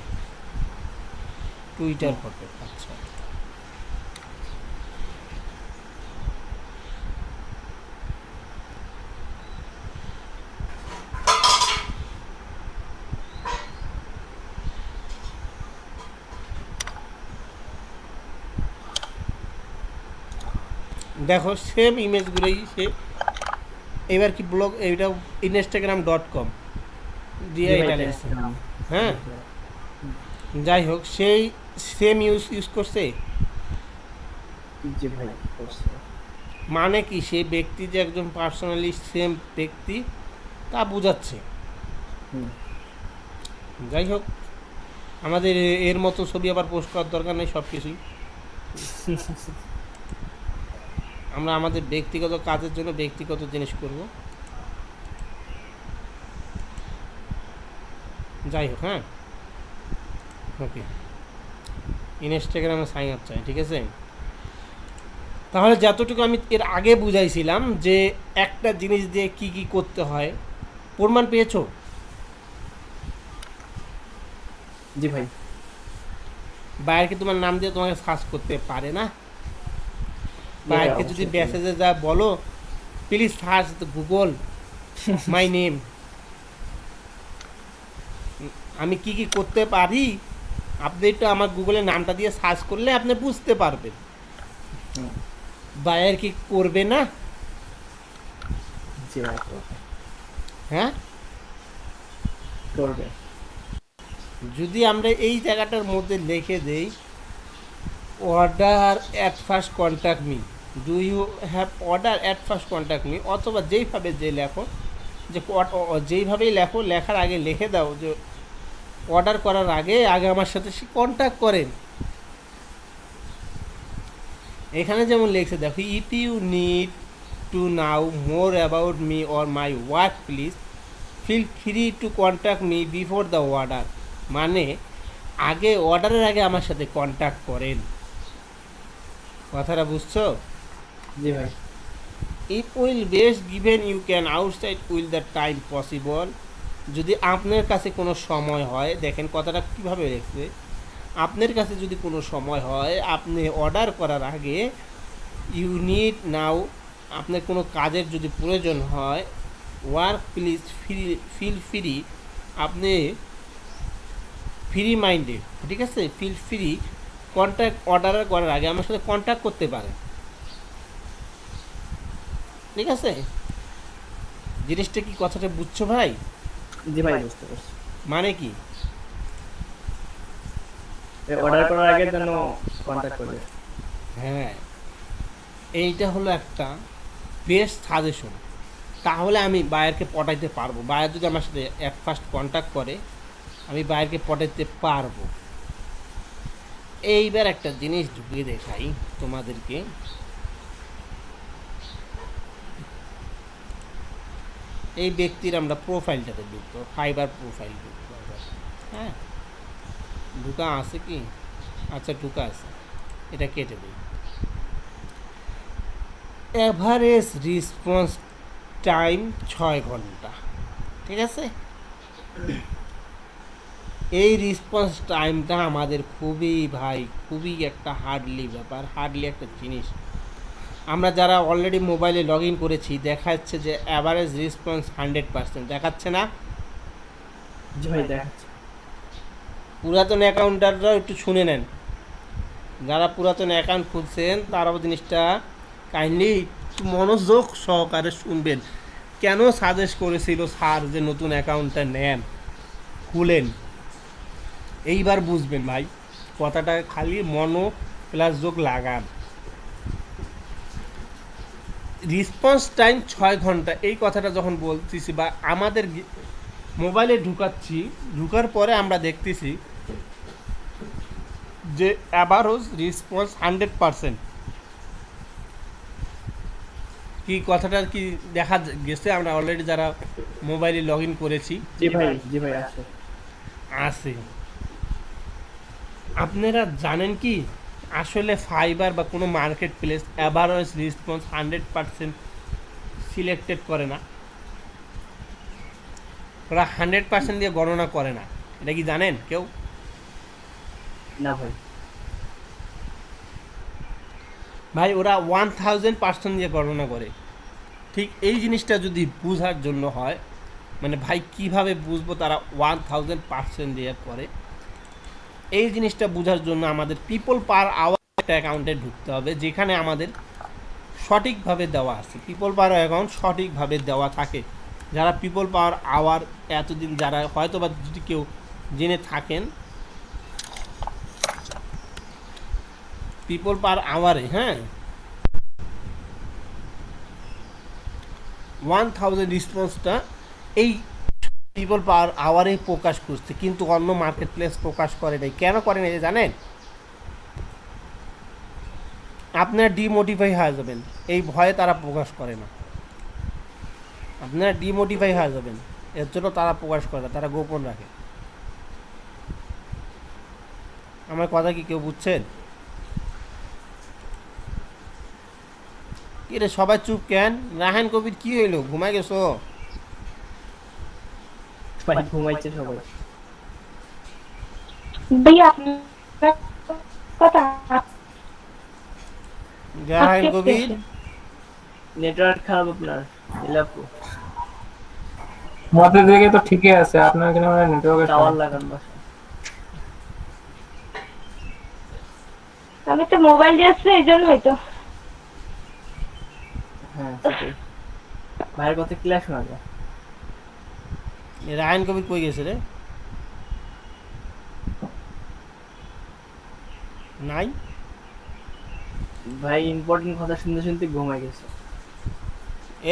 টুইটার ফটো, আচ্ছা দেখো সেম ইমেজগুলোই সে এবার কি ব্লগ এইটা instagram.com দিয়ে জি ভাই, এটা লেখছে। হ্যাঁ, যাই হোক সেই সেম ইউজ করছে। জি ভাই করছে। মানে কি সেই ব্যক্তি যে একজন পার্সোনালি সেম ব্যক্তি তা বোঝাচ্ছে। হুম। যাই হোক, আমাদের এর মতো ছবি আবার পোস্ট করার দরকার নেই, সব কিছুই আমরা আমাদের ব্যক্তিগত কাজের জন্য ব্যক্তিগত জিনিস করব। যাই হোক, হ্যাঁ, ওকে, ইনস্টাগ্রামে সাইন আপ চাই, ঠিক আছে। তাহলে যতটুকু আমি এর আগে বুঝাইছিলাম যে একটা জিনিস দিয়ে কি কি করতে হয়, প্রমাণ পেয়েছো? জি ভাই। বাইরকে তোমার নাম দিয়ে তোমাকে সার্চ করতে পারে না? বাইরকে যদি মেসেজে যা বলো, please search Google my name, আমি কি কি করতে পারি, আপনি একটু আমার গুগলের নামটা দিয়ে সার্চ করলে আপনি বুঝতে পারবেন। বাইর কি করবে না? জি ভাই করবে। হ্যাঁ, করবে। যদি আমরা এই জায়গাটার মধ্যে লিখে দেই order at first contact me, do you have order at first contact me, অথবা যেইভাবে যে লেখো, যে যেইভাবেই লেখো, লেখার আগে লিখে দাও যে অর্ডার করার আগে আমার সাথে সে কন্ট্যাক্ট করেন। এখানে যেমন লিখছে দেখো, if you need to know more about me or my work please feel free to contact me before the order. মানে আগে অর্ডারের আগে আমার সাথে কন্ট্যাক্ট করেন। কথাটা বুঝছো? জি ভাই। It will best given you can outside will the time possible. যদি আপনার কাছে কোনো সময় হয়, দেখেন কথাটা কীভাবে লিখছে, আপনার কাছে যদি কোনো সময় হয়, আপনি অর্ডার করার আগে ইউ নিড নাও, আপনার কোনো কাজের যদি প্রয়োজন হয়, ওয়ার্ক প্লিজ ফিল ফ্রি, আপনি ফ্রি মাইন্ডে, ঠিক আছে, ফিল ফ্রি কন্ট্যাক্ট অর্ডার করার আগে আমার সাথে কন্ট্যাক্ট করতে পারেন, ঠিক আছে। জিনিসটা কি, কথাটা বুঝছো ভাই? জি ভাই বুঝতে পারছি। মানে কি, অর্ডার করার আগে যেন কন্টাক্ট করবে। হ্যাঁ, এইটা হলো একটা বেস্ট সাজেশন। তাহলে আমি বায়ারকে পটাইতে পারবো। বায়ার যদি আমার সাথে অ্যাট ফার্স্ট কন্ট্যাক্ট করে, আমি বায়ারকে পটাইতে পারবো। এইবার একটা জিনিস ঢুকিয়ে দেখাই তোমাদেরকে। এই ব্যক্তির আমরা প্রোফাইলটাতে ঢুকবো, ফাইবার প্রোফাইল ঢুকবো। হ্যাঁ, ঢুকা আছে কি? আচ্ছা, ঢুকা আছে, এটা কেটে দিই। অ্যাভারেজ রেসপন্স টাইম 6 ঘন্টা, ঠিক আছে। এই রেসপন্স টাইমটা আমাদের খুবই ভাই, খুবই একটা হার্ডলি ব্যাপার, হার্ডলি একটা জিনিস। আমরা যারা অলরেডি মোবাইলে লগ ইন করেছি, দেখা যাচ্ছে যে অ্যাভারেজ রেসপন্স 100% দেখাচ্ছে না? জি ভাই দেখাচ্ছে। পুরাতন অ্যাকাউন্টাররাও একটু শুনে নেন, যারা পুরাতন অ্যাকাউন্ট খুলছেন তারাও জিনিসটা কাইন্ডলি একটু মনোযোগ সহকারে শুনবেন। কেন সাজেস্ট করেছিল স্যার যে নতুন অ্যাকাউন্টটা নেন, খুলেন, এইবার বুঝবেন ভাই। কথাটা খালি মনো প্লাস যোগ লাগান। রেসপন্স টাইম 6 ঘন্টা, এই কথাটা যখন বলতেছি বা আমাদের মোবাইলে ঢুকাচ্ছি, ঢুকার পরে আমরা দেখতেছি যে অ্যাভারেজ রেসপন্স 100%। কি কথাটা কি দেখা গেছে? আমরা অলরেডি যারা মোবাইলে লগ ইন করেছি, জি ভাই, জি ভাই আছে। আছে। আপনারা জানেন কি, আসলে ফাইবার বা কোনো market place average response 100% selected করে না, ওরা 100% দিয়ে গণনা করে না। এটা কি জানেন কেউ? না ভাই। ভাই ওরা 1000% দিয়ে গণনা করে। ঠিক এই জিনিসটা যদি বোঝার জন্য হয়, মানে ভাই কিভাবে বুঝবো তারা 1000% দিয়ে করে, এই জিনিসটা বোঝার জন্য আমাদের পিপল পার আওয়ার একটা অ্যাকাউন্টে ঢুকতে হবে, যেখানে আমাদের সঠিকভাবে দেওয়া আছে, পিপল পাওয়ার অ্যাকাউন্ট সঠিকভাবে দেওয়া থাকে। যারা পিপল পাওয়ার আওয়ার এতদিন যারা হয়তো বা যদি কেউ জেনে থাকেন, পিপল পার আওয়ারে, হ্যাঁ, 1000 রেসপন্সটা এই পিপল পার আওয়ারে প্রকাশ করছে, কিন্তু অন্য মার্কেট প্লেস প্রকাশ করে নাই। কেন করে নাই জানেন? আপনার ডিমোটিফাই হয়ে যাবেন, এই ভয়ে তারা প্রকাশ করে না। আপনারা ডিমোটিফাই হয়ে যাবেন, এর জন্য তারা প্রকাশ করে না, তারা গোপন রাখে। আমার কথা কি কেউ বুঝছেন? কি রে সবাই চুপ কেন? রাহান কবির কি হইলো, ঘুমাই গেছো? ভাই ঘুমাইছে সবাই। ভাইয়া কথা রাহান কবির নেটওয়ার্ক খারাপ আপনার এলাপু আমাদের দিকে তো ঠিকই আছে, আপনার এখানে মানে নেটওয়ার্কের টাওয়ার লাগান বাসা। আমি তো মোবাইল দিয়েছি এই জন্য হয়তো। হ্যাঁ সেটাই, ভাইয়ের কথা ক্লিয়ার শোনা যায়। রাহান কবির কই গেছে রে? নাই ভাই ইম্পর্টেন্ট কথা শুনতে শুনতে ঘুমাই গেছে।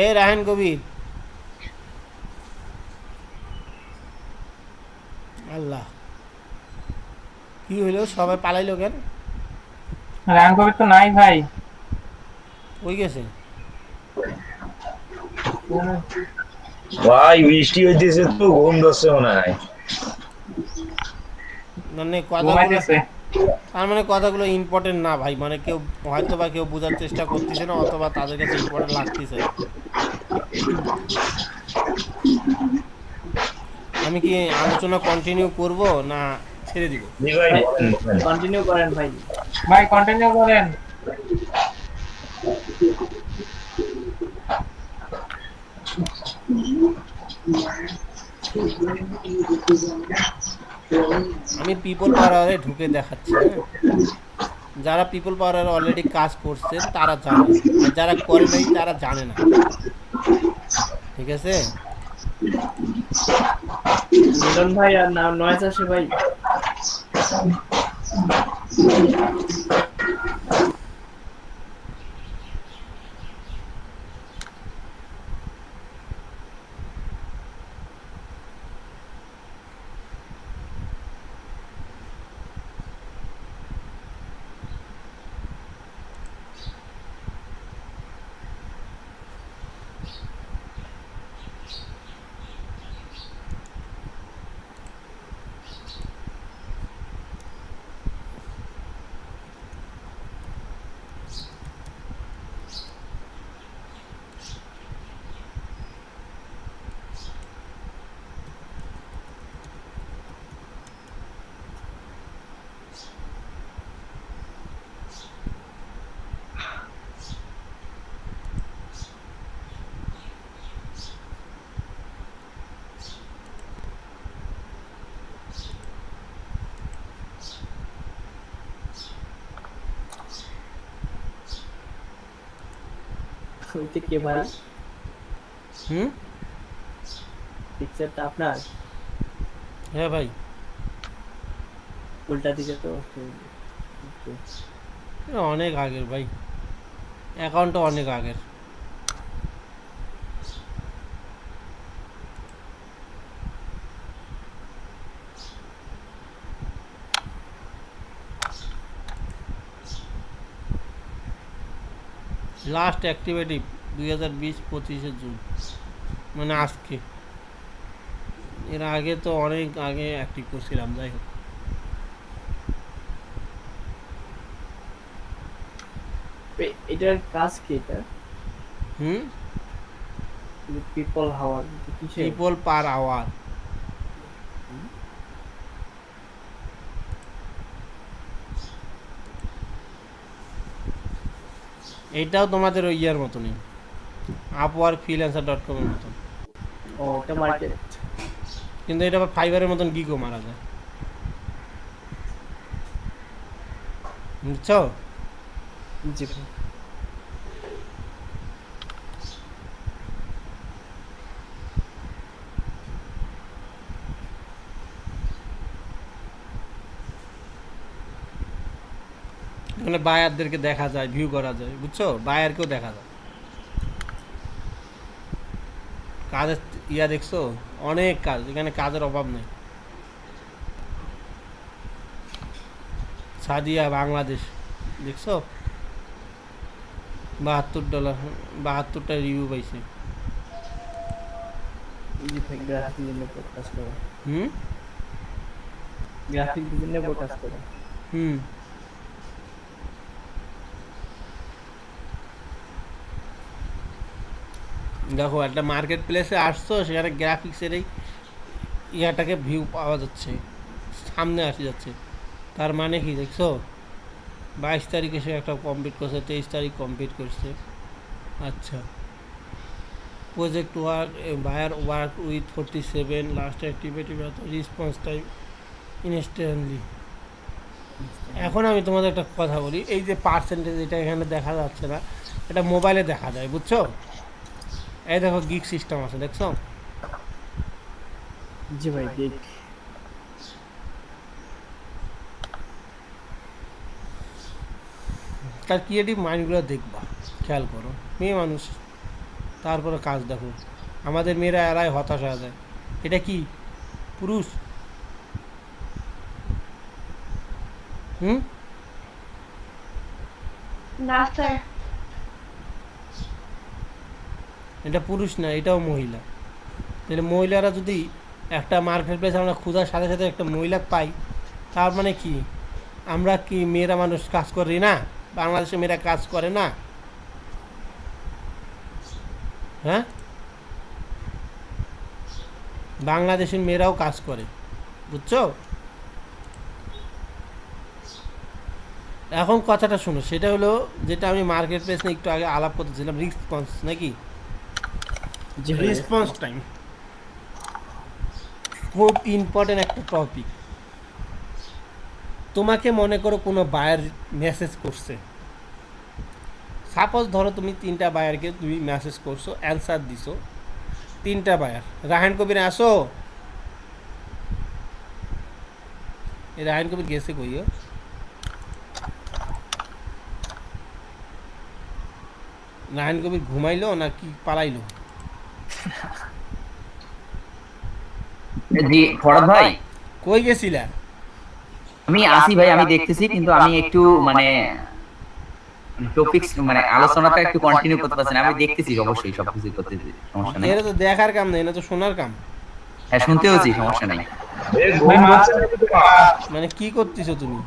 এ রাহান কবির, আল্লাহ কি হইলো, সবাই পালাইলো কেন? রায়ন কবির তো নাই ভাই, ওই গেছে। ভাই বৃষ্টি হইতেছে তো ঘুম ধরছে মনে হয়। মানে কথাগুলো, তার মানে কথাগুলো ইম্পর্টেন্ট না ভাই, মানে কেউ হয়তো বা কেউ বোঝার চেষ্টা করতেছে না, অথবা তাদের কাছে ইম্পর্টেন্ট লাগতেছে। আমি কি আলোচনা কন্টিনিউ করব না ছেড়ে দিব? কন্টিনিউ করেন ভাই। ভাই কন্টিনিউ করেন। আমি পিপল পাওয়ারে ঢুকে দেখাচ্ছি, হ্যাঁ? যারা পিপল পাওয়ারে অলরেডি কাজ করছেন তারা জানে, আর যারা করে নাই তারা জানে না, ঠিক আছে? মিলন ভাই আর না নয়েজ আসে ভাই। ওইটা কে ভাই? পিকচারটা আপনার? হ্যাঁ ভাই, উল্টা দিকে তো অনেক আগের ভাই, অ্যাকাউন্টটা অনেক আগের। লাস্ট অ্যাক্টিভিটি 2020-25 জুন, মানে আজকে। এর আগে তো অনেক আগে অ্যাক্টিভ করছিলাম, যাই হোক। এটার কাজ কি? এটা পিপল হাওয়ার, পিপল পার আওয়ার। এইটাও তোমাদের ওই ইয়ার মতনই, আপওয়ার্ক ফ্রিল্যান্সার.com এর মতন। ও এটা মার্কেট, কিন্তু এটা আবার ফাইবারের মতন গিগও মারা যায়, বুঝছো? জি মানে বায়ারদেরকে দেখা যায়, ভিউ করা যায়, বুঝছো, বায়ারকেও দেখা যায়। কাজের ইয়া দেখছো, অনেক কাজ, এখানে কাজের অভাব নেই। সাদিয়া বাংলাদেশ দেখছো, $72, 72টা রিভিউ পাইছে। জি ভাই গ্রাফিক ডিজাইনের উপর কাজ করে। হুম, গ্রাফিক ডিজাইনের উপর কাজ করে। হুম। দেখো একটা মার্কেট প্লেসে আসছো, সেখানে গ্রাফিক্সের এই ইয়াটাকে ভিউ পাওয়া যাচ্ছে, সামনে আসে যাচ্ছে। তার মানে কি দেখছো, 22 তারিখে সে একটা কমপ্লিট করছে, 23 তারিখ কমপ্লিট করছে। আচ্ছা, project work, buyer work with 47, last activity, response time instantly. এখন আমি তোমাদের একটা কথা বলি, এই যে পার্সেন্টেজ এটা এখানে দেখা যাচ্ছে না, এটা মোবাইলে দেখা যায়, বুঝছো। এই দেখো গিগ সিস্টেম আছে, দেখছো। জি ভাই গিগ। তার ক্রিয়েটিভ মাইন্ডগুলো দেখবা, খেয়াল করো, মেয়ে মানুষ, তারপরে কাজ দেখো। আমাদের মেয়েরা এরাই হতাশ হয়ে যায়। এটা কি পুরুষ? হুম, না স্যার, এটা পুরুষ না, এটাও মহিলা। তাহলে মহিলারা যদি একটা মার্কেট প্লেস আমরা খোঁজার সাথে সাথে একটা মহিলা পাই, তার মানে কি আমরা কি মেয়েরা মানুষ কাজ করি না? বাংলাদেশে মেয়েরা কাজ করে না? হ্যাঁ, বাংলাদেশের মেয়েরাও কাজ করে, বুঝছো। এখন কথাটা শোনো, সেটা হলো যেটা আমি মার্কেট প্লেস নিয়ে একটু আগে আলাপ করতেছিলাম, রেসপন্স নাকি, রেসপন্স টাইম খুব ইম্পর্টেন্ট একটা টপিক। তোমাকে মনে করো কোনো বায়ার মেসেজ করছে, সাপোজ ধরো তুমি 3টা বায়ারকে তুমি মেসেজ করছো, অ্যান্সার দিছো 3টা বায়ার। রাহান কবির আসো, এই রাহান কবির গেছে কইও, রাহান কবির ঘুমাইলো না কি পালাইলো? জি ফরহাদ ভাই, কই গেছিলা? আমি আসি ভাই, আমি দেখতেছি, কিন্তু আমি একটু মানে টপিকস মানে আলোচনাটা একটু কন্টিনিউ করতে পারছি না। আমি দেখতেছি অবশ্যই সবকিছু করতেছি, সমস্যা নেই। এটা তো দেখার কাম না, এটা তো শোনার কাম। হ্যাঁ শুনতেওছি, সমস্যা নাই। মানে কি করতেছো তুমি?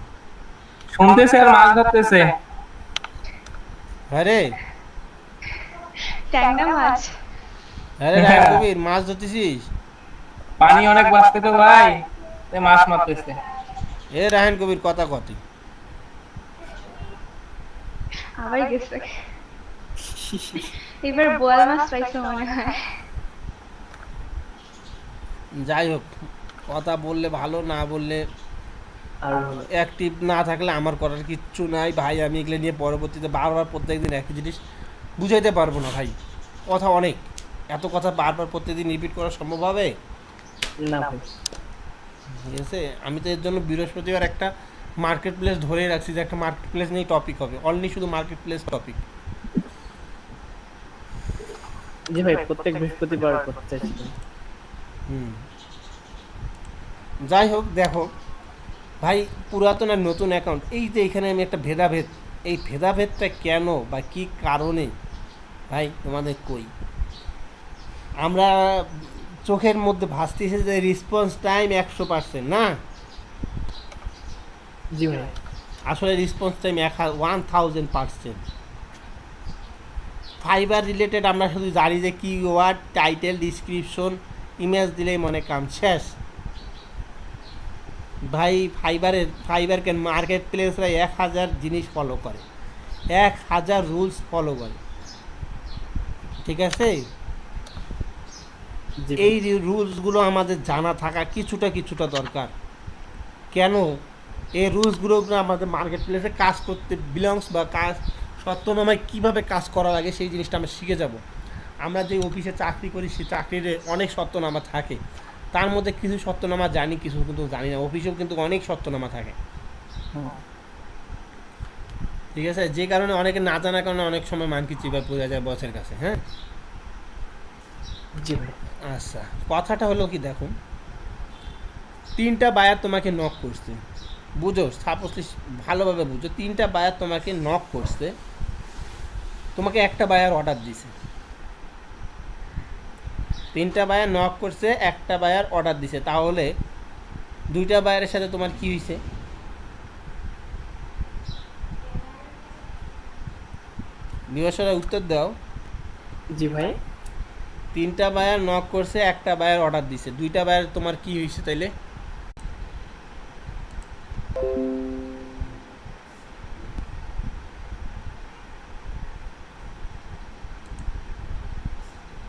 শুনতেছে আর মাছ ধরতেছে। আরে ট্যাংরা মাছ। আরে রাহান কবির মাছ ধরতেছিস? পানি অনেক বাঁচতে তো ভাই, তাই মাছ মারতেছে। এ রাহান কবির কথা কতি আবার গেছে, এবার বোয়াল মাছ পাইছে মনে হয়। যাই হোক, কথা বললে ভালো, না বললে আর অ্যাক্টিভ না থাকলে আমার করার কিচ্ছু নাই ভাই। আমি এগুলো নিয়ে পরবর্তীতে বারবার প্রত্যেকদিন একই জিনিস বুঝাইতে পারবো না ভাই, কথা অনেক, এত কথা বারবার প্রত্যেকদিন রিপিট করা সম্ভব হবে না ভাই। ঠিক আছে। আমি তো এর জন্য বৃহস্পতিবার একটা মার্কেট প্লেস ধরে রাখছি, যে একটা মার্কেট প্লেস নিয়ে টপিক হবে, অনলি শুধু মার্কেট প্লেস টপিক। জি ভাই প্রত্যেক বৃহস্পতিবার করতে চাইছি। যাই হোক, দেখো ভাই, পুরাতন আর নতুন অ্যাকাউন্ট, এই যে এখানে আমি একটা ভেদাভেদ, এই ভেদাভেদটা কেন বা কি কারণে ভাই তোমাদের কই, আমরা চোখের মধ্যে ভাসতেছে যে রেসপন্স টাইম 100% না। জি ভাই, আসলে রেসপন্স টাইম 1000%। ফাইবার রিলেটেড আমরা শুধু জানি যে কিওয়ার্ড, টাইটেল, ডিসক্রিপশন, ইমেজ দিলেই মনে কাম শেষ ভাই। ফাইবার কেন মার্কেট প্লেসরা 1000 জিনিস ফলো করে, 1000 রুলস ফলো করে, ঠিক আছে। এই রুলসগুলো আমাদের জানা থাকা কিছুটা দরকার। কেন এই রুলসগুলো আমাদের মার্কেট প্লেসে কাজ করতে বিলংস বা কাজ সত্যনামায় কীভাবে কাজ করা লাগে সেই জিনিসটা আমরা শিখে যাব। আমরা যে অফিসে চাকরি করি সেই চাকরির অনেক সত্যনামা থাকে, তার মধ্যে কিছু সত্যনামা জানি, কিছু কিন্তু জানি না। অফিসেও কিন্তু অনেক সত্যনামা থাকে। ঠিক আছে, যে কারণে অনেকে না জানার কারণে অনেক সময় মানকি চিপা পড়ে যায় বসের কাছে। হ্যাঁ জি ভাই। আচ্ছা, কথাটা হলো কি, দেখুন 3টা বায়ার তোমাকে নক করছে, বুঝো, সাপোজলি ভালোভাবে বুঝো, 3টা বায়ার তোমাকে নক করছে, তোমাকে একটা বায়ার অর্ডার দিছে। 3টা বায়ার নক করছে, একটা বায়ার অর্ডার দিছে, তাহলে 2টা বায়ারের সাথে তোমার কি হয়েছে? নিবাসরা উত্তর দাও। জি ভাই। 3টা বায়ার নক করছে, একটা বায়ার অর্ডার দিছে, 2টা বায়ার তোমার কি হয়েছে তাইলে?